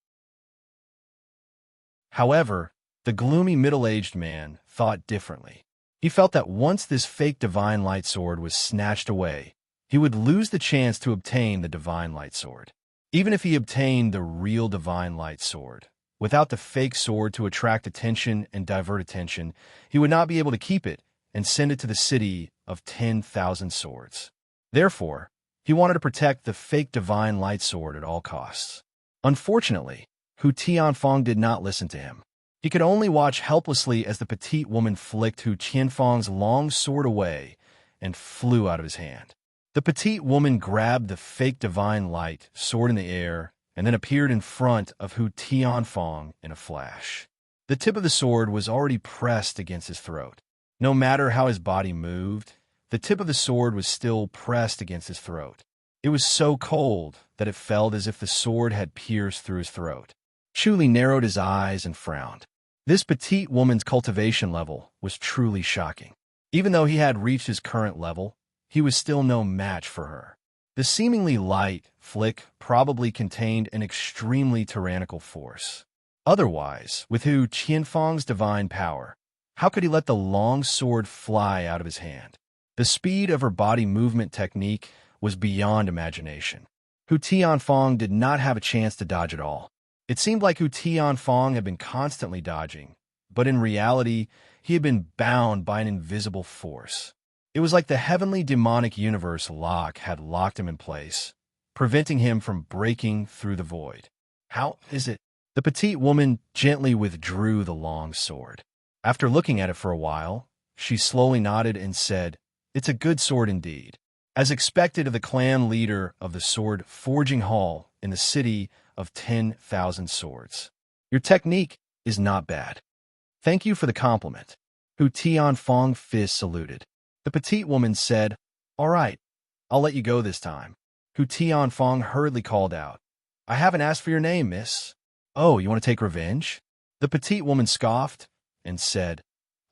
However, the gloomy middle-aged man thought differently. He felt that once this fake divine light sword was snatched away, he would lose the chance to obtain the divine light sword. Even if he obtained the real divine light sword, without the fake sword to attract attention and divert attention, he would not be able to keep it and send it to the city of 10,000 swords. Therefore, he wanted to protect the fake divine light sword at all costs. Unfortunately, Hu Tianfong did not listen to him. He could only watch helplessly as the petite woman flicked Hu Tianfong's long sword away and flew out of his hand. The petite woman grabbed the fake divine light sword in the air and then appeared in front of Hu Tianfong in a flash. The tip of the sword was already pressed against his throat. No matter how his body moved, the tip of the sword was still pressed against his throat. It was so cold that it felt as if the sword had pierced through his throat. Chu Li narrowed his eyes and frowned. This petite woman's cultivation level was truly shocking. Even though he had reached his current level, he was still no match for her. The seemingly light flick probably contained an extremely tyrannical force. Otherwise, with Hu Tianfong's divine power, how could he let the long sword fly out of his hand? The speed of her body movement technique was beyond imagination. Hu Tianfong did not have a chance to dodge at all. It seemed like Hu Tianfong had been constantly dodging, but in reality, he had been bound by an invisible force. It was like the heavenly demonic universe lock had locked him in place, preventing him from breaking through the void. "How is it?" The petite woman gently withdrew the long sword. After looking at it for a while, she slowly nodded and said, "It's a good sword indeed. As expected of the clan leader of the sword forging hall in the city of 10,000 swords. Your technique is not bad. Thank you for the compliment." Hu Tianfong fist saluted. The petite woman said, "All right, I'll let you go this time." Hu Tianfong hurriedly called out, "I haven't asked for your name, miss." "Oh, you want to take revenge?" The petite woman scoffed and said,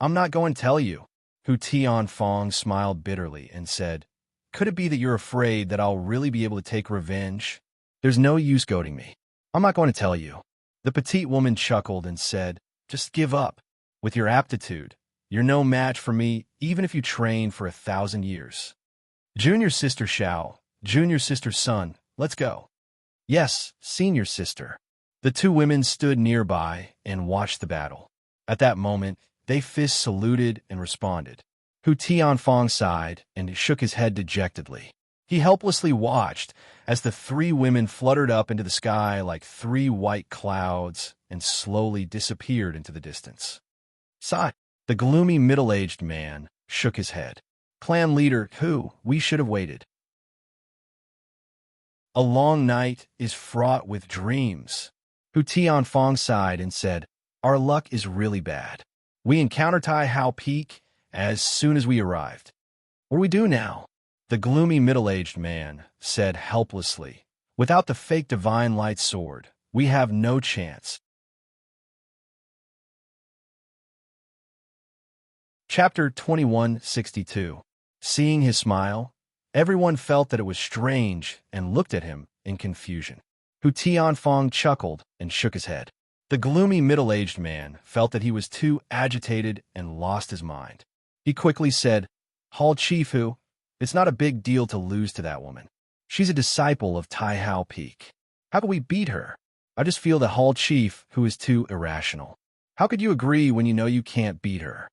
"I'm not going to tell you." Hu Tianfong smiled bitterly and said, "Could it be that you're afraid that I'll really be able to take revenge? There's no use goading me. I'm not going to tell you." The petite woman chuckled and said, "Just give up. With your aptitude, you're no match for me even if you train for 1,000 years. Junior sister Xiao, junior sister Sun, let's go." "Yes, senior sister." The two women stood nearby and watched the battle. At that moment, they fists saluted and responded. Hu Tianfang sighed and shook his head dejectedly. He helplessly watched as the three women fluttered up into the sky like three white clouds and slowly disappeared into the distance. Sigh. The gloomy middle-aged man shook his head. Clan leader, we should have waited. A long night is fraught with dreams. Hu Tianfang sighed and said, our luck is really bad. We encountered Tai Hao Peak as soon as we arrived. What do we do now? The gloomy middle-aged man said helplessly, without the fake divine light sword, we have no chance. Chapter 2162. Seeing his smile, everyone felt that it was strange and looked at him in confusion. Hu Tianfang chuckled and shook his head. The gloomy middle-aged man felt that he was too agitated and lost his mind. He quickly said, Hall Chief Hu, it's not a big deal to lose to that woman. She's a disciple of Tai Hao Peak. How could we beat her? I just feel the Hall Chief who is too irrational. How could you agree when you know you can't beat her?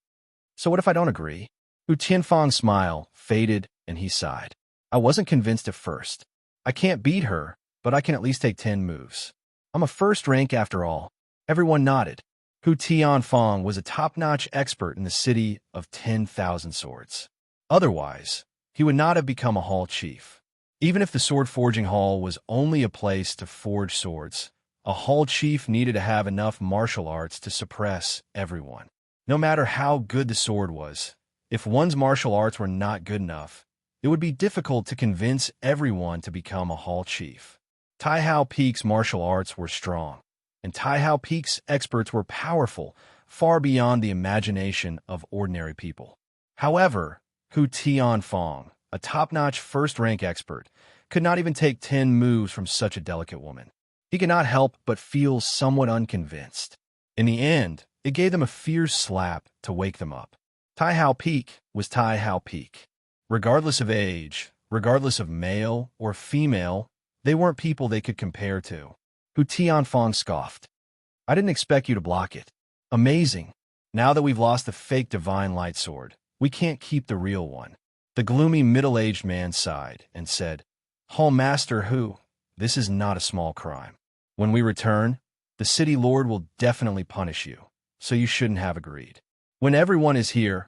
So what if I don't agree? Hu Tianfang's smile faded and he sighed. I wasn't convinced at first. I can't beat her, but I can at least take 10 moves. I'm a first rank after all. Everyone nodded. Hu Tianfang was a top-notch expert in the city of 10,000 swords. Otherwise, he would not have become a hall chief. Even if the sword-forging hall was only a place to forge swords, a hall chief needed to have enough martial arts to suppress everyone. No matter how good the sword was, if one's martial arts were not good enough, it would be difficult to convince everyone to become a hall chief. Tai Hao Peak's martial arts were strong, and Tai Hao Peak's experts were powerful, far beyond the imagination of ordinary people. However, Hu Tianfang, a top-notch first-rank expert, could not even take 10 moves from such a delicate woman. He could not help but feel somewhat unconvinced. In the end, it gave them a fierce slap to wake them up. Tai Hao Peak was Tai Hao Peak. Regardless of age, regardless of male or female, they weren't people they could compare to. Hu Tianfang scoffed. I didn't expect you to block it. Amazing. Now that we've lost the fake divine light sword, we can't keep the real one. The gloomy middle-aged man sighed and said, Hall Master Hu, this is not a small crime. When we return, the city lord will definitely punish you, so you shouldn't have agreed. When everyone is here,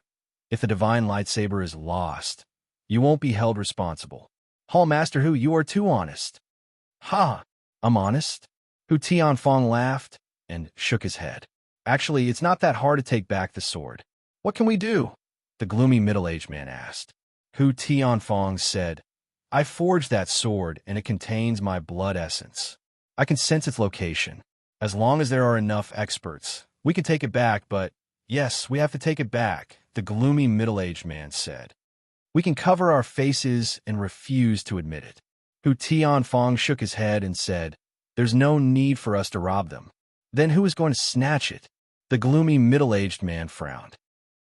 if the divine lightsaber is lost, you won't be held responsible. Hall Master Hu, you are too honest. Ha! I'm honest? Hu Tianfang laughed and shook his head. Actually, it's not that hard to take back the sword. What can we do? The gloomy middle-aged man asked. Hu Tianfang said, I forged that sword and it contains my blood essence. I can sense its location. As long as there are enough experts, we can take it back, but yes, we have to take it back, the gloomy middle-aged man said. We can cover our faces and refuse to admit it. Hu Tianfang shook his head and said, there's no need for us to rob them. Then who is going to snatch it? The gloomy middle-aged man frowned.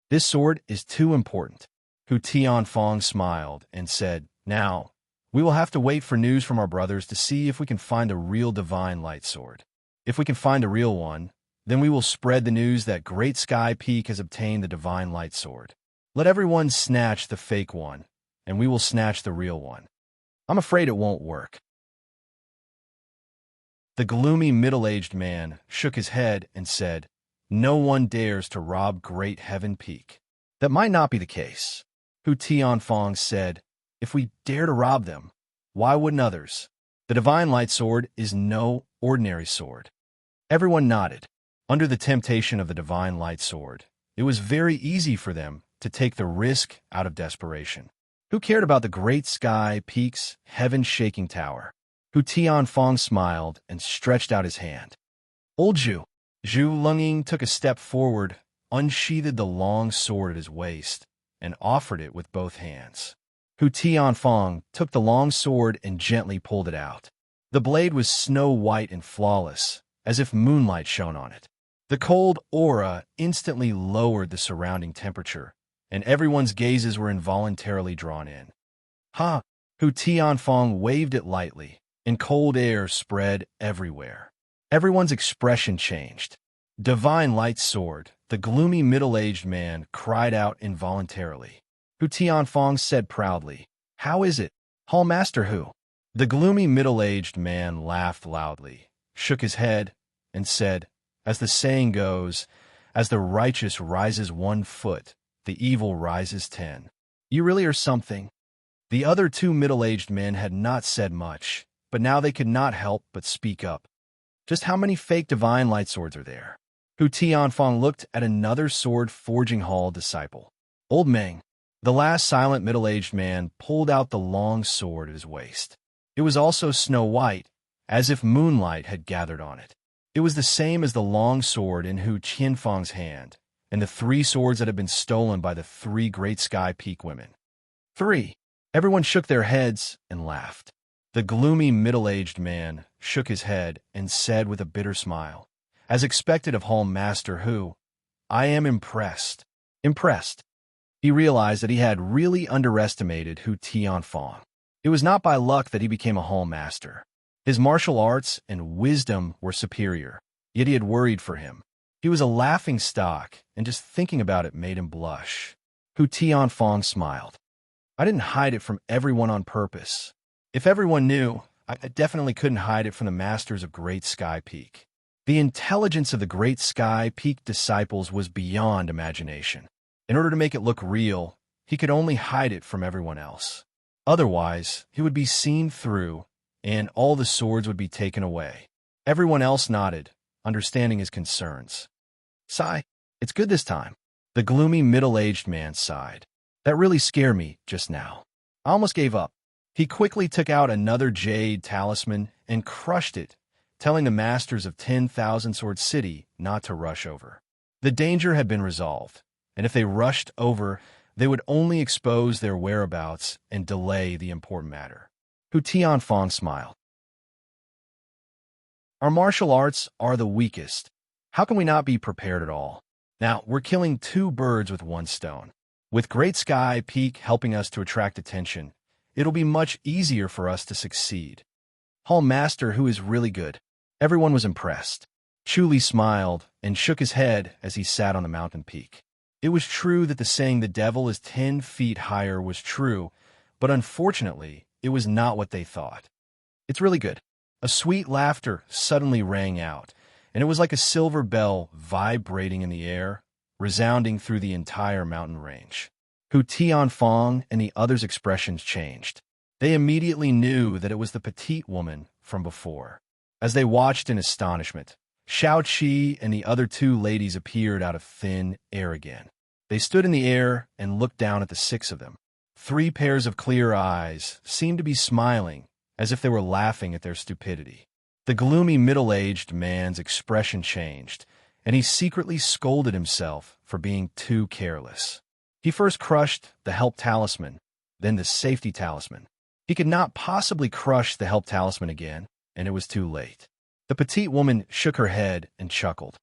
This sword is too important. Hu Tianfang smiled and said, now, we will have to wait for news from our brothers to see if we can find a real divine light sword. If we can find a real one, then we will spread the news that Great Sky Peak has obtained the divine light sword. Let everyone snatch the fake one, and we will snatch the real one. I'm afraid it won't work. The gloomy middle-aged man shook his head and said, no one dares to rob Great Heaven Peak. That might not be the case. Hu Tianfang said, if we dare to rob them, why wouldn't others? The divine light sword is no ordinary sword. Everyone nodded. Under the temptation of the divine light sword, it was very easy for them to take the risk out of desperation. Who cared about the Great Sky Peak's heaven-shaking tower? Hu Tianfang smiled and stretched out his hand. Old Zhu Lunging took a step forward, unsheathed the long sword at his waist, and offered it with both hands. Hu Tianfang took the long sword and gently pulled it out. The blade was snow-white and flawless, as if moonlight shone on it. The cold aura instantly lowered the surrounding temperature, and everyone's gazes were involuntarily drawn in. Ha! Hu Tianfang waved it lightly, and cold air spread everywhere. Everyone's expression changed. Divine light sword, the gloomy middle-aged man cried out involuntarily. Hu Tianfang said proudly, "How is it, Hall Master Hu?" The gloomy middle-aged man laughed loudly, shook his head, and said, "As the saying goes, as the righteous rises 1 foot, the evil rises 10. You really are something." The other two middle-aged men had not said much, but now they could not help but speak up. "Just how many fake divine light swords are there?" Hu Tianfang looked at another sword-forging hall disciple. Old Meng, the last silent middle-aged man, pulled out the long sword at his waist. It was also snow-white, as if moonlight had gathered on it. It was the same as the long sword in Hu Tianfang's hand, and the 3 swords that had been stolen by the 3 Great Sky Peak women. 3. Everyone shook their heads and laughed. The gloomy middle-aged man shook his head and said with a bitter smile, as expected of Hall Master Hu, "I am impressed." Impressed. He realized that he had really underestimated Hu Tianfang. It was not by luck that he became a Hall Master. His martial arts and wisdom were superior, yet he had worried for him. He was a laughing stock, and just thinking about it made him blush. Hu Tianfang smiled. "I didn't hide it from everyone on purpose. If everyone knew, I definitely couldn't hide it from the masters of Great Sky Peak." The intelligence of the Great Sky Peak disciples was beyond imagination. In order to make it look real, he could only hide it from everyone else. Otherwise, he would be seen through, and all the swords would be taken away. Everyone else nodded, understanding his concerns. "Sigh, it's good this time." The gloomy middle-aged man sighed. "That really scared me just now. I almost gave up." He quickly took out another jade talisman and crushed it, telling the masters of 10,000 Sword City not to rush over. The danger had been resolved, and if they rushed over, they would only expose their whereabouts and delay the important matter. Hu Tianfang smiled. "Our martial arts are the weakest. How can we not be prepared at all? Now, we're killing 2 birds with 1 stone. With Great Sky Peak helping us to attract attention, it'll be much easier for us to succeed. Hall Master Hu is really good." Everyone was impressed. Chu Li smiled and shook his head as he sat on the mountain peak. It was true that the saying "the devil is 10 feet higher" was true, but unfortunately, it was not what they thought. "It's really good." A sweet laughter suddenly rang out, and it was like a silver bell vibrating in the air, resounding through the entire mountain range. Hu Tianfang and the others' expressions changed. They immediately knew that it was the petite woman from before. As they watched in astonishment, Xiao Qi and the other 2 ladies appeared out of thin air again. They stood in the air and looked down at the 6 of them. 3 pairs of clear eyes seemed to be smiling, as if they were laughing at their stupidity. The gloomy middle-aged man's expression changed, and he secretly scolded himself for being too careless. He first crushed the help talisman, then the safety talisman. He could not possibly crush the help talisman again, and it was too late. The petite woman shook her head and chuckled.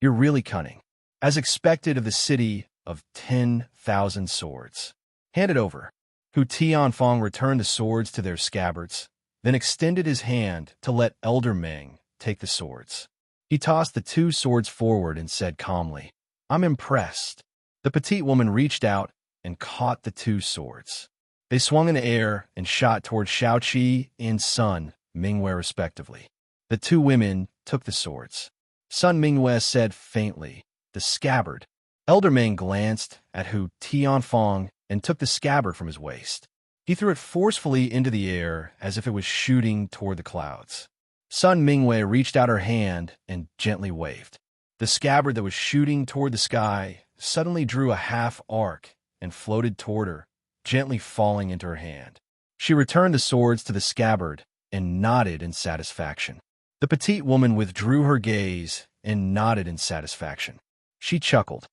"You're really cunning. As expected of the city of 10,000 swords. Hand it over." Hu Tianfang returned the swords to their scabbards, then extended his hand to let Elder Meng take the swords. He tossed the 2 swords forward and said calmly, "I'm impressed." The petite woman reached out and caught the 2 swords. They swung in the air and shot toward Xiao Qi and Sun Mingwei respectively. The 2 women took the swords. Sun Mingwei said faintly, "The scabbard." Elder Meng glanced at Hu Tianfang and took the scabbard from his waist. He threw it forcefully into the air as if it was shooting toward the clouds. Sun Mingwei reached out her hand and gently waved. The scabbard that was shooting toward the sky suddenly drew a half arc and floated toward her, gently falling into her hand. She returned the swords to the scabbard and nodded in satisfaction. The petite woman withdrew her gaze and nodded in satisfaction. She chuckled.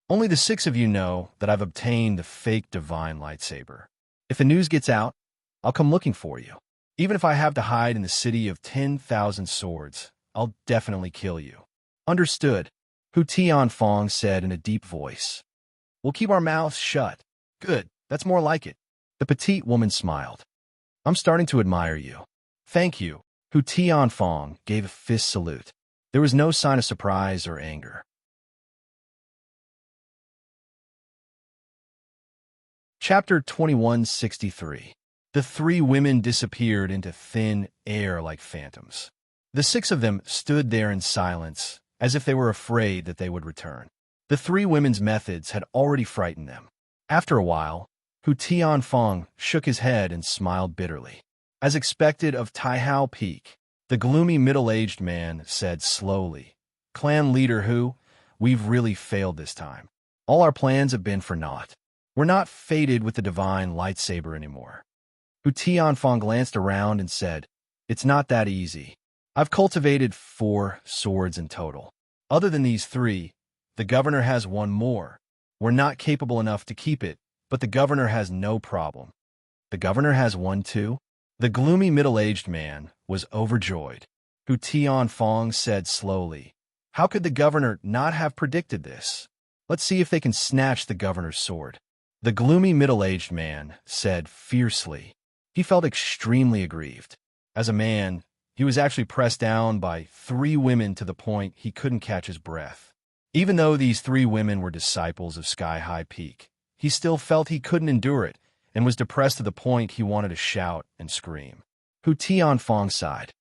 "Only the 6 of you know that I've obtained the fake divine lightsaber. If the news gets out, I'll come looking for you. Even if I have to hide in the city of 10,000 swords, I'll definitely kill you." "Understood," Hu Tianfang said in a deep voice. "We'll keep our mouths shut." "Good, that's more like it." The petite woman smiled. "I'm starting to admire you." "Thank you." Hu Tianfang gave a fist salute. There was no sign of surprise or anger. Chapter 2163. The three women disappeared into thin air like phantoms. The six of them stood there in silence, as if they were afraid that they would return. The three women's methods had already frightened them. After a while, Hu Tianfang shook his head and smiled bitterly. As expected of Taihao Peak, the gloomy middle-aged man said slowly, "Clan leader Hu, we've really failed this time. All our plans have been for naught. We're not fated with the divine lightsaber anymore." Hu Tianfang glanced around and said, "It's not that easy. I've cultivated 4 swords in total. Other than these 3, the governor has one more. We're not capable enough to keep it, but the governor has no problem." "The governor has one too?" The gloomy middle-aged man was overjoyed. Hu Tianfang said slowly, "How could the governor not have predicted this? Let's see if they can snatch the governor's sword." The gloomy middle-aged man said fiercely. He felt extremely aggrieved. As a man, he was actually pressed down by 3 women to the point he couldn't catch his breath. Even though these 3 women were disciples of Sky High Peak, he still felt he couldn't endure it and was depressed to the point he wanted to shout and scream. Hu Tianfang sighed.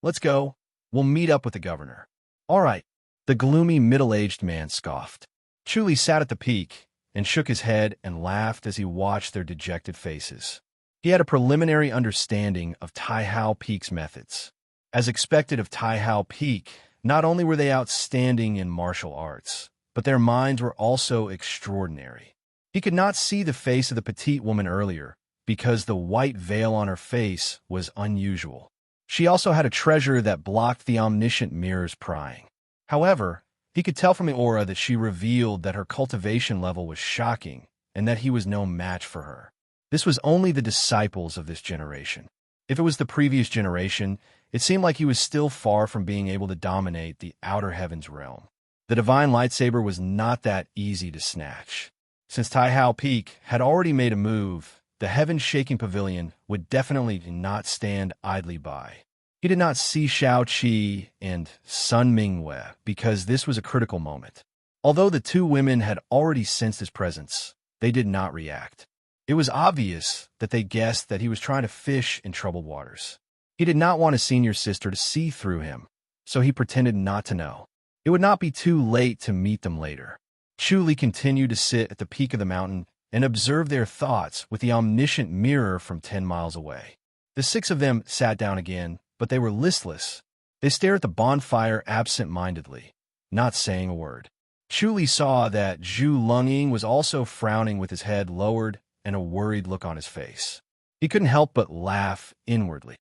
"Let's go. We'll meet up with the governor." "All right." The gloomy middle-aged man scoffed. Chuli sat at the peak and shook his head and laughed as he watched their dejected faces. He had a preliminary understanding of Taihao Peak's methods. As expected of Taihao Peak, not only were they outstanding in martial arts, but their minds were also extraordinary. He could not see the face of the petite woman earlier because the white veil on her face was unusual. She also had a treasure that blocked the omniscient mirror's prying. However, he could tell from the aura that she revealed that her cultivation level was shocking and that he was no match for her. This was only the disciples of this generation. If it was the previous generation, it seemed like he was still far from being able to dominate the outer heavens realm. The divine lightsaber was not that easy to snatch. Since Taihao Peak had already made a move, the heaven-shaking pavilion would definitely not stand idly by. He did not see Shao Qi and Sun Mingwei because this was a critical moment. Although the 2 women had already sensed his presence, they did not react. It was obvious that they guessed that he was trying to fish in troubled waters. He did not want his senior sister to see through him, so he pretended not to know. It would not be too late to meet them later. Chuli continued to sit at the peak of the mountain and observe their thoughts with the omniscient mirror from 10 miles away. The 6 of them sat down again, but they were listless. They stared at the bonfire absent-mindedly, not saying a word. Chuli saw that Zhu Lungying was also frowning with his head lowered and a worried look on his face. He couldn't help but laugh inwardly.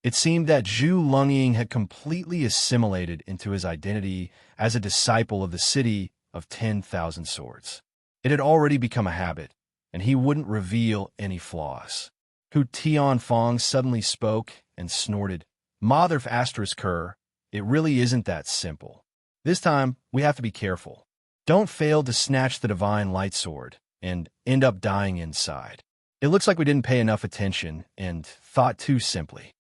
It seemed that Zhu Lungying had completely assimilated into his identity as a disciple of the city of 10,000 swords. It had already become a habit, and he wouldn't reveal any flaws. Hu Tianfang suddenly spoke and snorted, "Mother of Asterisk, it really isn't that simple. This time, we have to be careful. Don't fail to snatch the divine light sword and end up dying inside. It looks like we didn't pay enough attention and thought too simply."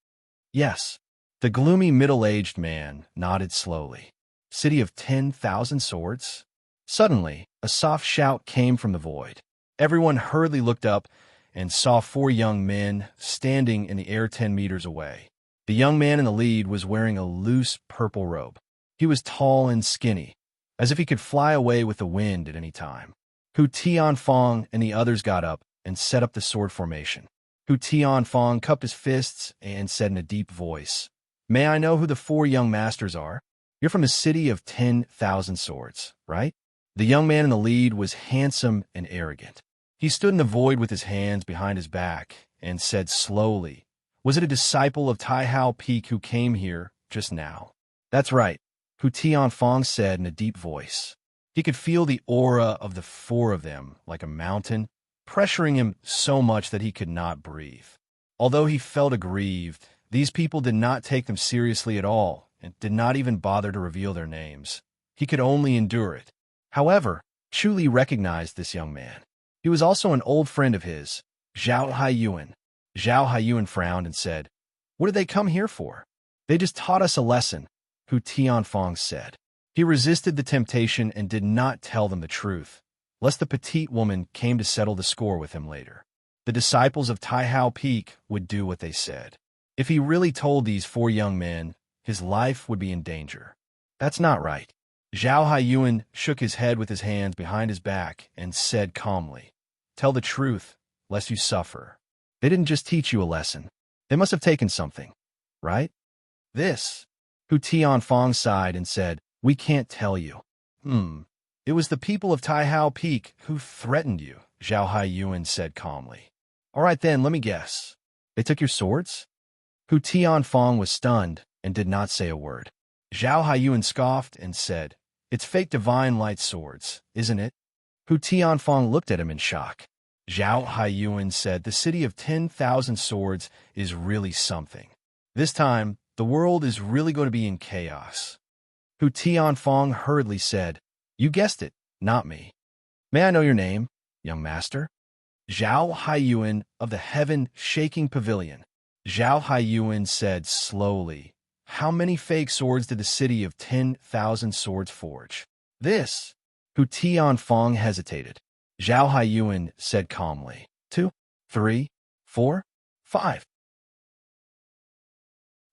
"Yes." The gloomy middle-aged man nodded slowly. "City of 10,000 swords?" Suddenly, a soft shout came from the void. Everyone hurriedly looked up and saw 4 young men standing in the air 10 meters away. The young man in the lead was wearing a loose purple robe. He was tall and skinny, as if he could fly away with the wind at any time. Hu Tianfang and the others got up and set up the sword formation. Hu Tianfang cupped his fists and said in a deep voice, "May I know who the 4 young masters are? You're from the city of 10,000 swords, right?" The young man in the lead was handsome and arrogant. He stood in the void with his hands behind his back and said slowly, "Was it a disciple of Taihao Peak who came here just now?" "That's right," Hu Tianfang said in a deep voice. He could feel the aura of the 4 of them like a mountain, pressuring him so much that he could not breathe. Although he felt aggrieved, these people did not take them seriously at all and did not even bother to reveal their names. He could only endure it. However, Chuli recognized this young man. He was also an old friend of his, Zhao Haiyuan. Zhao Haiyuan frowned and said, What did they come here for? They just taught us a lesson, Hu Tianfang said. He resisted the temptation and did not tell them the truth, lest the petite woman came to settle the score with him later. The disciples of Taihao Peak would do what they said. If he really told these 4 young men, his life would be in danger. That's not right. Zhao Haiyuan shook his head with his hands behind his back and said calmly, "Tell the truth, lest you suffer. They didn't just teach you a lesson. They must have taken something, right?" This. Hu Tianfang sighed and said, "We can't tell you." It was the people of Taihao Peak who threatened you, Zhao Haiyuan said calmly. "All right then, let me guess. They took your swords?" Hu Tianfang was stunned and did not say a word. Zhao Haiyuan scoffed and said, "It's fake divine light swords, isn't it?" Hu Tianfang looked at him in shock. Zhao Haiyuan said, "The city of 10,000 swords is really something. This time, the world is really going to be in chaos." Hu Tianfang hurriedly said, "You guessed it, not me. May I know your name, young master?" "Zhao Haiyuan of the Heaven-Shaking Pavilion." Zhao Haiyuan said slowly, "How many fake swords did the city of 10,000 swords forge?" "This." Hu Tianfang hesitated. Zhao Haiyuan said calmly, 2, 3, 4, 5.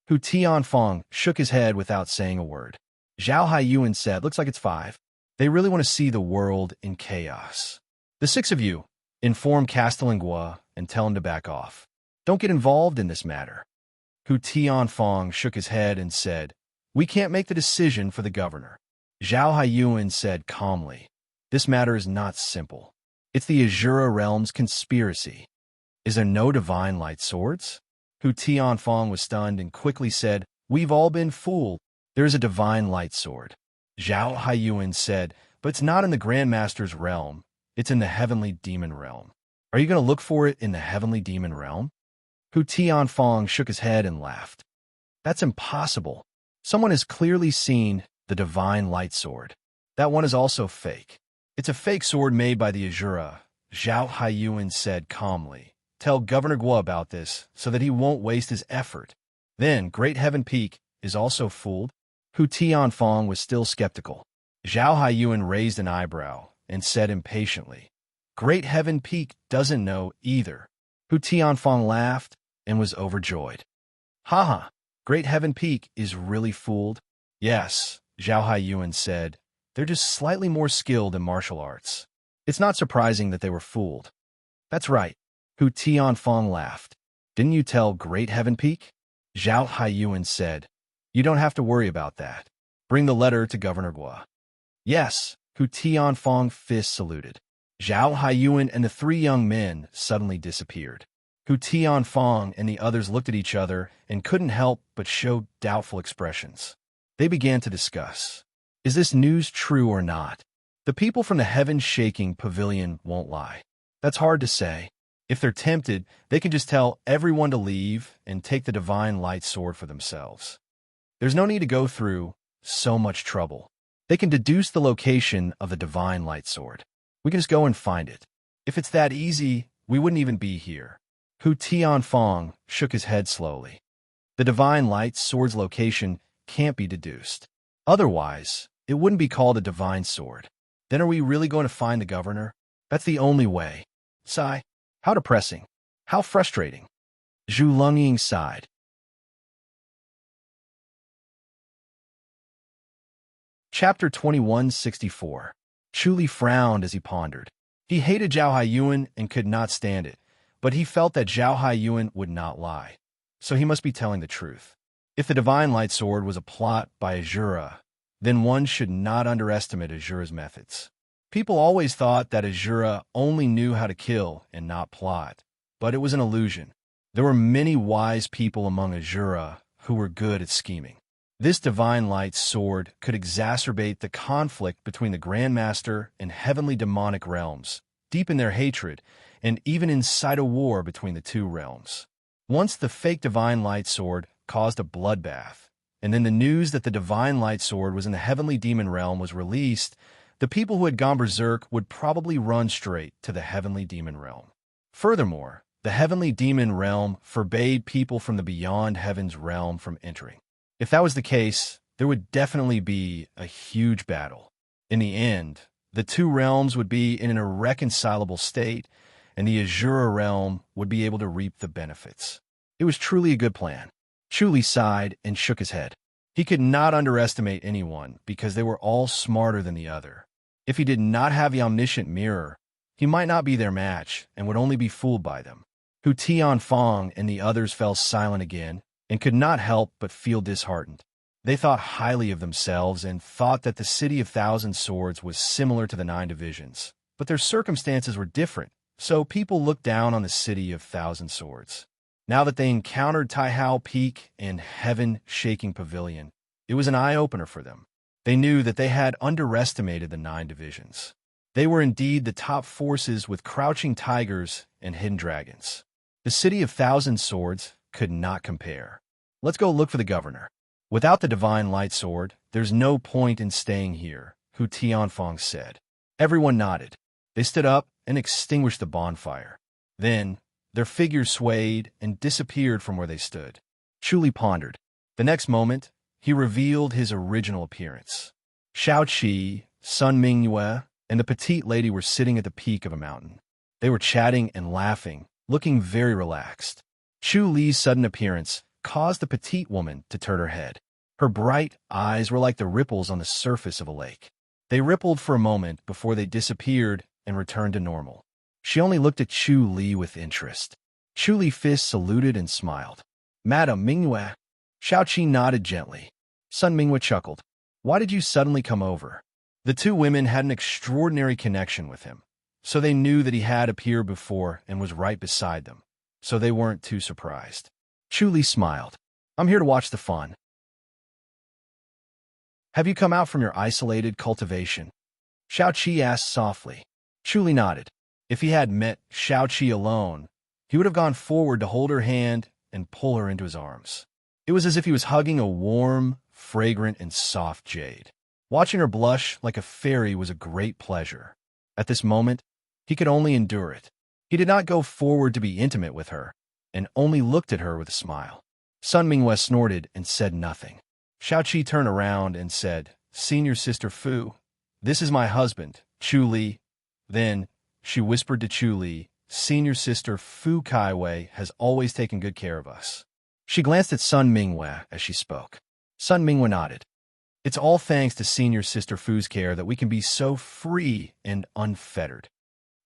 Hu Tianfang shook his head without saying a word. Zhao Haiyuan said, "Looks like it's 5. They really want to see the world in chaos. The 6 of you, inform Castelingua and tell him to back off. Don't get involved in this matter." Hu Tianfang shook his head and said, "We can't make the decision for the governor." Zhao Haiyuan said calmly, "This matter is not simple. It's the Azura realm's conspiracy." "Is there no divine light swords?" Hu Tianfang was stunned and quickly said, "We've all been fooled. There is a divine light sword." Zhao Haiyuan said, "But it's not in the Grand Master's realm. It's in the heavenly demon realm. Are you going to look for it in the heavenly demon realm?" Hu Tianfang shook his head and laughed. "That's impossible. Someone has clearly seen the divine light sword. That one is also fake. It's a fake sword made by the Azura," Zhao Haiyuan said calmly. "Tell Governor Guo about this so that he won't waste his effort. Then Great Heaven Peak is also fooled." Hu Tianfang was still skeptical. Zhao Haiyuan raised an eyebrow and said impatiently, "Great Heaven Peak doesn't know either." Hu Tianfang laughed and was overjoyed. "Haha, Great Heaven Peak is really fooled?" "Yes," Zhao Haiyuan said. "They're just slightly more skilled in martial arts. It's not surprising that they were fooled." "That's right," Hu Tianfang laughed. "Didn't you tell Great Heaven Peak?" Zhao Haiyuan said, "You don't have to worry about that. Bring the letter to Governor Guo." "Yes," Hu Tianfang fist saluted. Zhao Haiyuan and the 3 young men suddenly disappeared. Hu Tianfang and the others looked at each other and couldn't help but show doubtful expressions. They began to discuss, "Is this news true or not?" The people from the Heaven-Shaking Pavilion won't lie. That's hard to say. If they're tempted, they can just tell everyone to leave and take the divine light sword for themselves. There's no need to go through so much trouble. They can deduce the location of the divine light sword. We can just go and find it. If it's that easy, we wouldn't even be here. Hu Tianfang shook his head slowly. The divine light sword's location can't be deduced. Otherwise, it wouldn't be called a divine sword. Then are we really going to find the governor? That's the only way. Sigh. How depressing. How frustrating. Zhu Lungying sighed. Chapter 2164. Chuli frowned as he pondered. He hated Zhao Haiyuan and could not stand it, but he felt that Zhao Haiyuan would not lie, so he must be telling the truth. If the divine light sword was a plot by Azura, then one should not underestimate Azura's methods. People always thought that Azura only knew how to kill and not plot, but it was an illusion. There were many wise people among Azura who were good at scheming. This divine light sword could exacerbate the conflict between the Grand Master and heavenly demonic realms, deepen their hatred, and even incite a war between the 2 realms. Once the fake divine light sword caused a bloodbath, and then the news that the divine light sword was in the heavenly demon realm was released, the people who had gone berserk would probably run straight to the heavenly demon realm. Furthermore, The heavenly demon realm forbade people from the beyond heaven's realm from entering. If that was the case, there would definitely be a huge battle. In the end, the two realms would be in an irreconcilable state, and the Azura realm would be able to reap the benefits. It was truly a good plan. Chuli sighed and shook his head. He could not underestimate anyone because they were all smarter than the other. If he did not have the omniscient mirror, he might not be their match and would only be fooled by them. Hu Tianfang and the others fell silent again and could not help but feel disheartened. They thought highly of themselves and thought that the City of Thousand Swords was similar to the Nine Divisions. But their circumstances were different, so people looked down on the City of Thousand Swords. Now that they encountered Taihao Peak and Heaven-Shaking Pavilion, it was an eye-opener for them. They knew that they had underestimated the Nine Divisions. They were indeed the top forces with crouching tigers and hidden dragons. The City of Thousand Swords could not compare. Let's go look for the governor. Without the Divine Light Sword, there's no point in staying here, Hu Tianfang said. Everyone nodded. They stood up and extinguished the bonfire. Then, their figures swayed and disappeared from where they stood. Chuli pondered. The next moment, he revealed his original appearance. Xiao Qi, Sun Mingyue, and the petite lady were sitting at the peak of a mountain. They were chatting and laughing, looking very relaxed. Chu Li's sudden appearance caused the petite woman to turn her head. Her bright eyes were like the ripples on the surface of a lake. They rippled for a moment before they disappeared and returned to normal. She only looked at Chu Li with interest. Chu Li Fist saluted and smiled. Madam Mingyue. Xiao Qi nodded gently. Sun Mingyue chuckled. Why did you suddenly come over? The two women had an extraordinary connection with him, so they knew that he had appeared before and was right beside them, so they weren't too surprised. Chu Li smiled. I'm here to watch the fun. Have you come out from your isolated cultivation? Xiao Qi asked softly. Chu Li nodded. If he had met Xiao Qi alone, he would have gone forward to hold her hand and pull her into his arms. It was as if he was hugging a warm, fragrant, and soft jade. Watching her blush like a fairy was a great pleasure. At this moment, he could only endure it. He did not go forward to be intimate with her, and only looked at her with a smile. Sun Mingyue snorted and said nothing. Xiao Qi turned around and said, Senior Sister Fu, this is my husband, Chu Li. Then, she whispered to Chu Li, Senior Sister Fu Kaiwei has always taken good care of us. She glanced at Sun Mingyue as she spoke. Sun Mingyue nodded. It's all thanks to Senior Sister Fu's care that we can be so free and unfettered.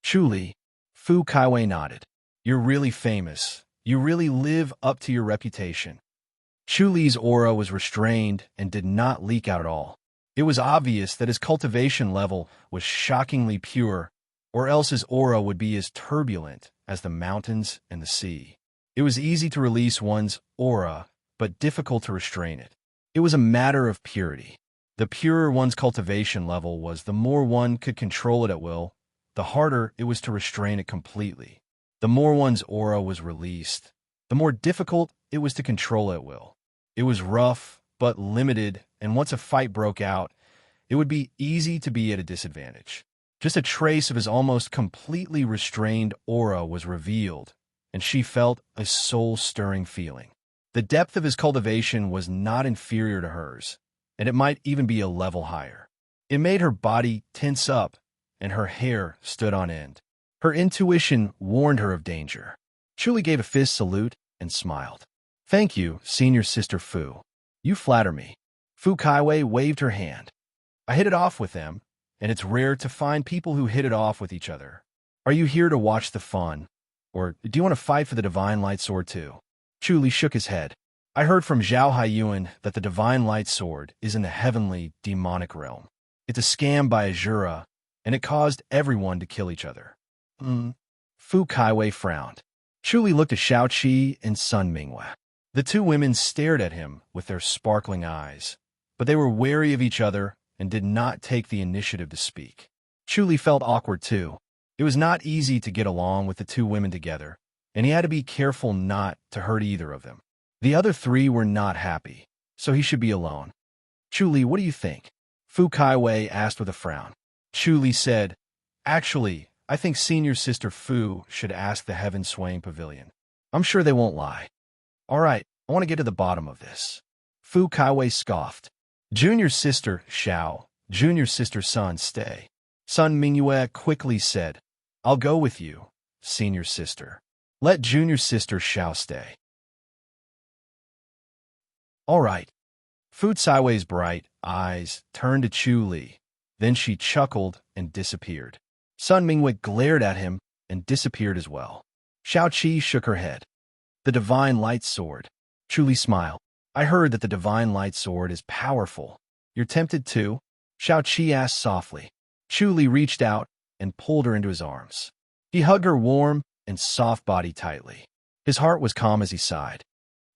Chu Li, Fu Kaiwei nodded. You're really famous. You really live up to your reputation. Chu Li's aura was restrained and did not leak out at all. It was obvious that his cultivation level was shockingly pure, or else his aura would be as turbulent as the mountains and the sea. It was easy to release one's aura, but difficult to restrain it. It was a matter of purity. The purer one's cultivation level was, the more one could control it at will, the harder it was to restrain it completely. The more one's aura was released, the more difficult it was to control at will. It was rough, but limited, and once a fight broke out, it would be easy to be at a disadvantage. Just a trace of his almost completely restrained aura was revealed, and she felt a soul-stirring feeling. The depth of his cultivation was not inferior to hers, and it might even be a level higher. It made her body tense up, and her hair stood on end. Her intuition warned her of danger. Chu Li gave a fist salute and smiled. Thank you, Senior Sister Fu. You flatter me. Fu Kaiwei waved her hand. I hit it off with them, and it's rare to find people who hit it off with each other. Are you here to watch the fun? Or do you want to fight for the Divine Light Sword too? Chu Li shook his head. I heard from Zhao Haiyuan that the Divine Light Sword is in the heavenly demonic realm. It's a scam by Azura, and it caused everyone to kill each other. Fu Kaiwei frowned. Chu Li looked at Xiao Qi and Sun Mingyue. The two women stared at him with their sparkling eyes, but they were wary of each other and did not take the initiative to speak. Chu Li felt awkward too. It was not easy to get along with the two women together, and he had to be careful not to hurt either of them. The other three were not happy, so he should be alone. Chu Li, what do you think? Fu Kaiwei asked with a frown. Chu Li said, Actually, I think Senior Sister Fu should ask the Heaven Swaying Pavilion. I'm sure they won't lie. All right, I want to get to the bottom of this. Fu Kaiwei scoffed. Junior Sister Xiao, Junior Sister Sun, stay. Sun Mingyue quickly said, I'll go with you, Senior Sister. Let Junior Sister Xiao stay. All right. Fu Caiwei's bright eyes turned to Chu Li. Then she chuckled and disappeared. Sun Mingwei glared at him and disappeared as well. Xiao Qi shook her head. The Divine Light Sword. Chu Li smiled. I heard that the Divine Light Sword is powerful. You're tempted too? Xiao Qi asked softly. Chu Li reached out and pulled her into his arms. He hugged her warm and soft body tightly. His heart was calm as he sighed.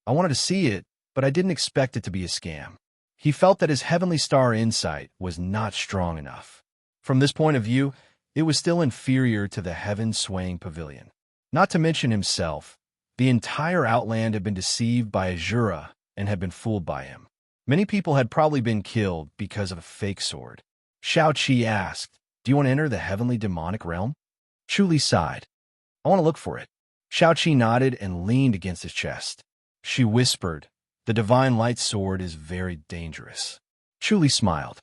I wanted to see it, but I didn't expect it to be a scam. He felt that his Heavenly Star insight was not strong enough. From this point of view, it was still inferior to the Heaven Swaying Pavilion. Not to mention himself, the entire Outland had been deceived by Azura and had been fooled by him. Many people had probably been killed because of a fake sword. Xiao Qi asked, Do you want to enter the Heavenly Demonic Realm? Chu Li sighed. I want to look for it. Xiao Qi nodded and leaned against his chest. She whispered, The Divine Light Sword is very dangerous. Chu Li smiled.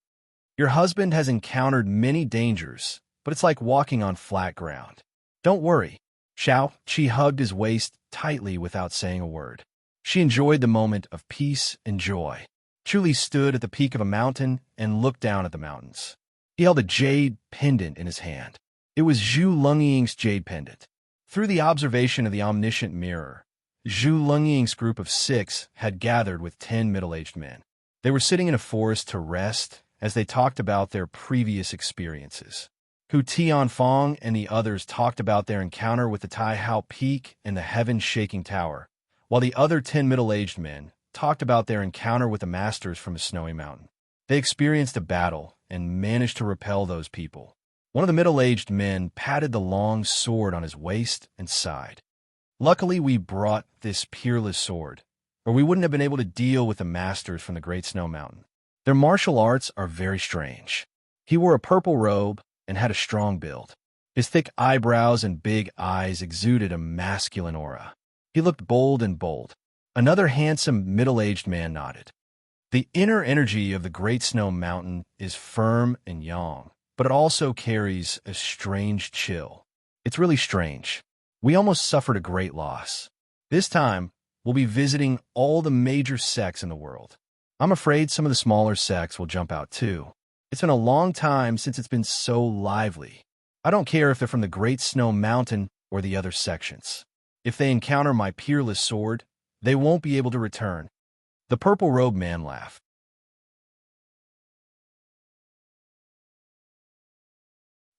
Your husband has encountered many dangers, but it's like walking on flat ground. Don't worry. Xiao Qi hugged his waist tightly without saying a word. She enjoyed the moment of peace and joy. Chu Li stood at the peak of a mountain and looked down at the mountains. He held a jade pendant in his hand. It was Zhu Lungying's jade pendant. Through the observation of the omniscient mirror, Zhu Lungying's group of 6 had gathered with 10 middle-aged men. They were sitting in a forest to rest as they talked about their previous experiences. Hu Tianfang and the others talked about their encounter with the Taihao Peak and the Heaven-Shaking Tower, while the other 10 middle-aged men talked about their encounter with the masters from the Snowy Mountain. They experienced a battle and managed to repel those people. One of the middle-aged men patted the long sword on his waist and sighed. Luckily, we brought this peerless sword, or we wouldn't have been able to deal with the masters from the Great Snow Mountain. Their martial arts are very strange. He wore a purple robe and had a strong build. His thick eyebrows and big eyes exuded a masculine aura. He looked bold and bold. Another handsome middle-aged man nodded. The inner energy of the Great Snow Mountain is firm and yang, but it also carries a strange chill. It's really strange. We almost suffered a great loss. This time, we'll be visiting all the major sects in the world. I'm afraid some of the smaller sects will jump out too. It's been a long time since it's been so lively. I don't care if they're from the Great Snow Mountain or the other sections. If they encounter my peerless sword, they won't be able to return. The purple-robed man laughed.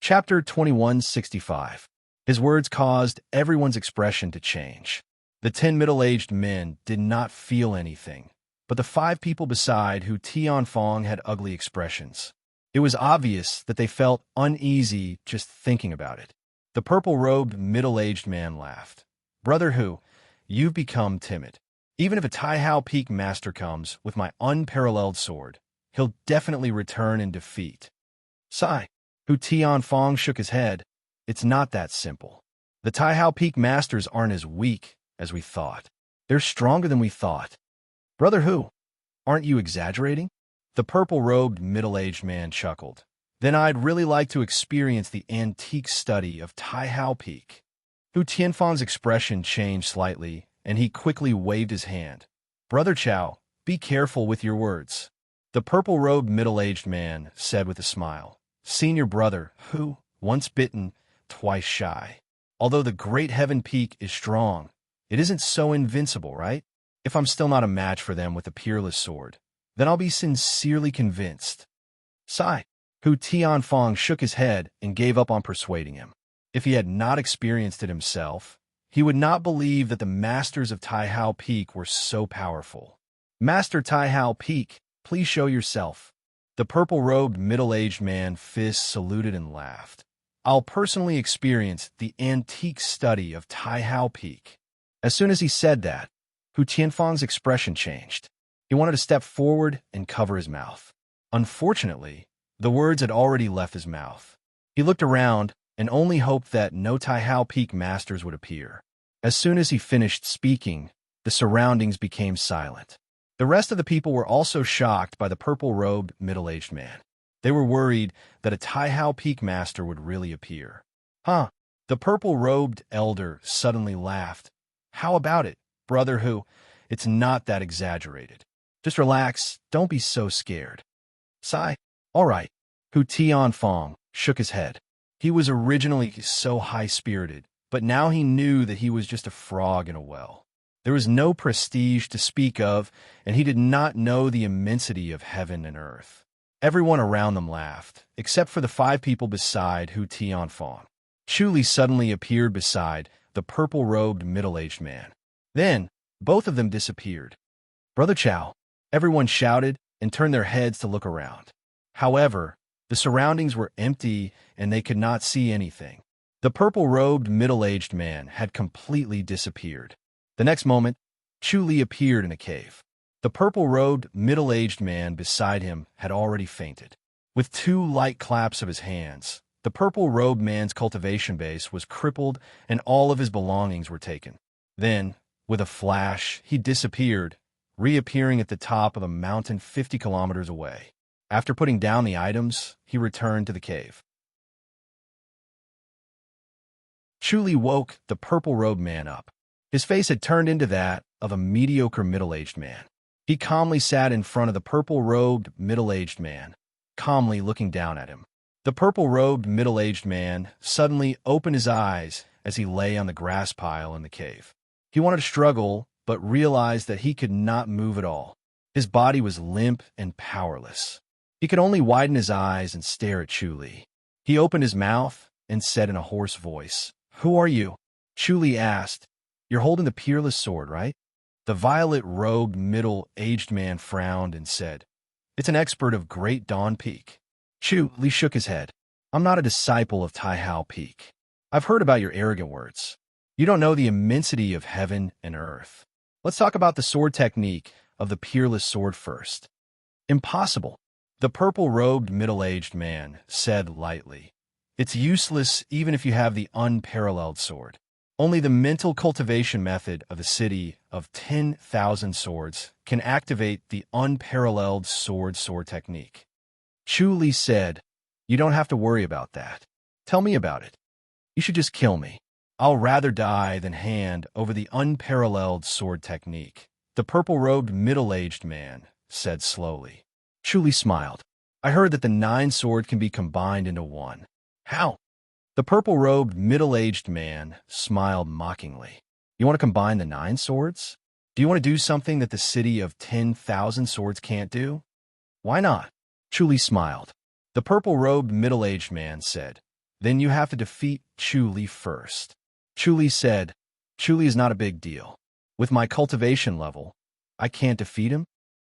Chapter 2165. His words caused everyone's expression to change. The 10 middle-aged men did not feel anything, but the 5 people beside Hu Tianfang had ugly expressions. It was obvious that they felt uneasy just thinking about it. The purple-robed middle-aged man laughed. Brother Hu, you've become timid. Even if a Taihao Peak master comes with my unparalleled sword, he'll definitely return in defeat. Sigh. Hu Tianfang shook his head. It's not that simple. The Taihao Peak masters aren't as weak as we thought. They're stronger than we thought. Brother Hu, aren't you exaggerating? The purple-robed middle-aged man chuckled. Then I'd really like to experience the antique study of Taihao Peak. Hu Tianfang's expression changed slightly, and he quickly waved his hand. Brother Chao, be careful with your words. The purple-robed middle-aged man said with a smile. Senior brother, Hu, once bitten, twice shy. Although the Great Heaven Peak is strong, it isn't so invincible, right? If I'm still not a match for them with a peerless sword, then I'll be sincerely convinced. Sigh. Hu Tianfang shook his head and gave up on persuading him. If he had not experienced it himself, he would not believe that the masters of Taihao Peak were so powerful. Master Taihao Peak, please show yourself. The purple-robed middle-aged man fist saluted and laughed. I'll personally experience the antique study of Taihao Peak. As soon as he said that, Hu Tianfang's expression changed. He wanted to step forward and cover his mouth. Unfortunately, the words had already left his mouth. He looked around and only hoped that no Taihao Peak masters would appear. As soon as he finished speaking, the surroundings became silent. The rest of the people were also shocked by the purple-robed, middle-aged man. They were worried that a Taihao Peak master would really appear. Huh? The purple-robed elder suddenly laughed. How about it, brother Hu? It's not that exaggerated. Just relax, don't be so scared. Sigh. All right. Hu Tianfeng shook his head. He was originally so high-spirited, but now he knew that he was just a frog in a well. There was no prestige to speak of, and he did not know the immensity of heaven and earth. Everyone around them laughed, except for the 5 people beside Hu Tianfeng. Chu Li suddenly appeared beside the purple-robed middle-aged man. Then, both of them disappeared. Brother Chow, everyone shouted and turned their heads to look around. However, the surroundings were empty and they could not see anything. The purple-robed middle-aged man had completely disappeared. The next moment, Chu Li appeared in a cave. The purple-robed middle-aged man beside him had already fainted. With 2 light claps of his hands, the purple-robed man's cultivation base was crippled and all of his belongings were taken. Then, with a flash, he disappeared, reappearing at the top of a mountain 50 kilometers away. After putting down the items, he returned to the cave. Chu Li woke the purple-robed man up. His face had turned into that of a mediocre middle-aged man. He calmly sat in front of the purple-robed middle-aged man, calmly looking down at him. The purple-robed middle-aged man suddenly opened his eyes as he lay on the grass pile in the cave. He wanted to struggle, but realized that he could not move at all. His body was limp and powerless. He could only widen his eyes and stare at Chu Li. He opened his mouth and said in a hoarse voice, "Who are you?" Chu Li asked, "You're holding the peerless sword, right?" The violet-robed middle-aged man frowned and said, "It's an expert of Great Dawn Peak." Chu Li shook his head. "I'm not a disciple of Taihao Peak. I've heard about your arrogant words. You don't know the immensity of heaven and earth. Let's talk about the sword technique of the peerless sword first." "Impossible," the purple-robed middle-aged man said lightly. "It's useless even if you have the unparalleled sword. Only the mental cultivation method of the city of 10,000 swords can activate the unparalleled sword technique." Chu Li said, "You don't have to worry about that. Tell me about it. You should just kill me. I'll rather die than hand over the unparalleled sword technique," the purple-robed middle-aged man said slowly. Chu Li smiled. "I heard that the 9 sword can be combined into one. How?" The purple-robed middle-aged man smiled mockingly. "You want to combine the 9 swords? Do you want to do something that the city of 10,000 swords can't do?" "Why not?" Chu Li smiled. The purple-robed middle-aged man said, "Then you have to defeat Chu Li first." Chu Li said, "Chu Li is not a big deal. With my cultivation level, I can't defeat him."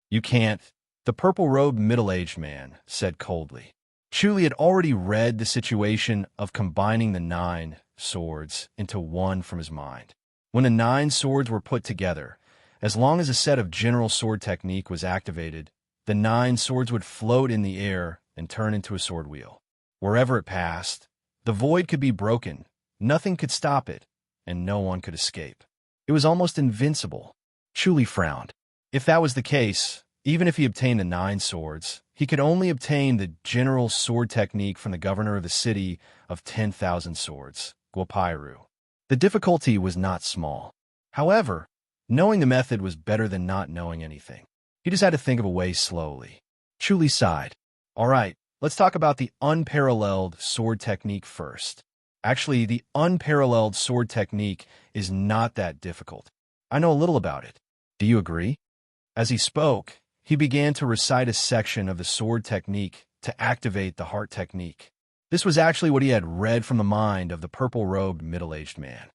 "You can't," the purple-robed middle-aged man said coldly. Chu Li had already read the situation of combining the 9 swords into one from his mind. When the 9 swords were put together, as long as a set of general sword technique was activated, the 9 swords would float in the air and turn into a sword wheel. Wherever it passed, the void could be broken, nothing could stop it, and no one could escape. It was almost invincible. Chu Li frowned. If that was the case, even if he obtained the 9 swords, he could only obtain the general sword technique from the governor of the city of 10,000 swords, Guopairu. The difficulty was not small. However, knowing the method was better than not knowing anything. He just had to think of a way slowly. Chu Li sighed. "All right, let's talk about the unparalleled sword technique first. Actually, the unparalleled sword technique is not that difficult. I know a little about it. Do you agree?" As he spoke, he began to recite a section of the sword technique to activate the heart technique. This was actually what he had read from the mind of the purple-robed middle-aged man.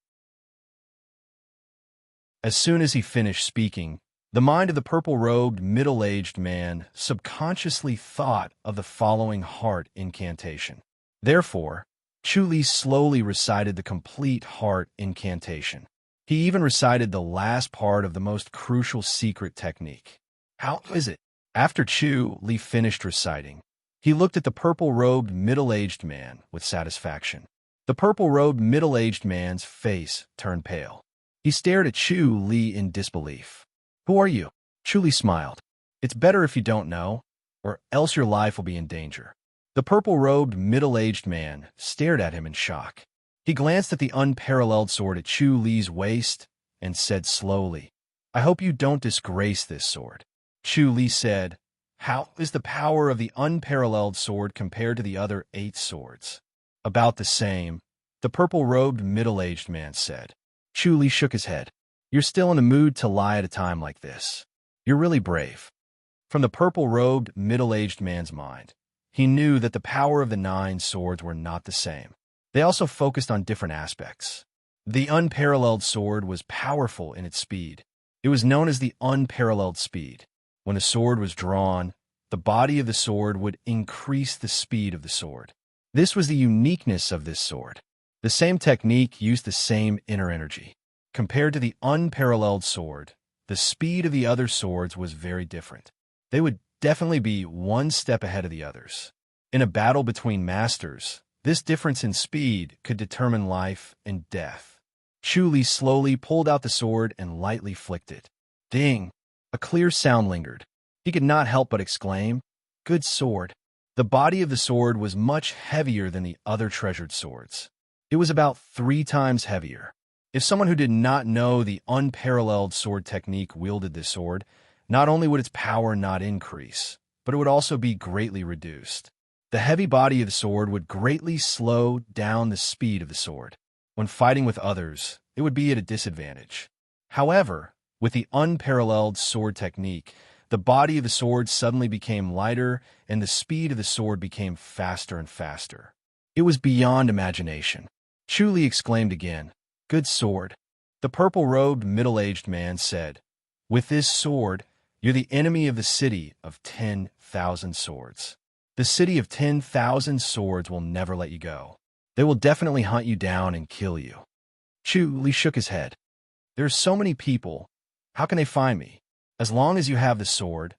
As soon as he finished speaking, the mind of the purple-robed middle-aged man subconsciously thought of the following heart incantation. Therefore, Chu Li slowly recited the complete heart incantation. He even recited the last part of the most crucial secret technique. "How is it?" After Chu Li finished reciting, he looked at the purple-robed middle-aged man with satisfaction. The purple-robed middle-aged man's face turned pale. He stared at Chu Li in disbelief. "Who are you?" Chu Li smiled. "It's better if you don't know, or else your life will be in danger." The purple-robed middle-aged man stared at him in shock. He glanced at the unparalleled sword at Chu Li's waist and said slowly, "I hope you don't disgrace this sword." Chu Li said, "How is the power of the unparalleled sword compared to the other 8 swords?" "About the same," the purple-robed middle-aged man said. Chu Li shook his head. "You're still in the mood to lie at a time like this. You're really brave." From the purple-robed middle-aged man's mind, he knew that the power of the 9 swords were not the same. They also focused on different aspects. The unparalleled sword was powerful in its speed. It was known as the unparalleled speed. When the sword was drawn, the body of the sword would increase the speed of the sword. This was the uniqueness of this sword. The same technique used the same inner energy. Compared to the unparalleled sword, the speed of the other swords was very different. They would definitely be one step ahead of the others. In a battle between masters, this difference in speed could determine life and death. Chu Li slowly pulled out the sword and lightly flicked it. Ding! A clear sound lingered. He could not help but exclaim, "Good sword." The body of the sword was much heavier than the other treasured swords. It was about 3 times heavier. If someone who did not know the unparalleled sword technique wielded this sword, not only would its power not increase, but it would also be greatly reduced. The heavy body of the sword would greatly slow down the speed of the sword. When fighting with others, it would be at a disadvantage. However, with the unparalleled sword technique, the body of the sword suddenly became lighter and the speed of the sword became faster and faster. It was beyond imagination. Chu Li exclaimed again, "Good sword." The purple-robed middle-aged man said, "With this sword, you're the enemy of the city of 10,000 swords. The city of 10,000 swords will never let you go. They will definitely hunt you down and kill you." Chu Li shook his head. "There are so many people. How can they find me? As long as you have the sword,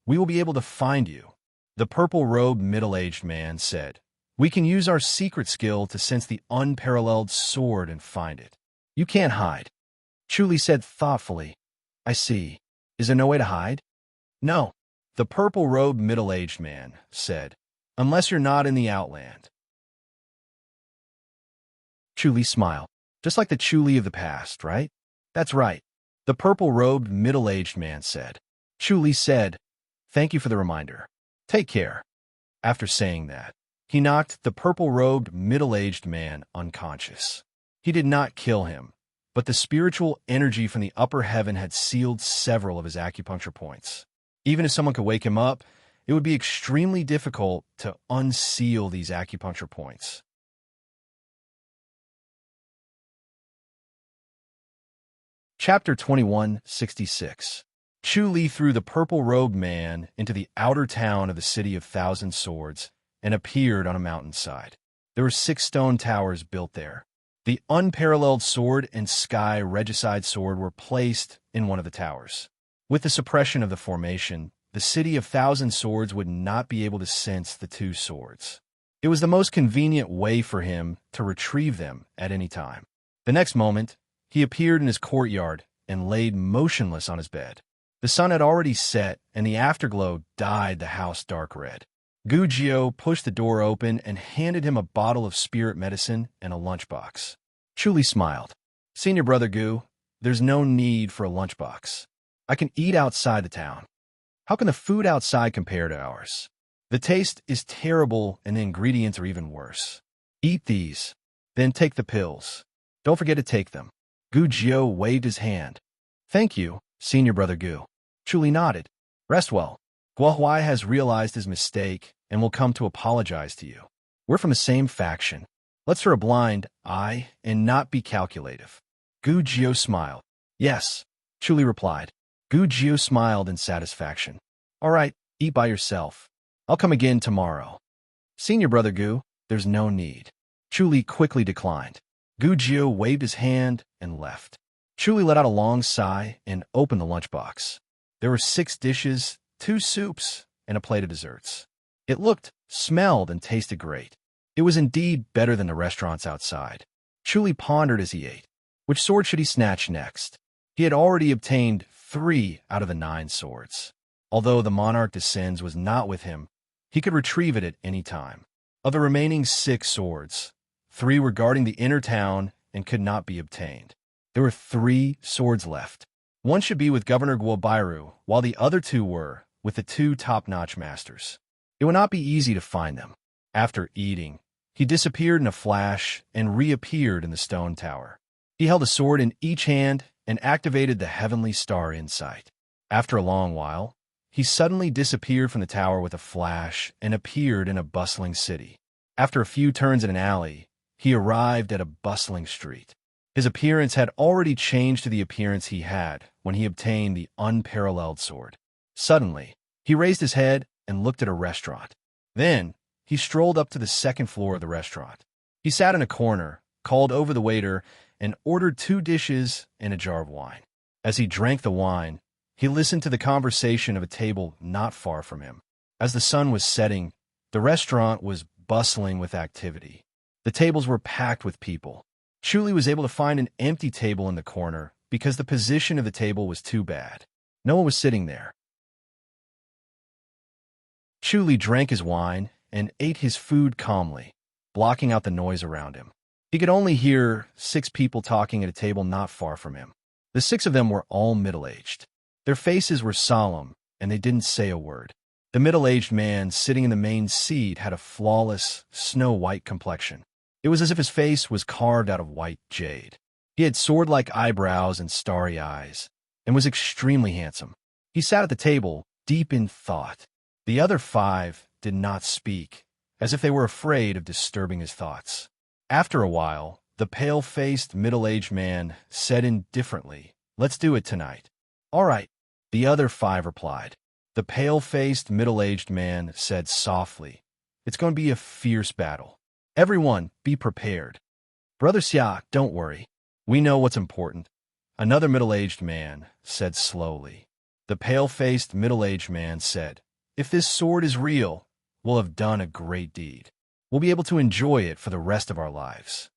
we will be able to find you." The purple-robed middle-aged man said, "We can use our secret skill to sense the unparalleled sword and find it. You can't hide." Chu Li said thoughtfully, "I see. Is there no way to hide?" "No," the purple-robed middle-aged man said, "unless you're not in the Outland." Chu Li smiled. "Just like the Chu Li of the past, right?" "That's right," the purple-robed middle-aged man said. Chu Li said, "Thank you for the reminder. Take care." After saying that, he knocked the purple-robed middle-aged man unconscious. He did not kill him, but the spiritual energy from the upper heaven had sealed several of his acupuncture points. Even if someone could wake him up, it would be extremely difficult to unseal these acupuncture points. Chapter 2166. Chu Li threw the purple-robed man into the outer town of the City of Thousand Swords and appeared on a mountainside. There were 6 stone towers built there. The unparalleled sword and sky regicide sword were placed in one of the towers. With the suppression of the formation, the City of Thousand Swords would not be able to sense the 2 swords. It was the most convenient way for him to retrieve them at any time. The next moment, he appeared in his courtyard and laid motionless on his bed. The sun had already set, and the afterglow dyed the house dark red. Gu Jiao pushed the door open and handed him a bottle of spirit medicine and a lunchbox. Chu Li smiled. "Senior brother Gu, there's no need for a lunchbox. I can eat outside the town." "How can the food outside compare to ours?" "The taste is terrible and the ingredients are even worse." "Eat these, then take the pills. Don't forget to take them." Gu Jiao waved his hand. "Thank you, Senior brother Gu." Chu Li nodded. "Rest well. Guo Huai has realized his mistake and will come to apologize to you. We're from the same faction. Let's turn a blind eye and not be calculative." Gu Jiao smiled. "Yes," Chu Li replied. Gu Jiao smiled in satisfaction. "All right, eat by yourself. I'll come again tomorrow." "Senior brother Gu, there's no need." Chu Li quickly declined. Gu Jiao waved his hand and left. Chu Li let out a long sigh and opened the lunchbox. There were 6 dishes, 2 soups, and a plate of desserts. It looked, smelled, and tasted great. It was indeed better than the restaurants outside. Chuli pondered as he ate. Which sword should he snatch next? He had already obtained 3 out of the 9 swords. Although the Monarch Descends was not with him, he could retrieve it at any time. Of the remaining 6 swords, 3 were guarding the inner town and could not be obtained. There were 3 swords left. One should be with Governor Guobiru, while the other 2 were with the 2 top-notch masters. It would not be easy to find them. After eating, he disappeared in a flash and reappeared in the stone tower. He held a sword in each hand and activated the heavenly star insight. After a long while, he suddenly disappeared from the tower with a flash and appeared in a bustling city. After a few turns in an alley, he arrived at a bustling street. His appearance had already changed to the appearance he had when he obtained the unparalleled sword. Suddenly, he raised his head and looked at a restaurant. Then, he strolled up to the second floor of the restaurant. He sat in a corner, called over the waiter, and ordered 2 dishes and a jar of wine. As he drank the wine, he listened to the conversation of a table not far from him. As the sun was setting, the restaurant was bustling with activity. The tables were packed with people. Chuli was able to find an empty table in the corner because the position of the table was too bad. No one was sitting there. Chuli drank his wine and ate his food calmly, blocking out the noise around him. He could only hear 6 people talking at a table not far from him. The 6 of them were all middle-aged. Their faces were solemn, and they didn't say a word. The middle-aged man sitting in the main seat had a flawless, snow-white complexion. It was as if his face was carved out of white jade. He had sword-like eyebrows and starry eyes, and was extremely handsome. He sat at the table, deep in thought. The other 5 did not speak, as if they were afraid of disturbing his thoughts. After a while, the pale-faced, middle-aged man said indifferently, "Let's do it tonight." "All right," the other 5 replied. The pale-faced, middle-aged man said softly, "It's going to be a fierce battle. Everyone, be prepared." "Brother Xia, don't worry. We know what's important." Another middle-aged man said slowly. The pale-faced, middle-aged man said, "If this sword is real, we'll have done a great deed. We'll be able to enjoy it for the rest of our lives."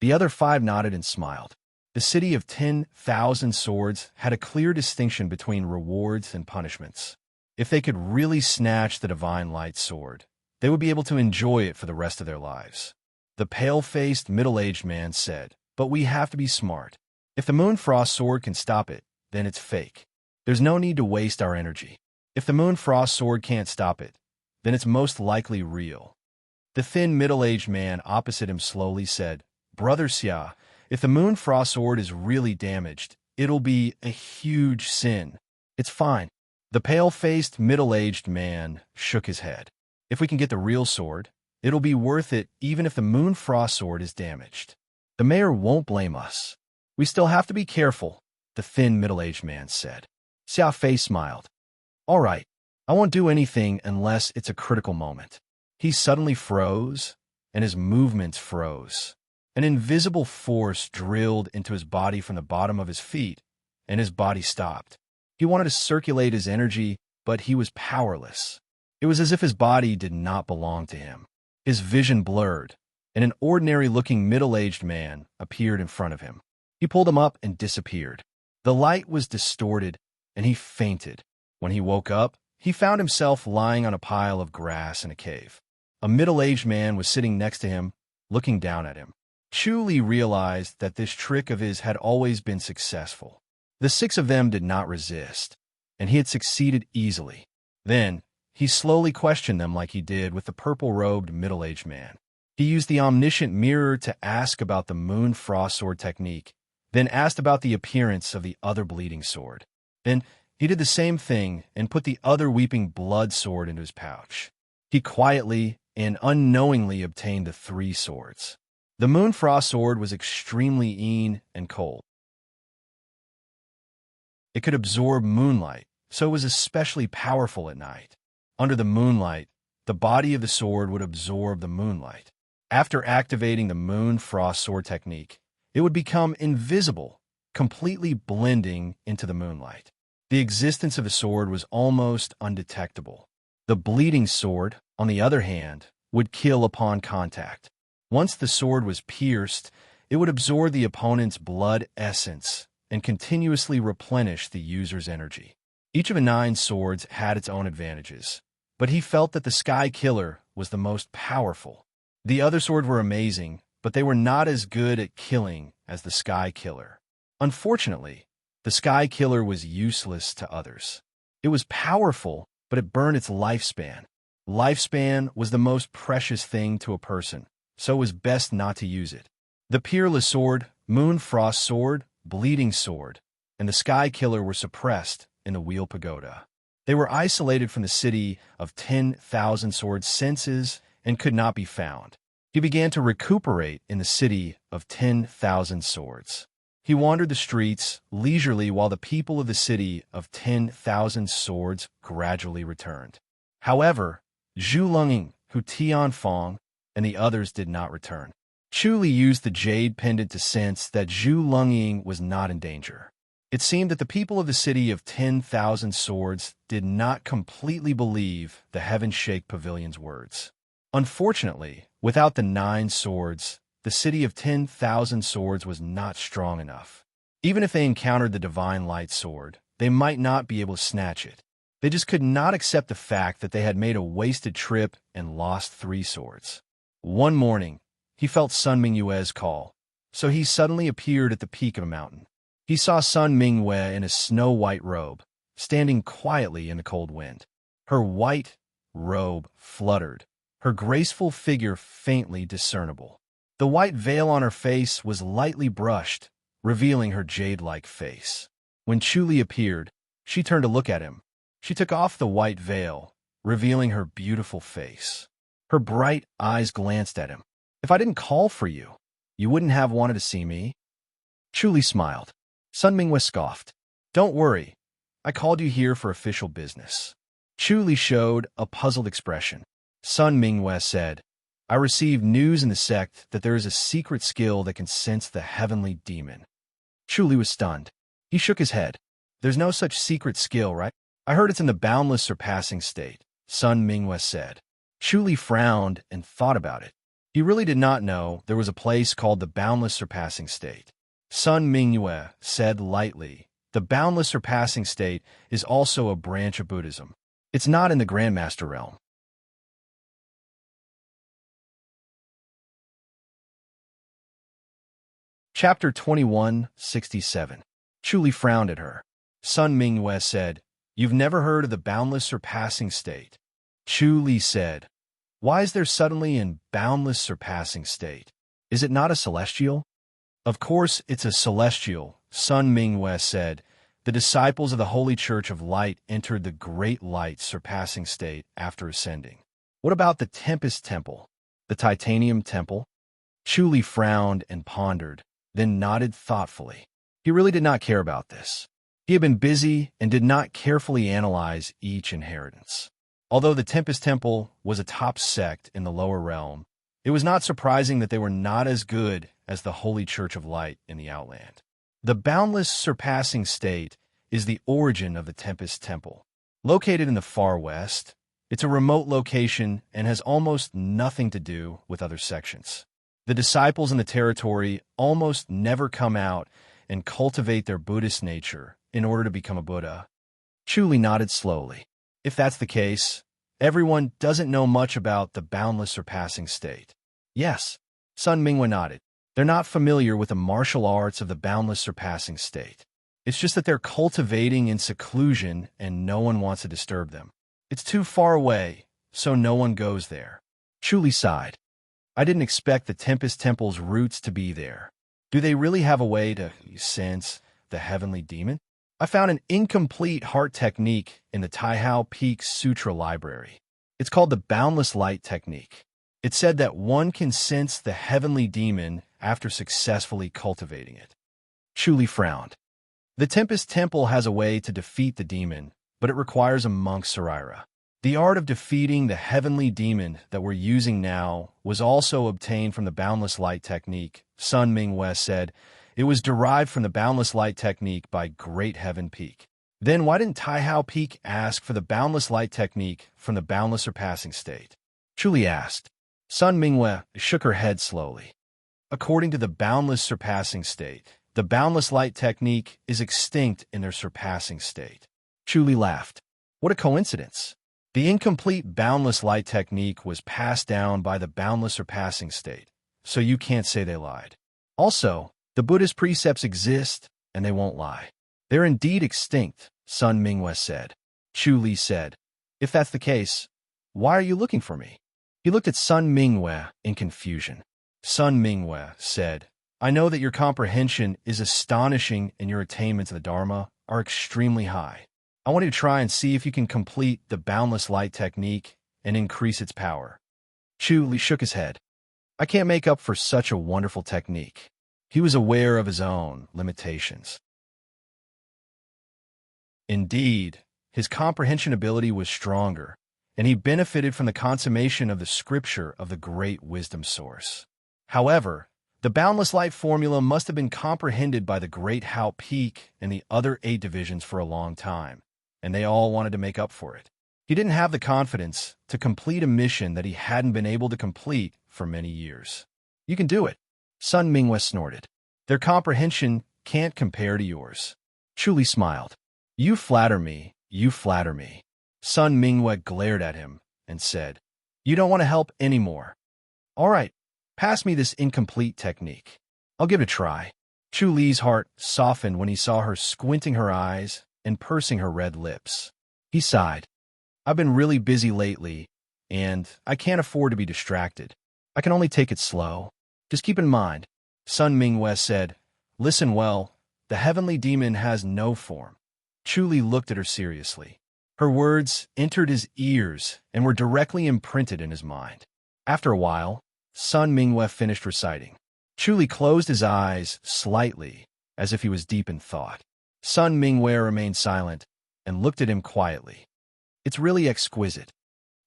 The other 5 nodded and smiled. The city of 10,000 swords had a clear distinction between rewards and punishments. If they could really snatch the divine light sword, they would be able to enjoy it for the rest of their lives. The pale-faced, middle-aged man said, "But we have to be smart. If the Moonfrost sword can stop it, then it's fake. There's no need to waste our energy. If the Moonfrost sword can't stop it, then it's most likely real." The thin, middle-aged man opposite him slowly said, "Brother Xia, if the Moonfrost sword is really damaged, it'll be a huge sin." "It's fine." The pale-faced, middle-aged man shook his head. "If we can get the real sword, it'll be worth it even if the Moonfrost sword is damaged. The mayor won't blame us. We still have to be careful," the thin, middle-aged man said. Xia Fei smiled. "All right, I won't do anything unless it's a critical moment." He suddenly froze, and his movements froze. An invisible force drilled into his body from the bottom of his feet, and his body stopped. He wanted to circulate his energy, but he was powerless. It was as if his body did not belong to him. His vision blurred, and an ordinary-looking middle-aged man appeared in front of him. He pulled him up and disappeared. The light was distorted, and he fainted. When he woke up, he found himself lying on a pile of grass in a cave. A middle-aged man was sitting next to him, looking down at him. Chuli realized that this trick of his had always been successful. The 6 of them did not resist, and he had succeeded easily. Then, he slowly questioned them like he did with the purple-robed middle-aged man. He used the omniscient mirror to ask about the Moonfrost sword technique, then asked about the appearance of the other bleeding sword. Then, he did the same thing and put the other weeping blood sword into his pouch. He quietly and unknowingly obtained the 3 swords. The Moonfrost sword was extremely keen and cold. It could absorb moonlight, so it was especially powerful at night. Under the moonlight, the body of the sword would absorb the moonlight. After activating the Moonfrost sword technique, it would become invisible, completely blending into the moonlight. The existence of the sword was almost undetectable. The bleeding sword, on the other hand, would kill upon contact. Once the sword was pierced, it would absorb the opponent's blood essence and continuously replenish the user's energy. Each of the 9 swords had its own advantages, but he felt that the Sky Killer was the most powerful. The other swords were amazing, but they were not as good at killing as the Sky Killer. Unfortunately, the Sky Killer was useless to others. It was powerful, but it burned its lifespan. Lifespan was the most precious thing to a person, so it was best not to use it. The Peerless Sword, Moon Frost Sword, Bleeding Sword, and the Sky Killer were suppressed in the Wheel Pagoda. They were isolated from the city of 10,000 swords' senses and could not be found. He began to recuperate in the city of 10,000 swords. He wandered the streets leisurely while the people of the city of 10,000 swords gradually returned. However, Zhu Lunging, Hu Tianfeng, and the others did not return. Chu Li used the jade pendant to sense that Zhu Lunging was not in danger. It seemed that the people of the city of 10,000 swords did not completely believe the Heaven Shake Pavilion's words. Unfortunately, without the 9 swords, the city of 10,000 swords was not strong enough. Even if they encountered the Divine Light Sword, they might not be able to snatch it. They just could not accept the fact that they had made a wasted trip and lost 3 swords. One morning, he felt Sun Mingyue's call, so he suddenly appeared at the peak of a mountain. He saw Sun Mingyue in a snow-white robe, standing quietly in the cold wind. Her white robe fluttered, her graceful figure faintly discernible. The white veil on her face was lightly brushed, revealing her jade-like face. When Chu Li appeared, she turned to look at him. She took off the white veil, revealing her beautiful face. Her bright eyes glanced at him. "If I didn't call for you, you wouldn't have wanted to see me?" Chu Li smiled. Sun Mingyue scoffed. "Don't worry, I called you here for official business." Chu Li showed a puzzled expression. Sun Mingyue said, "I received news in the sect that there is a secret skill that can sense the heavenly demon." Chu Li was stunned. He shook his head. "There's no such secret skill, right?" "I heard it's in the boundless surpassing state," Sun Mingyue said. Chu Li frowned and thought about it. He really did not know there was a place called the boundless surpassing state. Sun Mingyue said lightly, "The boundless surpassing state is also a branch of Buddhism. It's not in the Grandmaster realm." Chapter 2167. Chu Li frowned at her. Sun Mingyue said, "You've never heard of the boundless surpassing state." Chu Li said, "Why is there suddenly a boundless surpassing state? Is it not a celestial?" "Of course it's a celestial," Sun Mingyue said. "The disciples of the Holy Church of Light entered the Great Light surpassing state after ascending." "What about the Tempest Temple? The Titanium Temple?" Chu Li frowned and pondered, then nodded thoughtfully. He really did not care about this. He had been busy and did not carefully analyze each inheritance. Although the Tempest Temple was a top sect in the lower realm, it was not surprising that they were not as good as the Holy Church of Light in the Outland. The boundless surpassing state is the origin of the Tempest Temple. Located in the far west, it's a remote location and has almost nothing to do with other sections. The disciples in the territory almost never come out and cultivate their Buddhist nature in order to become a Buddha. Chu Li nodded slowly. If that's the case, everyone doesn't know much about the boundless surpassing state. Yes, Sun Mingyue nodded. They're not familiar with the martial arts of the boundless surpassing state. It's just that they're cultivating in seclusion and no one wants to disturb them. It's too far away, so no one goes there. Chu Li sighed. I didn't expect the Tempest Temple's roots to be there. Do they really have a way to sense the heavenly demon? I found an incomplete heart technique in the Taihao Peak Sutra Library. It's called the Boundless Light Technique. It said that one can sense the heavenly demon after successfully cultivating it. Chu Li frowned. The Tempest Temple has a way to defeat the demon, but it requires a monk's sarira. The art of defeating the heavenly demon that we're using now was also obtained from the Boundless Light Technique, Sun Mingyue said. It was derived from the Boundless Light Technique by Great Heaven Peak. Then why didn't Taihao Peak ask for the Boundless Light Technique from the Boundless Surpassing State? Chu Li asked. Sun Mingwe shook her head slowly. According to the boundless surpassing state, the boundless light technique is extinct in their surpassing state. Chu Li laughed. What a coincidence. The incomplete boundless light technique was passed down by the boundless surpassing state, so you can't say they lied. Also, the Buddha's precepts exist, and they won't lie. They're indeed extinct, Sun Mingwe said. Chu Li said, if that's the case, why are you looking for me? He looked at Sun Mingwe in confusion. Sun Mingwe said, I know that your comprehension is astonishing and your attainments of the Dharma are extremely high. I want you to try and see if you can complete the boundless light technique and increase its power. Chu Li shook his head. I can't make up for such a wonderful technique. He was aware of his own limitations. Indeed, his comprehension ability was stronger, and he benefited from the consummation of the scripture of the great wisdom source. However, the boundless light formula must have been comprehended by the great Hao Peak and the other 8 divisions for a long time, and they all wanted to make up for it. He didn't have the confidence to complete a mission that he hadn't been able to complete for many years. You can do it, Sun Mingwe snorted. Their comprehension can't compare to yours. Chu Li smiled. You flatter me, you flatter me. Sun Mingwe glared at him and said, you don't want to help anymore. All right, pass me this incomplete technique. I'll give it a try. Chu Li's heart softened when he saw her squinting her eyes and pursing her red lips. He sighed. I've been really busy lately, and I can't afford to be distracted. I can only take it slow. Just keep in mind, Sun Mingwe said, listen well, the heavenly demon has no form. Chu Li looked at her seriously. Her words entered his ears and were directly imprinted in his mind. After a while, Sun Mingwe finished reciting. Chu Li closed his eyes slightly, as if he was deep in thought. Sun Mingwe remained silent and looked at him quietly. It's really exquisite.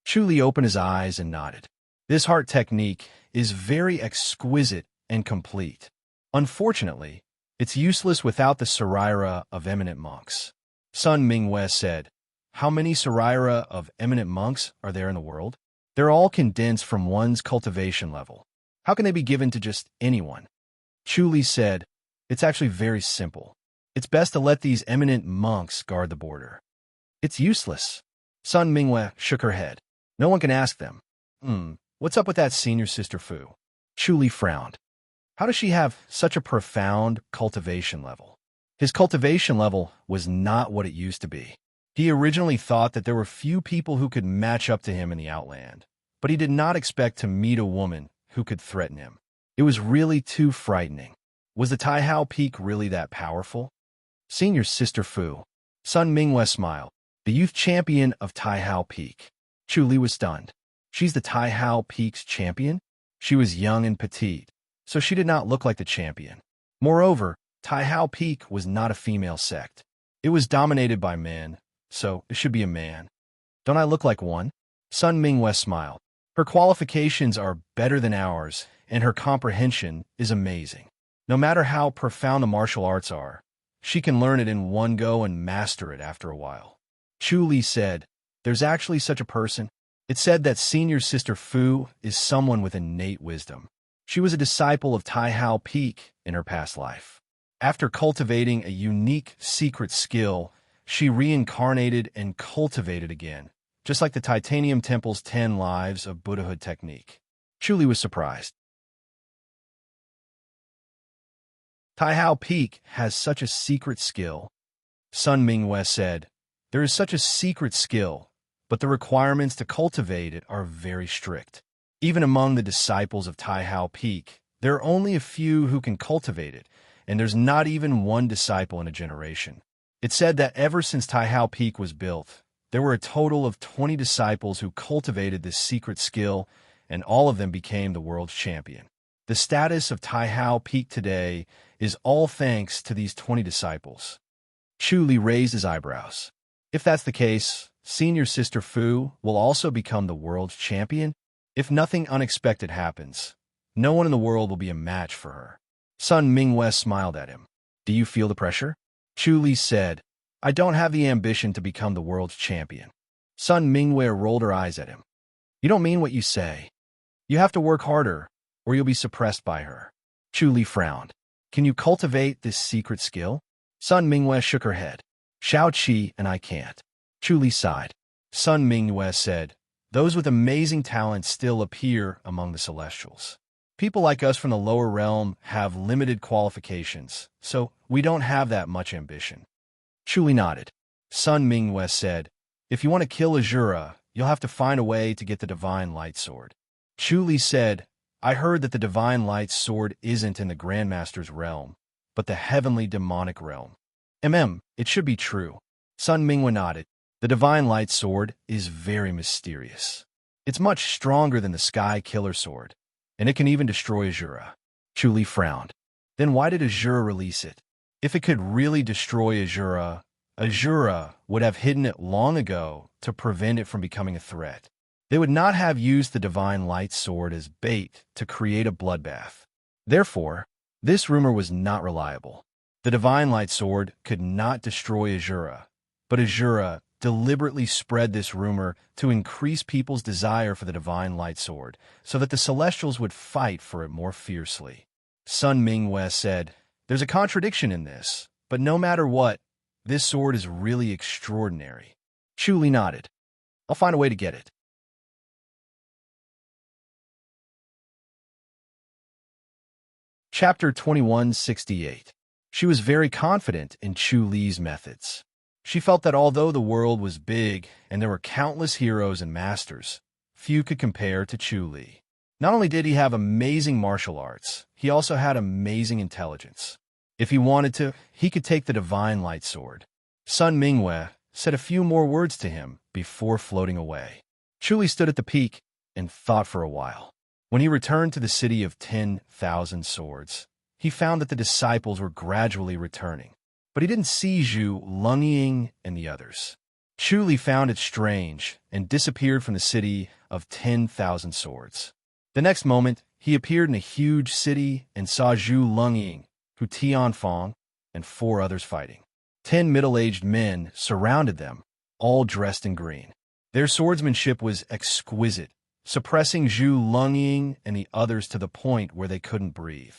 Chu Li opened his eyes and nodded. This heart technique is very exquisite and complete. Unfortunately, it's useless without the Saraira of eminent monks. Sun Mingwe said, how many Saraira of eminent monks are there in the world? They're all condensed from one's cultivation level. How can they be given to just anyone? Chu Li said, it's actually very simple. It's best to let these eminent monks guard the border. It's useless. Sun Mingwe shook her head. No one can ask them. What's up with that senior sister Fu? Chu Li frowned. How does she have such a profound cultivation level? His cultivation level was not what it used to be. He originally thought that there were few people who could match up to him in the Outland, but he did not expect to meet a woman who could threaten him. It was really too frightening. Was the Taihao Peak really that powerful? Senior Sister Fu. Sun Mingwe smiled. The youth champion of Taihao Peak. Chu Li was stunned. She's the Taihao Peak's champion? She was young and petite, so she did not look like the champion. Moreover, Taihao Peak was not a female sect. It was dominated by men, so it should be a man. Don't I look like one? Sun Mingwe smiled. Her qualifications are better than ours, and her comprehension is amazing. No matter how profound the martial arts are, she can learn it in one go and master it after a while. Chu Li said, there's actually such a person. It's said that Senior Sister Fu is someone with innate wisdom. She was a disciple of Taihao Peak in her past life. After cultivating a unique secret skill, she reincarnated and cultivated again, just like the Titanium Temple's 10 lives of Buddhahood technique. Chu Li was surprised. Taihao Peak has such a secret skill. Sun Mingwe said, there is such a secret skill, but the requirements to cultivate it are very strict. Even among the disciples of Taihao Peak, there are only a few who can cultivate it, and there's not even one disciple in a generation. It's said that ever since Taihao Peak was built, there were a total of 20 disciples who cultivated this secret skill, and all of them became the world's champion. The status of Taihao Peak today is all thanks to these 20 disciples. Chu Li raised his eyebrows. If that's the case, Senior Sister Fu will also become the world's champion? If nothing unexpected happens, no one in the world will be a match for her. Sun Mingwe smiled at him. Do you feel the pressure? Chu Li said, I don't have the ambition to become the world's champion. Sun Mingwe rolled her eyes at him. You don't mean what you say. You have to work harder, or you'll be suppressed by her. Chu Li frowned. Can you cultivate this secret skill? Sun Mingwei shook her head. Shao Qi and I can't. Chu Li sighed. Sun Mingwei said, those with amazing talent still appear among the Celestials. People like us from the lower realm have limited qualifications, so we don't have that much ambition. Chu Li nodded. Sun Mingwei said, if you want to kill Azura, you'll have to find a way to get the Divine Light Sword. Chu Li said, I heard that the Divine Light Sword isn't in the Grandmaster's realm, but the heavenly demonic realm. It should be true. Sun Mingwei nodded. The Divine Light Sword is very mysterious. It's much stronger than the Sky Killer Sword, and it can even destroy Azura. Chu Li frowned. Then why did Azura release it? If it could really destroy Azura, Azura would have hidden it long ago to prevent it from becoming a threat. They would not have used the Divine Light Sword as bait to create a bloodbath. Therefore, this rumor was not reliable. The Divine Light Sword could not destroy Azura, but Azura deliberately spread this rumor to increase people's desire for the Divine Light Sword, so that the Celestials would fight for it more fiercely. Sun Mingwei said, there's a contradiction in this, but no matter what, this sword is really extraordinary. Chu Li nodded. I'll find a way to get it. Chapter 2168. She was very confident in Chu Li's methods. She felt that although the world was big and there were countless heroes and masters, few could compare to Chu Li. Not only did he have amazing martial arts, he also had amazing intelligence. If he wanted to, he could take the Divine Light Sword. Sun Mingwei said a few more words to him before floating away. Chu Li stood at the peak and thought for a while. When he returned to the city of 10,000 swords, he found that the disciples were gradually returning, but he didn't see Zhu, Lungying, and the others. Chu Li found it strange and disappeared from the city of 10,000 swords. The next moment, he appeared in a huge city and saw Zhu Lungying, Hu Tianfang, and 4 others fighting. 10 middle-aged men surrounded them, all dressed in green. Their swordsmanship was exquisite, suppressing Zhu Lungying and the others to the point where they couldn't breathe.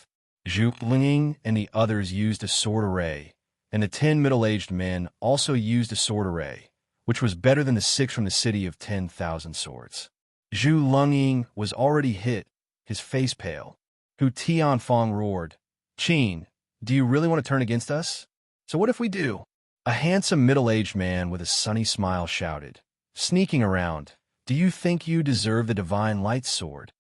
Zhu Lungying and the others used a sword array, and the 10 middle-aged men also used a sword array, which was better than the 6 from the city of 10,000 swords. Zhu Lungying was already hit, his face pale. Hu Tianfang roared, Qin, do you really want to turn against us? So what if we do? A handsome middle-aged man with a sunny smile shouted, sneaking around, do you think you deserve the Divine Light Sword?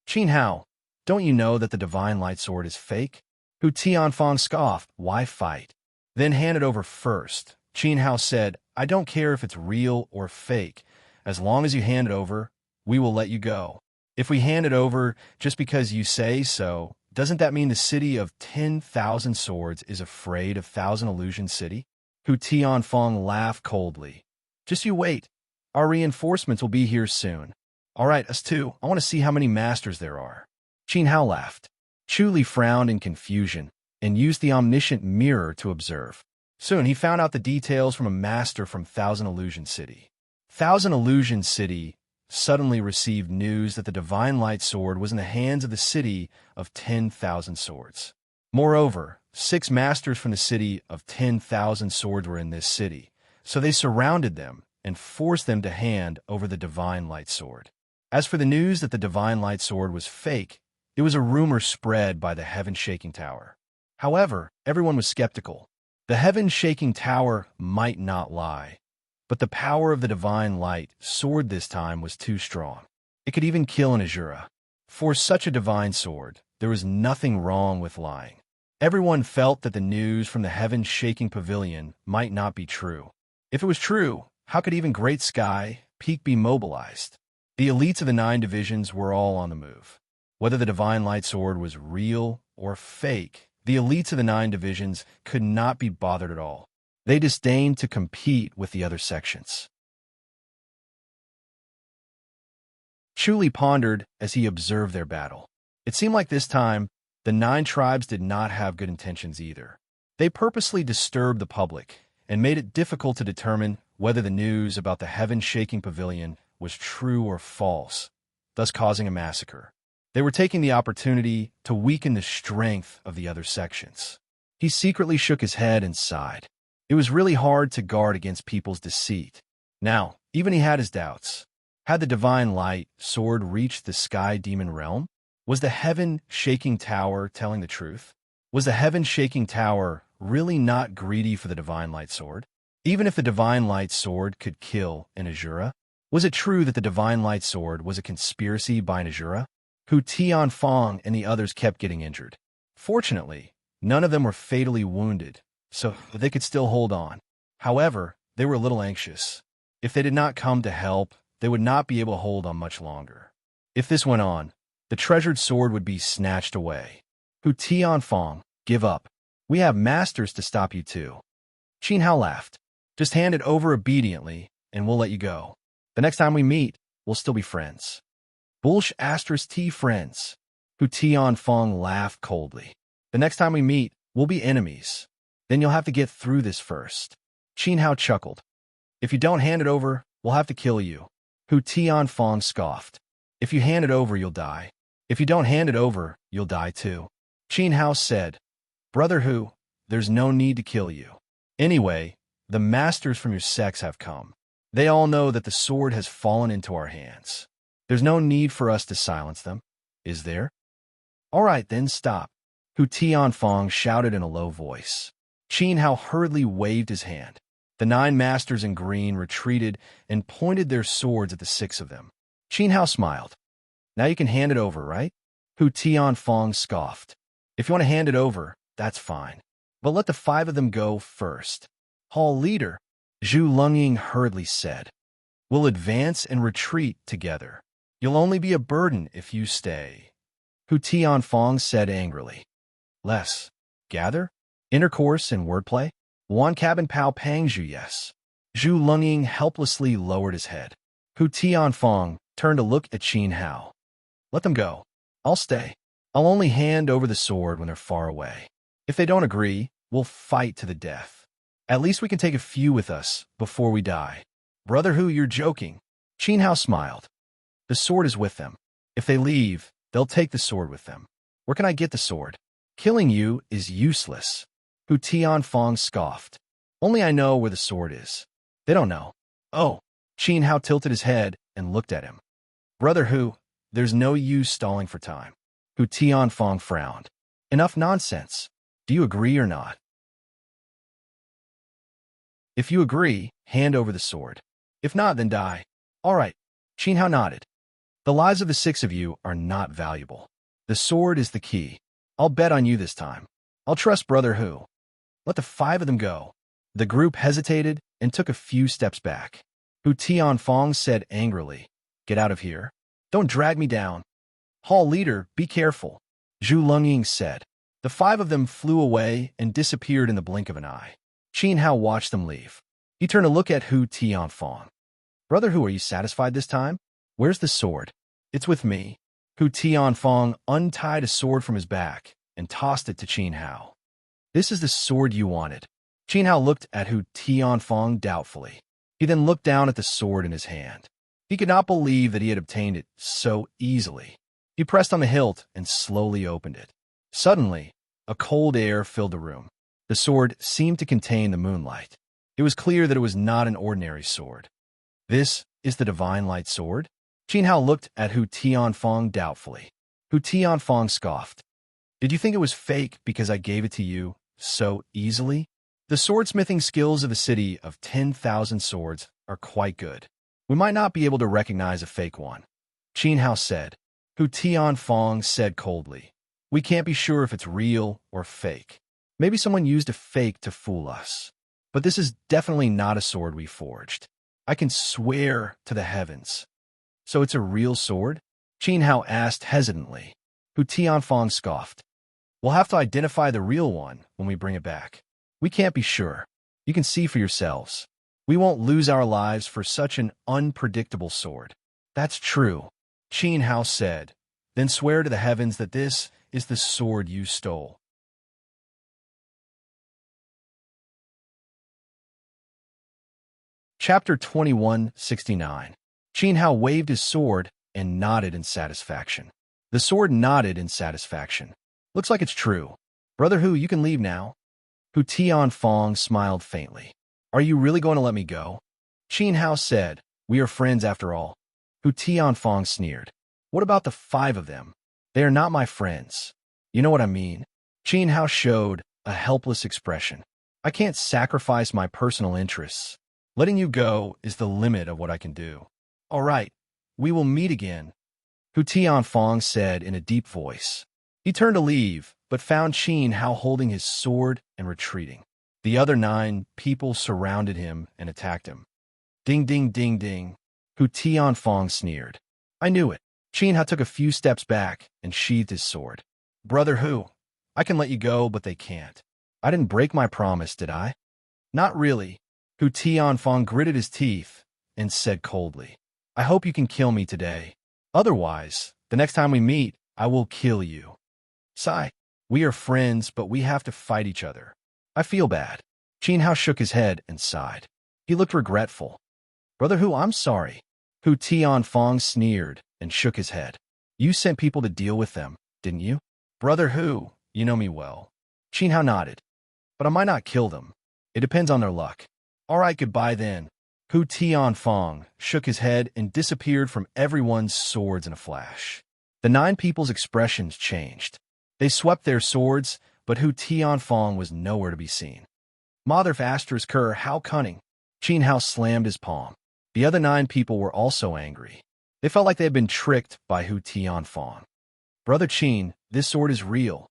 Qin Hao, don't you know that the Divine Light Sword is fake? Hu Tianfang scoffed, why fight? Then hand it over first. Qin Hao said, I don't care if it's real or fake. As long as you hand it over, we will let you go. If we hand it over just because you say so, doesn't that mean the city of 10,000 swords is afraid of Thousand Illusion City? Hu Tianfang laughed coldly. Just you wait. Our reinforcements will be here soon. All right, us too. I want to see how many masters there are. Qin Hao laughed. Chu Li frowned in confusion and used the omniscient mirror to observe. Soon he found out the details from a master from Thousand Illusion City. Thousand Illusion City suddenly received news that the Divine Light Sword was in the hands of the city of 10,000 swords. Moreover, 6 masters from the city of 10,000 swords were in this city, so they surrounded them and forced them to hand over the Divine Light Sword. As for the news that the Divine Light Sword was fake, it was a rumor spread by the Heaven-Shaking Tower. However, everyone was skeptical. The Heaven-Shaking Tower might not lie, but the power of the Divine Light Sword this time was too strong. It could even kill an Azura. For such a divine sword, there was nothing wrong with lying. Everyone felt that the news from the Heaven-Shaking Pavilion might not be true. If it was true, how could even Great Sky Peak be mobilized? The elites of the 9 divisions were all on the move. Whether the Divine Light Sword was real or fake, the elites of the 9 divisions could not be bothered at all. They disdained to compete with the other sections. Chu Li pondered as he observed their battle. It seemed like this time, the 9 tribes did not have good intentions either. They purposely disturbed the public and made it difficult to determine whether the news about the Heaven-Shaking Pavilion was true or false. thus causing a massacre. They were taking the opportunity to weaken the strength of the other sections. He secretly shook his head and sighed. It was really hard to guard against people's deceit. Now, even he had his doubts. Had the divine light sword reached the sky demon realm? Was the heaven-shaking tower telling the truth? Was the heaven-shaking tower really not greedy for the divine light sword? Even if the divine light sword could kill an Azura? Was it true that the divine light sword was a conspiracy by an Azura? Hu Tianfang and the others kept getting injured. Fortunately, none of them were fatally wounded, so they could still hold on. However, they were a little anxious. If they did not come to help, they would not be able to hold on much longer. If this went on, the treasured sword would be snatched away. Hu Tianfang, give up. We have masters to stop you too. Qin Hao laughed. Just hand it over obediently, and we'll let you go. The next time we meet, we'll still be friends. Bullsh *T friends. Hu Tianfang laughed coldly. The next time we meet, we'll be enemies. Then you'll have to get through this first. Qin Hao chuckled. If you don't hand it over, we'll have to kill you. Hu Tianfang scoffed. If you hand it over, you'll die. If you don't hand it over, you'll die too. Qin Hao said, Brother Hu, there's no need to kill you. Anyway, the masters from your sects have come. They all know that the sword has fallen into our hands. There's no need for us to silence them, is there? All right, then stop. Hu Tianfang shouted in a low voice. Qin Hao hurriedly waved his hand. The 9 masters in green retreated and pointed their swords at the 6 of them. Qin Hao smiled. Now you can hand it over, right? Hu Tianfang scoffed. If you want to hand it over, that's fine. But let the 5 of them go first. Hall leader, Zhu Lungying hurriedly said. We'll advance and retreat together. You'll only be a burden if you stay. Hu Tianfang said angrily. Less. Gather? Intercourse and wordplay? Wan cabin pao pang zhu yes. Zhu Lungying helplessly lowered his head. Hu Tianfang turned to look at Qin Hao. Let them go. I'll stay. I'll only hand over the sword when they're far away. If they don't agree, we'll fight to the death. At least we can take a few with us before we die. Brother Hu, you're joking. Qin Hao smiled. The sword is with them. If they leave, they'll take the sword with them. Where can I get the sword? Killing you is useless. Hu Tianfang scoffed. Only I know where the sword is. They don't know. Oh. Qin Hao tilted his head and looked at him. Brother Hu, there's no use stalling for time. Hu Tianfang frowned. Enough nonsense. Do you agree or not? If you agree, hand over the sword. If not, then die. All right. Qin Hao nodded. The lives of the 6 of you are not valuable. The sword is the key. I'll bet on you this time. I'll trust Brother Hu. Let the 5 of them go. The group hesitated and took a few steps back. Hu Tianfang said angrily, Get out of here. Don't drag me down. Hall leader, be careful. Zhu Lungying said. The 5 of them flew away and disappeared in the blink of an eye. Qin Hao watched them leave. He turned to look at Hu Tianfang. Brother Hu, are you satisfied this time? Where's the sword? It's with me. Hu Tianfang untied a sword from his back and tossed it to Qin Hao. This is the sword you wanted. Qin Hao looked at Hu Tianfang doubtfully. He then looked down at the sword in his hand. He could not believe that he had obtained it so easily. He pressed on the hilt and slowly opened it. Suddenly, a cold air filled the room. The sword seemed to contain the moonlight. It was clear that it was not an ordinary sword. This is the divine light sword? Qin Hao looked at Hu Tianfang doubtfully. Hu Tianfang scoffed. Did you think it was fake because I gave it to you so easily? The swordsmithing skills of a city of 10,000 swords are quite good. We might not be able to recognize a fake one. Qin Hao said. Hu Tianfang said coldly. We can't be sure if it's real or fake. Maybe someone used a fake to fool us. But this is definitely not a sword we forged. I can swear to the heavens. So it's a real sword? Qin Hao asked hesitantly. Hu Tianfang scoffed. We'll have to identify the real one when we bring it back. We can't be sure. You can see for yourselves. We won't lose our lives for such an unpredictable sword. That's true, Qin Hao said. Then swear to the heavens that this is the sword you stole. Chapter 2169. Qin Hao waved his sword and nodded in satisfaction. The sword nodded in satisfaction. Looks like it's true. Brother Hu, you can leave now. Hu Tianfang smiled faintly. Are you really going to let me go? Qin Hao said, we are friends after all. Hu Tianfang sneered. What about the 5 of them? They are not my friends. You know what I mean? Qin Hao showed a helpless expression. I can't sacrifice my personal interests. Letting you go is the limit of what I can do. All right, we will meet again, Hu Tianfang said in a deep voice. He turned to leave, but found Qin Hao holding his sword and retreating. The other 9 people surrounded him and attacked him. Ding, ding, ding, ding, Hu Tianfang sneered. I knew it. Qin Hao took a few steps back and sheathed his sword. Brother Hu, I can let you go, but they can't. I didn't break my promise, did I? Not really. Hu Tianfang gritted his teeth and said coldly, I hope you can kill me today. Otherwise, the next time we meet, I will kill you. Sigh. We are friends, but we have to fight each other. I feel bad. Qin Hao shook his head and sighed. He looked regretful. Brother Hu, I'm sorry. Hu Tianfang sneered and shook his head. You sent people to deal with them, didn't you? Brother Hu, you know me well. Qin Hao nodded. But I might not kill them. It depends on their luck. All right, goodbye then. Hu Tianfang shook his head and disappeared from everyone's swords in a flash. The 9 people's expressions changed. They swept their swords, but Hu Tianfang was nowhere to be seen. Mother Asterisk Kerr, how cunning. Qin Hao slammed his palm. The other 9 people were also angry. They felt like they had been tricked by Hu Tianfang. Brother Qin, this sword is real,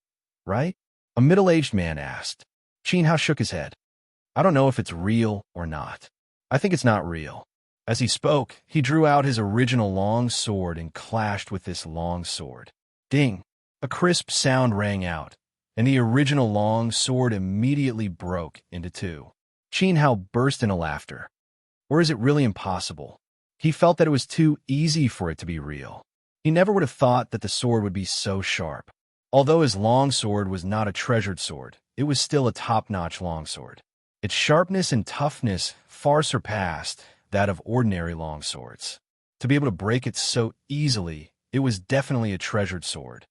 right? A middle-aged man asked. Qin Hao shook his head. I don't know if it's real or not. I think it's not real. As he spoke, he drew out his original long sword and clashed with this long sword. Ding! A crisp sound rang out, and the original long sword immediately broke into 2. Qin Hao burst into laughter. Or is it really impossible? He felt that it was too easy for it to be real. He never would have thought that the sword would be so sharp. Although his long sword was not a treasured sword, it was still a top-notch longsword. Its sharpness and toughness far surpassed that of ordinary longswords. To be able to break it so easily, it was definitely a treasured sword.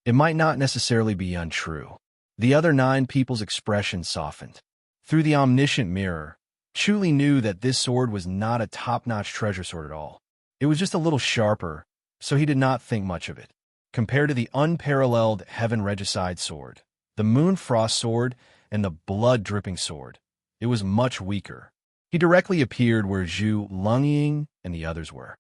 It might not necessarily be untrue. The other 9 people's expression softened. Through the omniscient mirror, Chu Li knew that this sword was not a top-notch treasure sword at all. It was just a little sharper, so he did not think much of it. Compared to the unparalleled Heaven Regicide sword, the Moon Frost sword, and the blood-dripping sword, it was much weaker. He directly appeared where Zhu Lungying and the others were.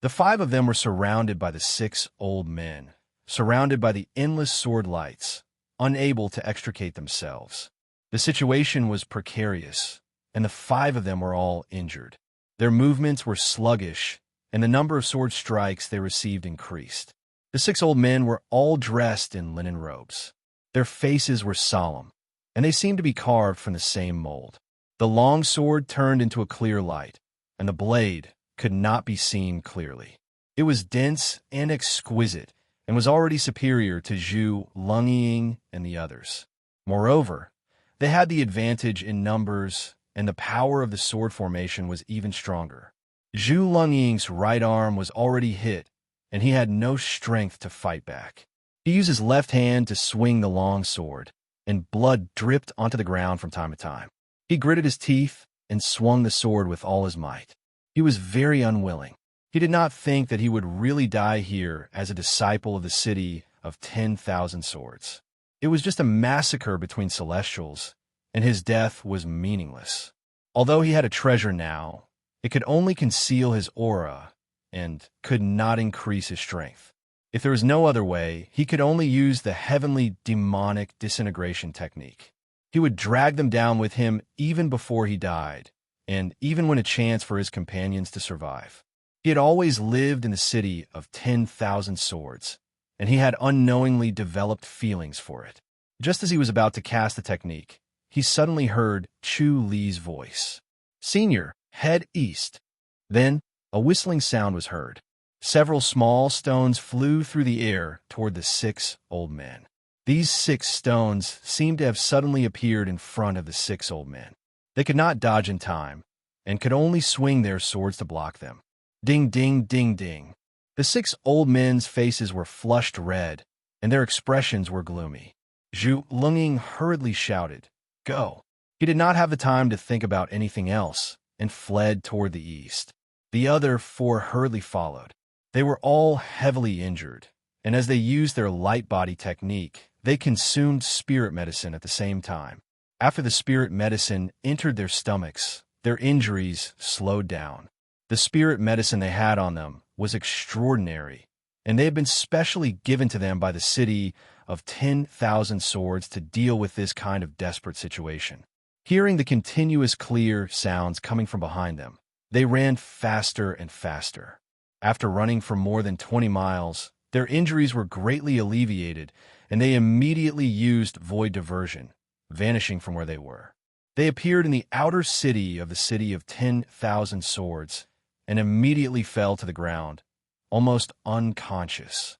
The 5 of them were surrounded by the 6 old men, surrounded by the endless sword lights, unable to extricate themselves. The situation was precarious, and the 5 of them were all injured. Their movements were sluggish, and the number of sword strikes they received increased. The 6 old men were all dressed in linen robes. Their faces were solemn, and they seemed to be carved from the same mold. The long sword turned into a clear light, and the blade could not be seen clearly. It was dense and exquisite, and was already superior to Zhu Lungying and the others. Moreover, they had the advantage in numbers, and the power of the sword formation was even stronger. Zhu Lungying's right arm was already hit, and he had no strength to fight back. He used his left hand to swing the long sword, and blood dripped onto the ground from time to time. He gritted his teeth and swung the sword with all his might. He was very unwilling. He did not think that he would really die here as a disciple of the city of 10,000 swords. It was just a massacre between celestials, and his death was meaningless. Although he had a treasure now, it could only conceal his aura and could not increase his strength. If there was no other way, he could only use the heavenly demonic disintegration technique. He would drag them down with him even before he died, and even when a chance for his companions to survive. He had always lived in the city of 10,000 swords, and he had unknowingly developed feelings for it. Just as he was about to cast the technique, he suddenly heard Chu Li's voice. Senior, head east. Then, a whistling sound was heard. Several small stones flew through the air toward the 6 old men. These 6 stones seemed to have suddenly appeared in front of the 6 old men. They could not dodge in time, and could only swing their swords to block them. Ding, ding, ding, ding. The 6 old men's faces were flushed red, and their expressions were gloomy. Zhu Lunging hurriedly shouted, "Go!" He did not have the time to think about anything else, and fled toward the east. The other 4 hurriedly followed. They were all heavily injured, and as they used their light body technique, they consumed spirit medicine at the same time. After the spirit medicine entered their stomachs, their injuries slowed down. The spirit medicine they had on them was extraordinary, and they had been specially given to them by the city of 10,000 swords to deal with this kind of desperate situation. Hearing the continuous clear sounds coming from behind them, they ran faster and faster. After running for more than 20 miles, their injuries were greatly alleviated, and they immediately used void diversion, vanishing from where they were. They appeared in the outer city of the city of 10,000 swords, and immediately fell to the ground, almost unconscious.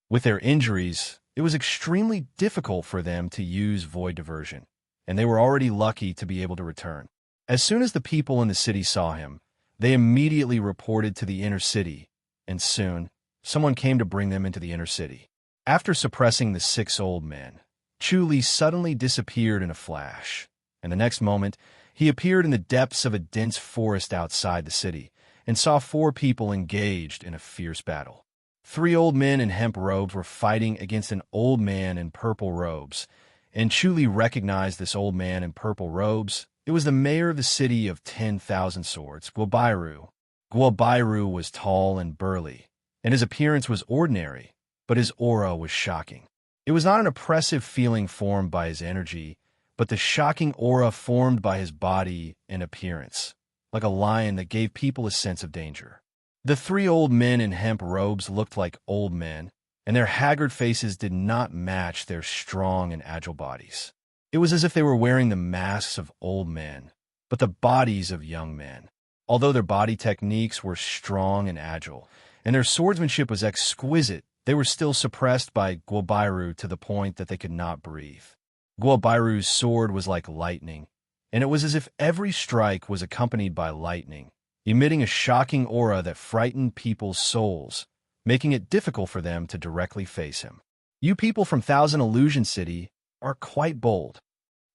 With their injuries, it was extremely difficult for them to use void diversion, and they were already lucky to be able to return. As soon as the people in the city saw him, they immediately reported to the inner city, and soon, someone came to bring them into the inner city. After suppressing the 6 old men, Chu Li suddenly disappeared in a flash, and the next moment, he appeared in the depths of a dense forest outside the city, and saw 4 people engaged in a fierce battle. 3 old men in hemp robes were fighting against an old man in purple robes, and Chu Li recognized this old man in purple robes. It was the mayor of the city of 10,000 swords, Guobairu. Guobairu was tall and burly, and his appearance was ordinary, but his aura was shocking. It was not an oppressive feeling formed by his energy, but the shocking aura formed by his body and appearance, like a lion that gave people a sense of danger. The 3 old men in hemp robes looked like old men, and their haggard faces did not match their strong and agile bodies. It was as if they were wearing the masks of old men, but the bodies of young men. Although their body techniques were strong and agile, and their swordsmanship was exquisite, they were still suppressed by Guobairu to the point that they could not breathe. Guobairu's sword was like lightning, and it was as if every strike was accompanied by lightning, emitting a shocking aura that frightened people's souls, making it difficult for them to directly face him. "You people from Thousand Illusion City are quite bold,"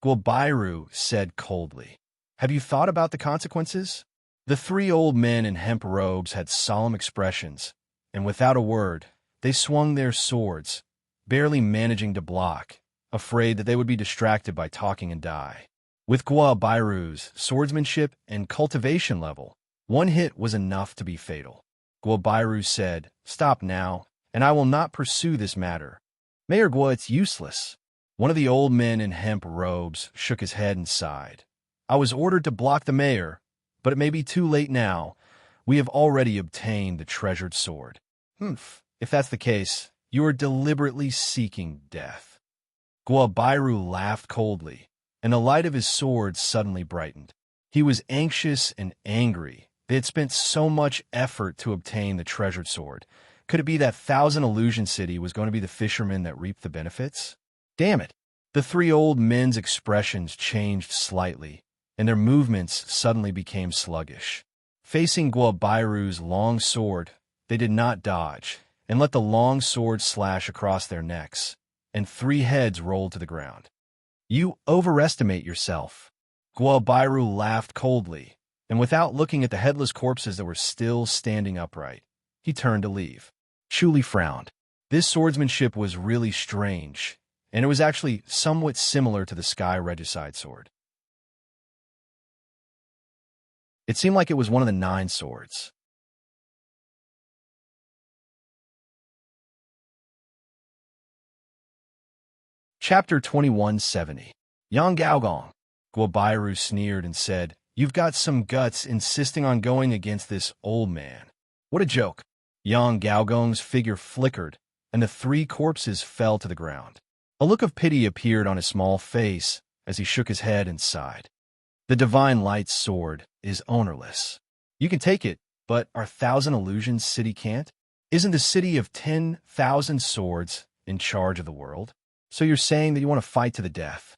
Guobairu said coldly. "Have you thought about the consequences?" The 3 old men in hemp robes had solemn expressions, and without a word, they swung their swords, barely managing to block, afraid that they would be distracted by talking and die. With Guobairu's swordsmanship and cultivation level, 1 hit was enough to be fatal. Guobairu said, "Stop now, and I will not pursue this matter. Mayor Guo, it's useless." One of the old men in hemp robes shook his head and sighed. "I was ordered to block the mayor, but it may be too late now. We have already obtained the treasured sword." "Humph. If that's the case, you are deliberately seeking death." Guobairu laughed coldly, and the light of his sword suddenly brightened. He was anxious and angry. They had spent so much effort to obtain the treasured sword. Could it be that Thousand Illusion City was going to be the fishermen that reaped the benefits? Damn it! The 3 old men's expressions changed slightly, and their movements suddenly became sluggish. Facing Guobairu's long sword, they did not dodge, and let the long sword slash across their necks, and 3 heads rolled to the ground. "You overestimate yourself." Guobairu laughed coldly, and without looking at the headless corpses that were still standing upright, he turned to leave. Chu Li frowned. This swordsmanship was really strange, and it was actually somewhat similar to the Sky Regicide sword. It seemed like it was one of the 9 swords. Chapter 2170. Yang Gaogong. Guobairu sneered and said, "You've got some guts insisting on going against this old man. What a joke." Yang Gaogong's figure flickered, and the 3 corpses fell to the ground. A look of pity appeared on his small face as he shook his head and sighed. "The Divine Light's sword is ownerless. You can take it, but our Thousand Illusions City can't? Isn't the city of 10,000 swords in charge of the world? So you're saying that you want to fight to the death?"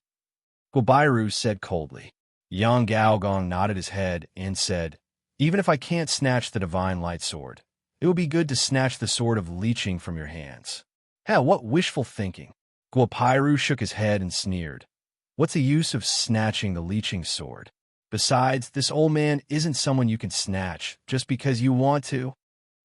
Guobairu said coldly. Yang Gaogong nodded his head and said, "Even if I can't snatch the divine light sword, it would be good to snatch the sword of leeching from your hands." Hell, what wishful thinking. Guopairu shook his head and sneered. What's the use of snatching the leeching sword? Besides, this old man isn't someone you can snatch just because you want to.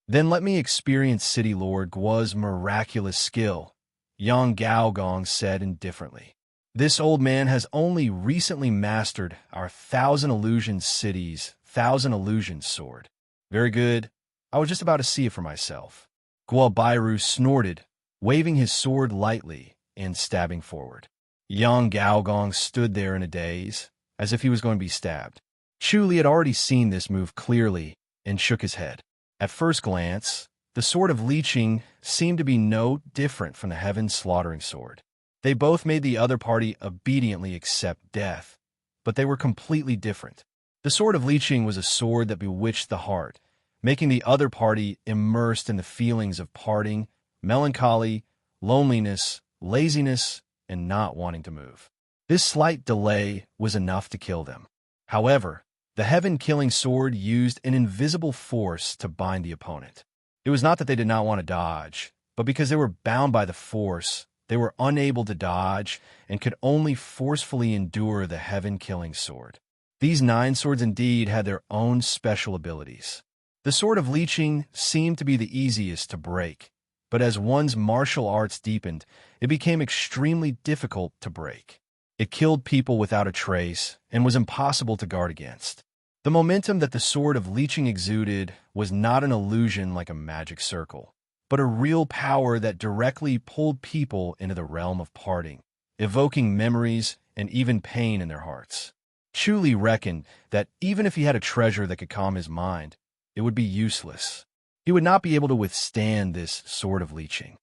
Then let me experience City Lord Guo's miraculous skill, Yang Gaogong said indifferently. This old man has only recently mastered our Thousand Illusions City's Thousand Illusions sword. Very good. I was just about to see it for myself. Guopairu snorted, waving his sword lightly and stabbing forward. Yang Gaogong stood there in a daze, as if he was going to be stabbed. Chu Li had already seen this move clearly and shook his head. At first glance, the sword of leeching seemed to be no different from the heaven slaughtering sword. They both made the other party obediently accept death, but they were completely different. The sword of leeching was a sword that bewitched the heart, making the other party immersed in the feelings of parting, melancholy, loneliness, laziness, and not wanting to move. This slight delay was enough to kill them. However, the heaven-killing sword used an invisible force to bind the opponent. It was not that they did not want to dodge, but because they were bound by the force, they were unable to dodge and could only forcefully endure the heaven-killing sword. These 9 swords indeed had their own special abilities. The sword of leeching seemed to be the easiest to break, but as one's martial arts deepened, it became extremely difficult to break. It killed people without a trace and was impossible to guard against. The momentum that the sword of leeching exuded was not an illusion like a magic circle, but a real power that directly pulled people into the realm of parting, evoking memories and even pain in their hearts. Chu Li reckoned that even if he had a treasure that could calm his mind, it would be useless. He would not be able to withstand this sword of leeching.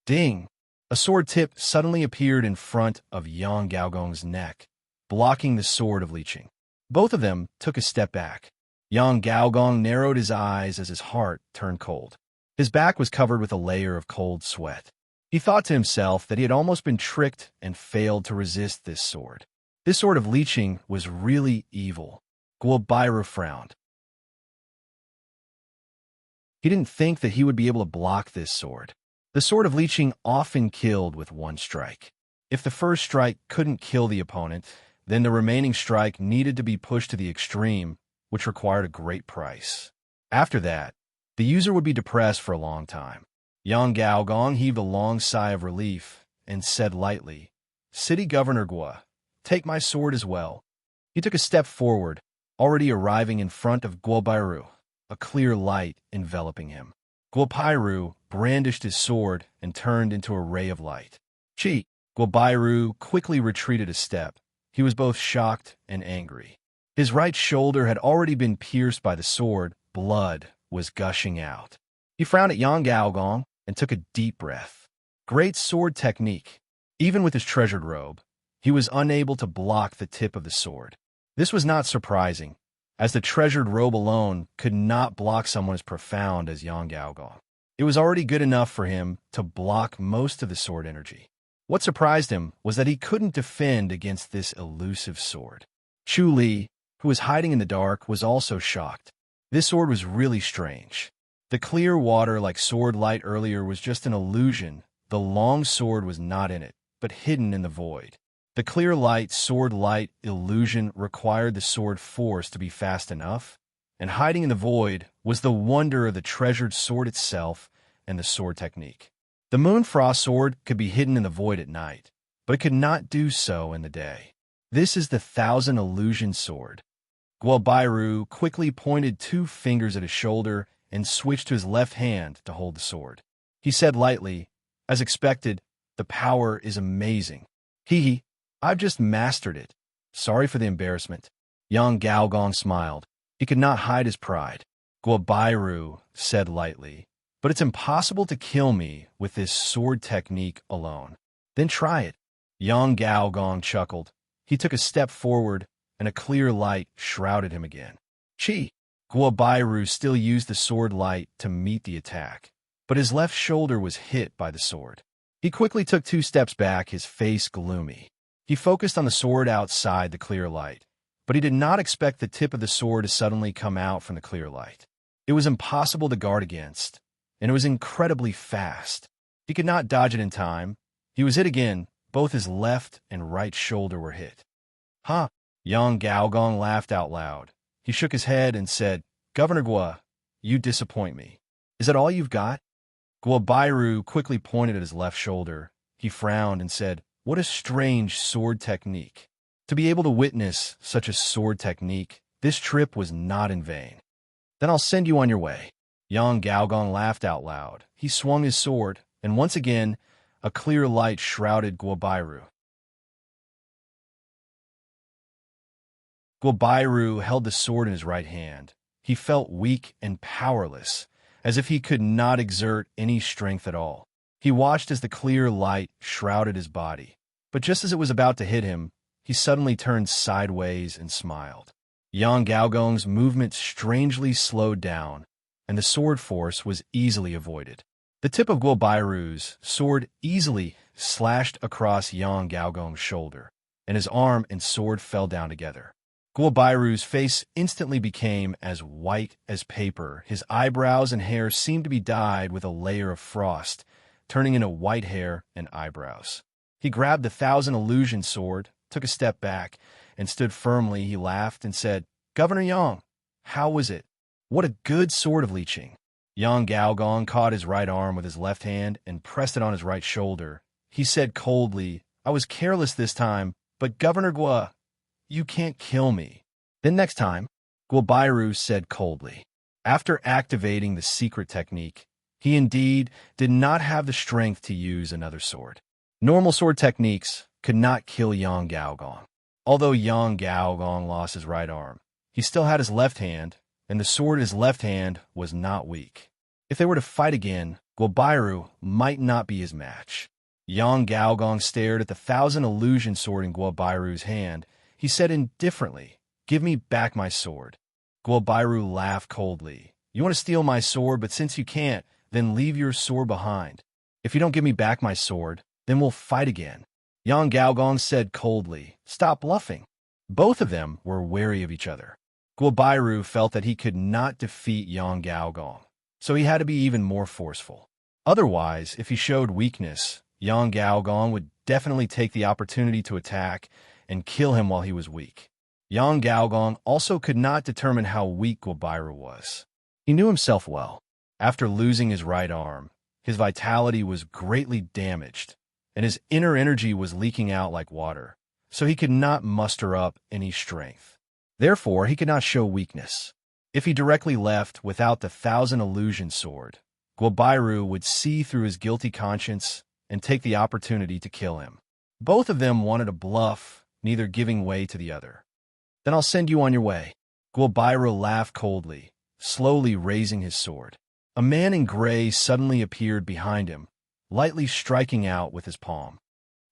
Ding! A sword tip suddenly appeared in front of Yang Gaogong's neck, blocking the sword of leeching. Both of them took a step back. Yang Gaogong narrowed his eyes as his heart turned cold. His back was covered with a layer of cold sweat. He thought to himself that he had almost been tricked and failed to resist this sword. This sword of leeching was really evil. Guopairu frowned. He didn't think that he would be able to block this sword. The sword of leeching often killed with one strike. If the first strike couldn't kill the opponent, then the remaining strike needed to be pushed to the extreme, which required a great price. After that, the user would be depressed for a long time. Yang Gaogong heaved a long sigh of relief and said lightly, "City Governor Guo, take my sword as well." He took a step forward, already arriving in front of Guopairu, a clear light enveloping him. Guopairu brandished his sword and turned into a ray of light. Chi! Guopairu quickly retreated a step. He was both shocked and angry. His right shoulder had already been pierced by the sword. Blood was gushing out. He frowned at Yang Gaogong and took a deep breath. Great sword technique. Even with his treasured robe, he was unable to block the tip of the sword. This was not surprising, as the treasured robe alone could not block someone as profound as Yang Gaogong. It was already good enough for him to block most of the sword energy. What surprised him was that he couldn't defend against this elusive sword. Chu Li, who was hiding in the dark, was also shocked. This sword was really strange. The clear water like sword light earlier was just an illusion. The long sword was not in it, but hidden in the void. The clear light, sword light illusion required the sword force to be fast enough, and hiding in the void was the wonder of the treasured sword itself and the sword technique. The Moonfrost sword could be hidden in the void at night, but it could not do so in the day. This is the Thousand Illusion sword. Guopairu quickly pointed 2 fingers at his shoulder and switched to his left hand to hold the sword. He said lightly, "As expected, the power is amazing. Hee, I've just mastered it. Sorry for the embarrassment." Yang Gaogong smiled. He could not hide his pride. Guopairu said lightly, "But it's impossible to kill me with this sword technique alone." "Then try it." Yang Gaogong chuckled. He took a step forward, and a clear light shrouded him again. Chi! Guopairu still used the sword light to meet the attack, but his left shoulder was hit by the sword. He quickly took 2 steps back, his face gloomy. He focused on the sword outside the clear light, but he did not expect the tip of the sword to suddenly come out from the clear light. It was impossible to guard against, and it was incredibly fast. He could not dodge it in time. He was hit again. Both his left and right shoulder were hit. "Huh?" Yang Gaogong laughed out loud. He shook his head and said, "Governor Gua, you disappoint me. Is that all you've got?" Gua Bairu quickly pointed at his left shoulder. He frowned and said, "What a strange sword technique. To be able to witness such a sword technique, this trip was not in vain. Then I'll send you on your way." Yang Gaogong laughed out loud. He swung his sword, and once again, a clear light shrouded Gua Bairu. Gua Bairu held the sword in his right hand. He felt weak and powerless, as if he could not exert any strength at all. He watched as the clear light shrouded his body. But just as it was about to hit him, he suddenly turned sideways and smiled. Yang Gaogong's movement strangely slowed down, and the sword force was easily avoided. The tip of Gua Bairu's sword easily slashed across Yang Gaogong's shoulder, and his arm and sword fell down together. Gua Bairu's face instantly became as white as paper. His eyebrows and hair seemed to be dyed with a layer of frost, turning into white hair and eyebrows. He grabbed the Thousand Illusion sword, took a step back, and stood firmly. He laughed and said, "Governor Yang, how was it? What a good sword of leeching." Yang Gaogong caught his right arm with his left hand and pressed it on his right shoulder. He said coldly, "I was careless this time, but Governor Gua, you can't kill me." "Then next time," Gua Bairu said coldly. After activating the secret technique, he indeed did not have the strength to use another sword. Normal sword techniques could not kill Yang Gaogong. Although Yang Gaogong lost his right arm, he still had his left hand, and the sword in his left hand was not weak. If they were to fight again, Gua Bairu might not be his match. Yang Gaogong stared at the Thousand Illusion sword in Gua Bairu's hand. He said indifferently, "Give me back my sword." Gua Bairu laughed coldly. "You want to steal my sword, but since you can't, then leave your sword behind. If you don't give me back my sword, then we'll fight again." Yang Gaogong said coldly, "Stop bluffing." Both of them were wary of each other. Gua Bairu felt that he could not defeat Yang Gaogong, so he had to be even more forceful. Otherwise, if he showed weakness, Yang Gaogong would definitely take the opportunity to attack and kill him while he was weak. Yang Gaogong also could not determine how weak Gua Bairu was. He knew himself well. After losing his right arm, his vitality was greatly damaged, and his inner energy was leaking out like water, so he could not muster up any strength. Therefore, he could not show weakness. If he directly left without the Thousand Illusion sword, Gua Bairu would see through his guilty conscience and take the opportunity to kill him. Both of them wanted to bluff, neither giving way to the other. "Then I'll send you on your way." Gua Bairu laughed coldly, slowly raising his sword. A man in gray suddenly appeared behind him, lightly striking out with his palm.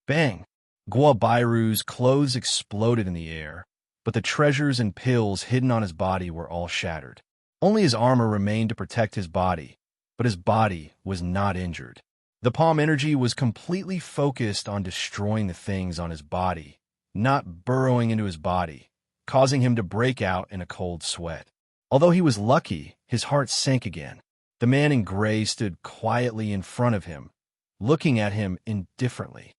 Bang! Gua Bairu's clothes exploded in the air, but the treasures and pills hidden on his body were all shattered. Only his armor remained to protect his body, but his body was not injured. The palm energy was completely focused on destroying the things on his body, not burrowing into his body, causing him to break out in a cold sweat. Although he was lucky, his heart sank again. The man in gray stood quietly in front of him, looking at him indifferently.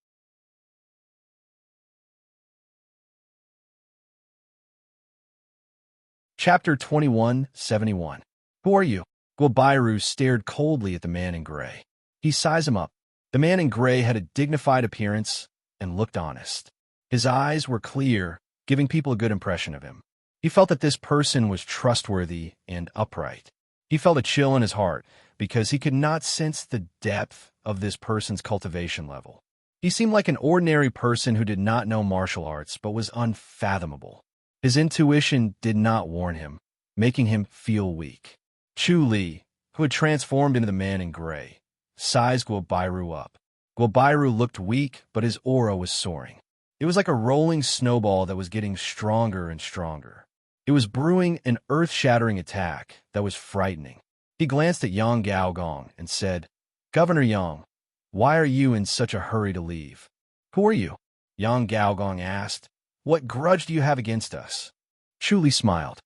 Chapter 2171. "Who are you?" Gua Bairu stared coldly at the man in gray. He sized him up. The man in gray had a dignified appearance and looked honest. His eyes were clear, giving people a good impression of him. He felt that this person was trustworthy and upright. He felt a chill in his heart because he could not sense the depth of this person's cultivation level. He seemed like an ordinary person who did not know martial arts but was unfathomable. His intuition did not warn him, making him feel weak. Chu Li, who had transformed into the man in gray, sized Gua Bairu up. Gua Bairu looked weak, but his aura was soaring. It was like a rolling snowball that was getting stronger and stronger. It was brewing an earth-shattering attack that was frightening. He glanced at Yang Gaogong and said, "Governor Yang, why are you in such a hurry to leave?" "Who are you?" Yang Gaogong asked. "What grudge do you have against us?" Chu Li smiled.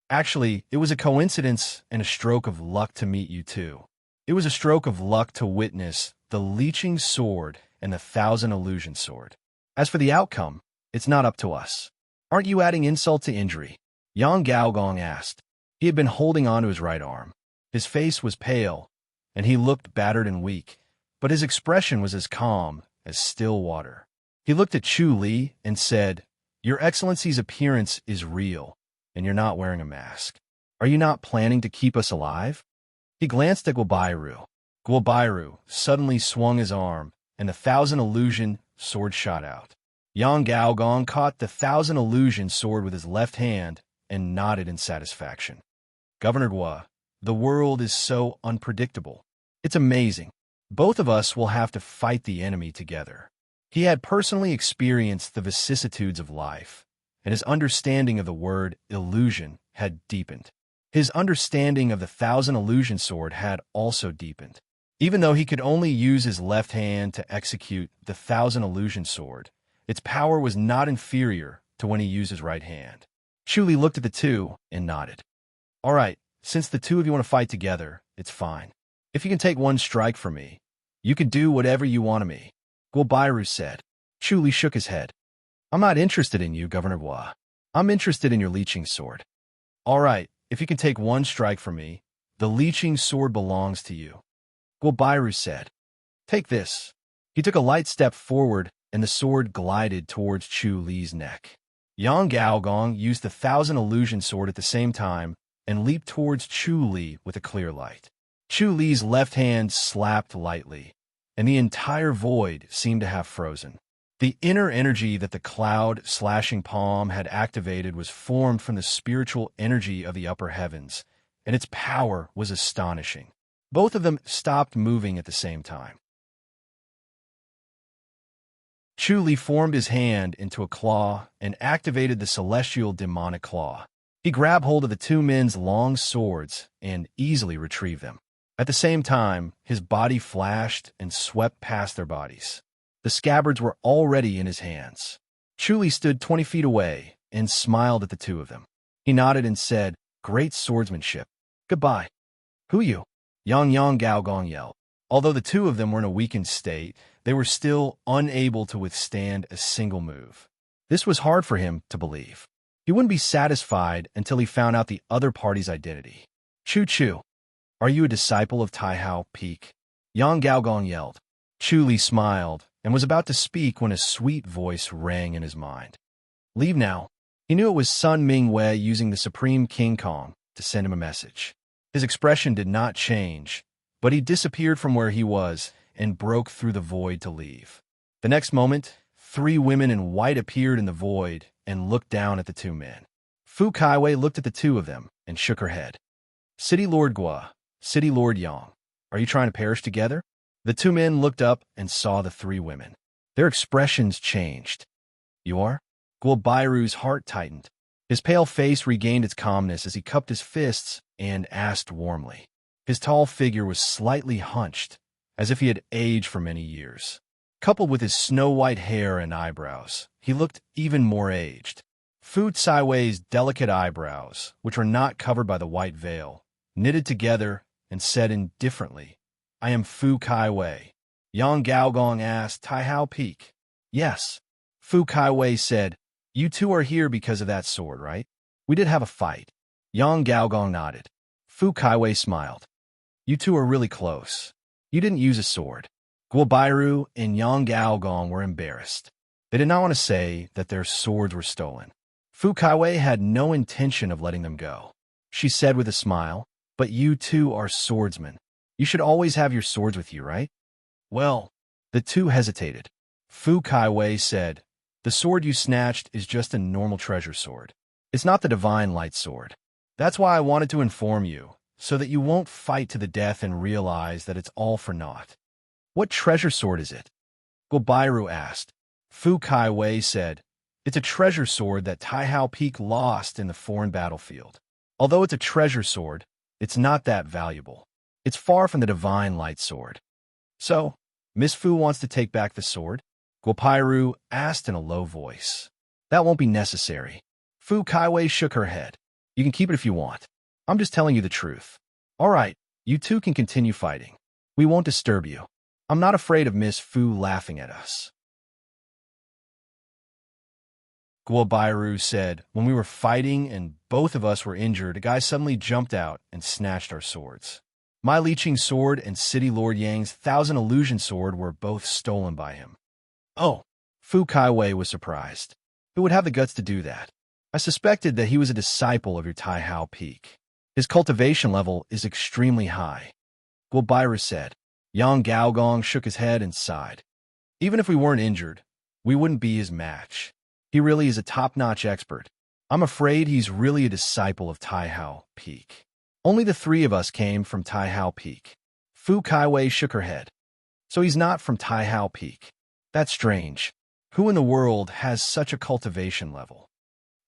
Actually, it was a coincidence and a stroke of luck to meet you too. It was a stroke of luck to witness the leeching sword and the thousand illusion sword. As for the outcome, it's not up to us. Aren't you adding insult to injury? Yang Gaogong asked. He had been holding on to his right arm. His face was pale, and he looked battered and weak, but his expression was as calm as still water. He looked at Chu Li and said, Your Excellency's appearance is real, and you're not wearing a mask. Are you not planning to keep us alive? He glanced at Guobairu. Guobairu suddenly swung his arm, and the thousand illusion sword shot out. Yang Gaogong caught the thousand illusion sword with his left hand and nodded in satisfaction. Governor Guo, the world is so unpredictable. It's amazing. Both of us will have to fight the enemy together. He had personally experienced the vicissitudes of life, and his understanding of the word illusion had deepened. His understanding of the thousand illusion sword had also deepened. Even though he could only use his left hand to execute the thousand illusion sword, its power was not inferior to when he used his right hand. Chu Li looked at the two and nodded. All right, since the two of you want to fight together, it's fine. If you can take one strike from me, you can do whatever you want of me, Guobairu said. Chu Li shook his head. I'm not interested in you, Governor Guo. I'm interested in your leeching sword. All right, if you can take one strike from me, the leeching sword belongs to you, Guobairu said. Take this. He took a light step forward, and the sword glided towards Chu Li's neck. Yang Gaogong used the thousand illusion sword at the same time and leaped towards Chu Li with a clear light. Chu Li's left hand slapped lightly, and the entire void seemed to have frozen. The inner energy that the cloud-slashing palm had activated was formed from the spiritual energy of the upper heavens, and its power was astonishing. Both of them stopped moving at the same time. Chu Li formed his hand into a claw and activated the celestial demonic claw. He grabbed hold of the two men's long swords and easily retrieved them. At the same time, his body flashed and swept past their bodies. The scabbards were already in his hands. Chu Li stood 20 feet away and smiled at the two of them. He nodded and said, Great swordsmanship. Goodbye. Who you? Yang Gaogong yelled. Although the two of them were in a weakened state, they were still unable to withstand a single move. This was hard for him to believe. He wouldn't be satisfied until he found out the other party's identity. Chu, are you a disciple of Taihao Peak? Yang Gaogong yelled. Chu Li smiled and was about to speak when a sweet voice rang in his mind. Leave now. He knew it was Sun Mingwei using the Supreme King Kong to send him a message. His expression did not change, but he disappeared from where he was and broke through the void to leave. The next moment, 3 women in white appeared in the void and looked down at the 2 men. Fu Kaiwei looked at the 2 of them and shook her head. City Lord Guo, City Lord Yang, are you trying to perish together? The 2 men looked up and saw the 3 women. Their expressions changed. You are? Guobairu's heart tightened. His pale face regained its calmness as he cupped his fists and asked warmly. His tall figure was slightly hunched, as if he had aged for many years. Coupled with his snow-white hair and eyebrows, he looked even more aged. Fu Caiwei's delicate eyebrows, which were not covered by the white veil, knitted together and said indifferently, I am Fu Kaiwei. Yang Gaogong asked, Taihao Peak. Yes. Fu Kaiwei said, You two are here because of that sword, right? We did have a fight. Yang Gaogong nodded. Fu Kaiwei smiled. You two are really close. You didn't use a sword. Guobairu and Yang Gaogong were embarrassed. They did not want to say that their swords were stolen. Fu Kaiwei had no intention of letting them go. She said with a smile, But you two are swordsmen. You should always have your swords with you, right? Well, the two hesitated. Fu Kaiwei said, The sword you snatched is just a normal treasure sword. It's not the divine light sword. That's why I wanted to inform you, so that you won't fight to the death and realize that it's all for naught. What treasure sword is it? Guobairu asked. Fu Kaiwei said, It's a treasure sword that Taihao Peak lost in the foreign battlefield. Although it's a treasure sword, it's not that valuable. It's far from the divine light sword. So, Miss Fu wants to take back the sword? Guobairu asked in a low voice. That won't be necessary. Fu Kaiwei shook her head. You can keep it if you want. I'm just telling you the truth. All right, you two can continue fighting. We won't disturb you. I'm not afraid of Miss Fu laughing at us. Guobairu said, when we were fighting and both of us were injured, a guy suddenly jumped out and snatched our swords. My leeching sword and City Lord Yang's Thousand Illusion sword were both stolen by him. Oh, Fu Kaiwei was surprised. Who would have the guts to do that? I suspected that he was a disciple of your Tai Hao Peak. His cultivation level is extremely high. Guobairu said. Yang Gaogong shook his head and sighed. Even if we weren't injured, we wouldn't be his match. He really is a top-notch expert. I'm afraid he's really a disciple of Tai Hao Peak. Only the three of us came from Tai Hao Peak. Fu Kaiwei shook her head. So he's not from Tai Hao Peak. That's strange. Who in the world has such a cultivation level?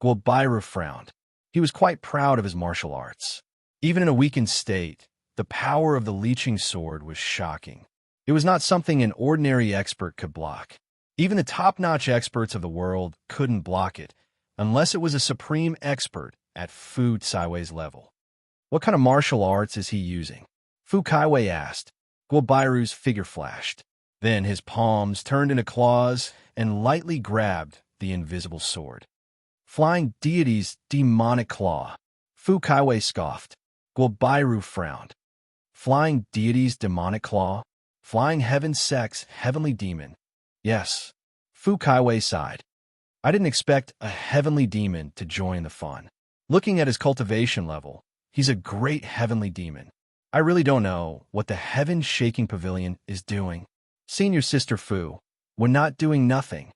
Guobairu frowned. He was quite proud of his martial arts. Even in a weakened state, the power of the leeching sword was shocking. It was not something an ordinary expert could block. Even the top-notch experts of the world couldn't block it, unless it was a supreme expert at Fu Kaiwei's level. What kind of martial arts is he using? Fu Kaiwei asked. Guobairu's figure flashed. Then his palms turned into claws and lightly grabbed the invisible sword. Flying Deity's demonic claw. Fu Kaiwei scoffed. Guobairu frowned. Flying Deity's demonic claw? Flying Heaven's sex heavenly demon. Yes. Fu Kaiwei sighed. I didn't expect a heavenly demon to join the fun. Looking at his cultivation level, he's a great heavenly demon. I really don't know what the heaven-shaking pavilion is doing. Senior Sister Fu, we're not doing nothing.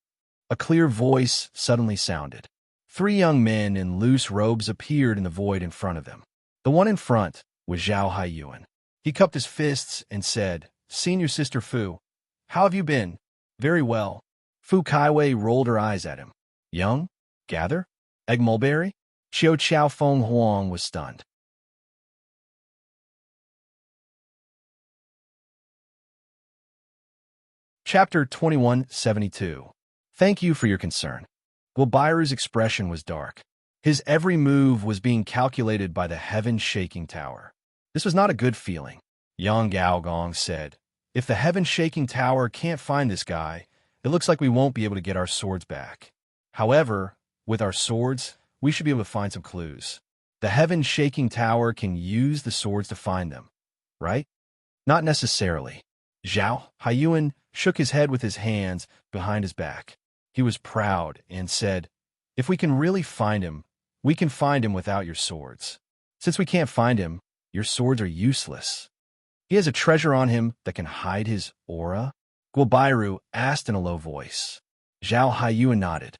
A clear voice suddenly sounded. Three young men in loose robes appeared in the void in front of them. The one in front was Zhao Haiyuan. He cupped his fists and said, Senior Sister Fu, how have you been? Very well. Fu Kaiwei rolled her eyes at him. Young? Gather? Egg mulberry? Xiao Chao Feng Huang was stunned. Chapter 2172. Thank you for your concern. Guobairu's expression was dark. His every move was being calculated by the heaven-shaking tower. This was not a good feeling. Yang Gaogong said, If the heaven-shaking tower can't find this guy, it looks like we won't be able to get our swords back. However, with our swords, we should be able to find some clues. The heaven-shaking tower can use the swords to find them, right? Not necessarily. Zhao Haiyuan shook his head with his hands behind his back. He was proud and said, If we can really find him, we can find him without your swords. Since we can't find him, your swords are useless. He has a treasure on him that can hide his aura? Guobairu asked in a low voice. Zhao Haiyuan nodded.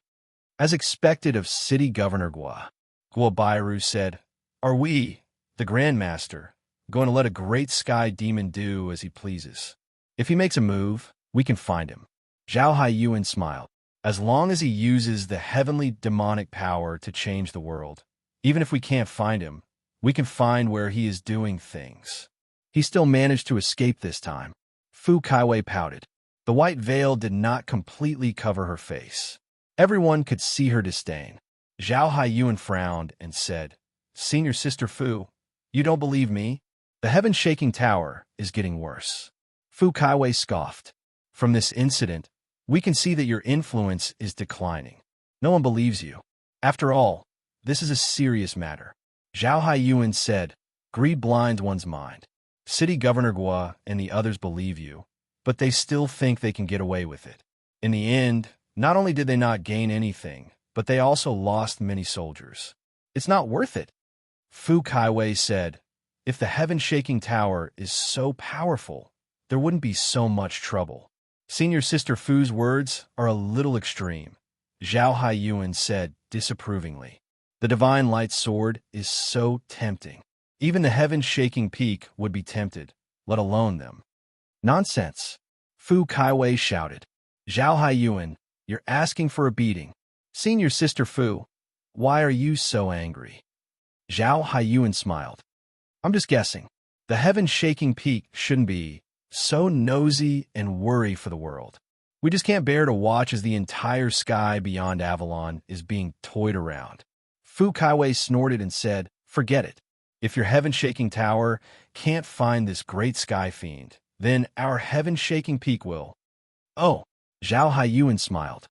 As expected of City Governor Guobairu said, Are we, the Grandmaster, going to let a great sky demon do as he pleases? If he makes a move, we can find him. Zhao Haiyuan smiled. As long as he uses the heavenly demonic power to change the world, even if we can't find him, we can find where he is doing things. He still managed to escape this time. Fu Kaiwei pouted. The white veil did not completely cover her face. Everyone could see her disdain. Zhao Haiyuan frowned and said, Senior Sister Fu, you don't believe me? The heaven-shaking tower is getting worse. Fu Kaiwei scoffed. From this incident, we can see that your influence is declining. No one believes you. After all, this is a serious matter. Zhao Haiyuan said, Greed blinds one's mind. City Governor Gua and the others believe you, but they still think they can get away with it. In the end, not only did they not gain anything, but they also lost many soldiers. It's not worth it. Fu Kaiwei said, If the heaven-shaking tower is so powerful, there wouldn't be so much trouble. Senior Sister Fu's words are a little extreme. Zhao Haiyuan said disapprovingly. The divine light sword is so tempting. Even the heaven-shaking peak would be tempted, let alone them. Nonsense. Fu Kaiwei shouted. Zhao Haiyuan, you're asking for a beating. Senior Sister Fu, why are you so angry? Zhao Haiyuan smiled. I'm just guessing. The heaven-shaking peak shouldn't be so nosy and worry for the world. We just can't bear to watch as the entire sky beyond Avalon is being toyed around. Fu Kaiwei snorted and said, "Forget it. If your heaven-shaking tower can't find this great sky fiend, then our heaven-shaking peak will." "Oh," Zhao Haiyuan smiled.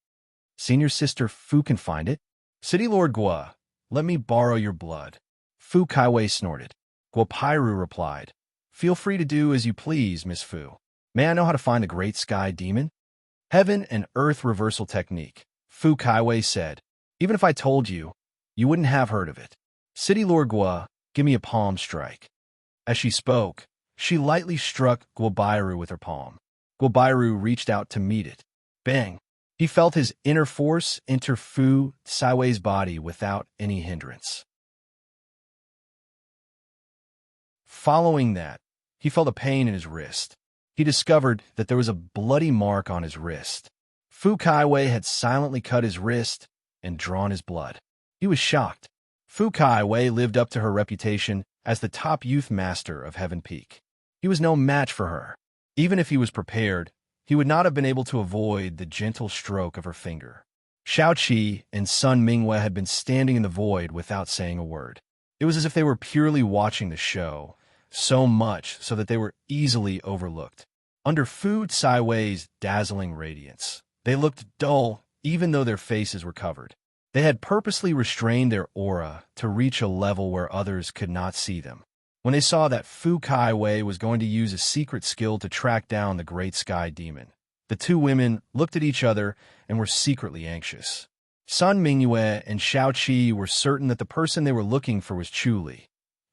"Senior sister Fu can find it?" "City Lord Gua, let me borrow your blood." Fu Kaiwei snorted. Guopairu replied, "Feel free to do as you please, Miss Fu. May I know how to find the great sky demon?" "Heaven and earth reversal technique," Fu Kaiwei said. "Even if I told you, you wouldn't have heard of it. City Lord Gua, give me a palm strike." As she spoke, she lightly struck Guobairu with her palm. Guobairu reached out to meet it. Bang! He felt his inner force enter Fu Kaiwei's body without any hindrance. Following that, he felt a pain in his wrist. He discovered that there was a bloody mark on his wrist. Fu Kaiwei had silently cut his wrist and drawn his blood. He was shocked. Fu Kaiwei lived up to her reputation as the top youth master of Heaven Peak. He was no match for her. Even if he was prepared, he would not have been able to avoid the gentle stroke of her finger. Xiao Qi and Sun Mingyue had been standing in the void without saying a word. It was as if they were purely watching the show, so much so that they were easily overlooked. Under Fu Kaiwei's dazzling radiance, they looked dull even though their faces were covered. They had purposely restrained their aura to reach a level where others could not see them. When they saw that Fu Kaiwei was going to use a secret skill to track down the Great Sky Demon, the two women looked at each other and were secretly anxious. Sun Mingyue and Xiao Qi were certain that the person they were looking for was Chu Li.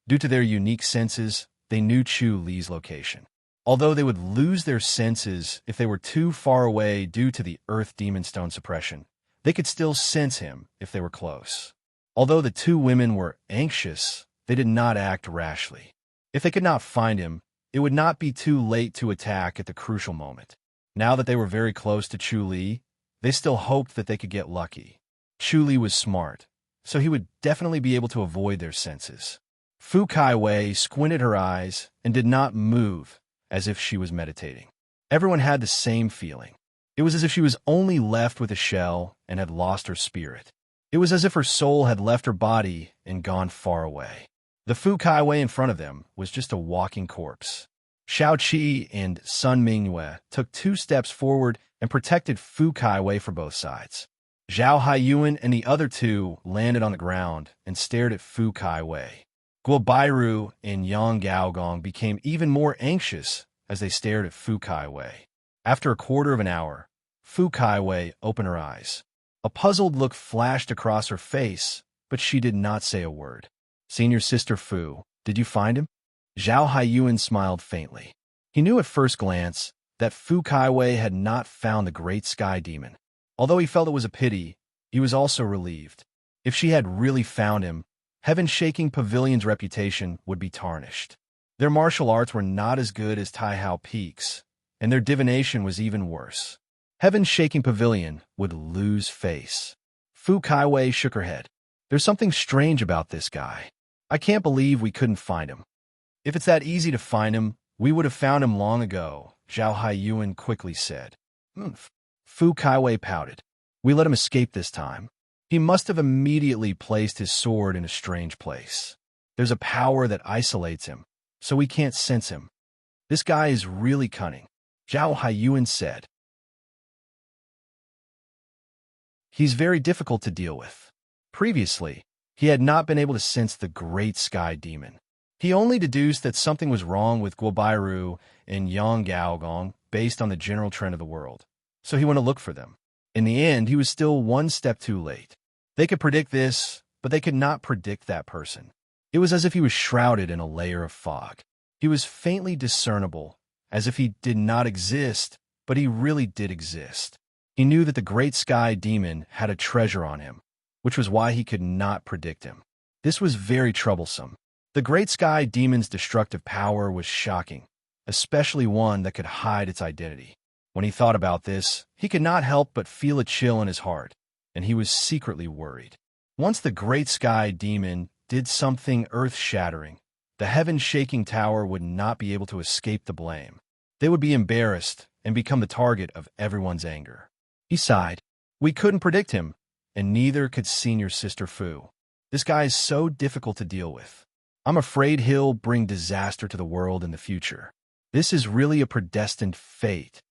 Due to their unique senses, they knew Chu Li's location. Although they would lose their senses if they were too far away due to the Earth Demon Stone suppression, they could still sense him if they were close. Although the two women were anxious, they did not act rashly. If they could not find him, it would not be too late to attack at the crucial moment. Now that they were very close to Chu Li, they still hoped that they could get lucky. Chu Li was smart, so he would definitely be able to avoid their senses. Fu Kaiwei squinted her eyes and did not move, as if she was meditating. Everyone had the same feeling. It was as if she was only left with a shell and had lost her spirit. It was as if her soul had left her body and gone far away. The Fu Kaiwei in front of them was just a walking corpse. Xiao Qi and Sun Mingyue took 2 steps forward and protected Fu Kaiwei for both sides. Zhao Haiyuan and the other 2 landed on the ground and stared at Fu Kaiwei. Guobairu and Yang Gaogong became even more anxious as they stared at Fu Kaiwei. After a quarter of an hour, Fu Kaiwei opened her eyes. A puzzled look flashed across her face, but she did not say a word. "Senior Sister Fu, did you find him?" Zhao Haiyuan smiled faintly. He knew at first glance that Fu Kaiwei had not found the Great Sky Demon. Although he felt it was a pity, he was also relieved. If she had really found him, Heaven-Shaking Pavilion's reputation would be tarnished. Their martial arts were not as good as Taihao Peak's, and their divination was even worse. Heaven-Shaking Pavilion would lose face. Fu Kaiwei shook her head. "There's something strange about this guy. I can't believe we couldn't find him. If it's that easy to find him, we would have found him long ago," Zhao Haiyuan quickly said. Fu Kaiwei pouted. "We let him escape this time. He must have immediately placed his sword in a strange place. There's a power that isolates him, so we can't sense him. This guy is really cunning," Zhao Haiyuan said. "He's very difficult to deal with. Previously, he had not been able to sense the Great Sky Demon. He only deduced that something was wrong with Guobairu and Yang Gaogong based on the general trend of the world, so he went to look for them. In the end, he was still 1 step too late. They could predict this, but they could not predict that person. It was as if he was shrouded in a layer of fog. He was faintly discernible, as if he did not exist, but he really did exist. He knew that the Great Sky Demon had a treasure on him, which was why he could not predict him. This was very troublesome. The Great Sky Demon's destructive power was shocking, especially one that could hide its identity. When he thought about this, he could not help but feel a chill in his heart, and he was secretly worried. Once the Great Sky Demon did something earth-shattering, the heaven-shaking tower would not be able to escape the blame. They would be embarrassed and become the target of everyone's anger. He sighed. "We couldn't predict him, and neither could Senior Sister Fu. This guy is so difficult to deal with. I'm afraid he'll bring disaster to the world in the future. This is really a predestined fate.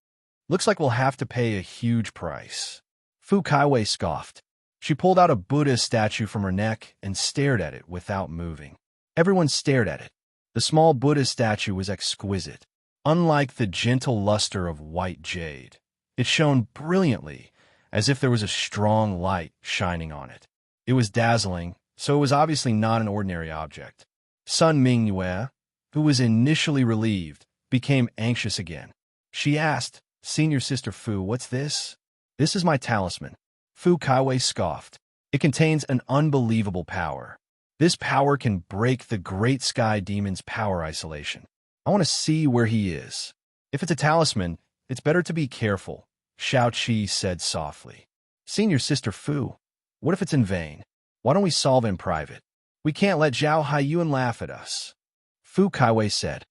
Looks like we'll have to pay a huge price." Fu Kaiwei scoffed. She pulled out a Buddha statue from her neck and stared at it without moving. Everyone stared at it. The small Buddha statue was exquisite. Unlike the gentle luster of white jade, it shone brilliantly, as if there was a strong light shining on it. It was dazzling, so it was obviously not an ordinary object. Sun Mingyue, who was initially relieved, became anxious again. She asked, "Senior Sister Fu, what's this?" "This is my talisman." Fu Kaiwei scoffed. "It contains an unbelievable power. This power can break the Great Sky Demon's power isolation. I want to see where he is. If it's a talisman, it's better to be careful," Shao Qi said softly. "Senior Sister Fu, what if it's in vain? Why don't we solve it in private? We can't let Zhao Haiyuan laugh at us." Fu Kaiwei said,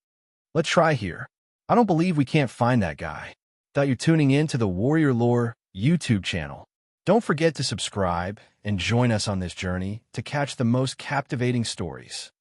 "Let's try here. I don't believe we can't find that guy." That you're tuning in to the Warrior Lore YouTube channel. Don't forget to subscribe and join us on this journey to catch the most captivating stories.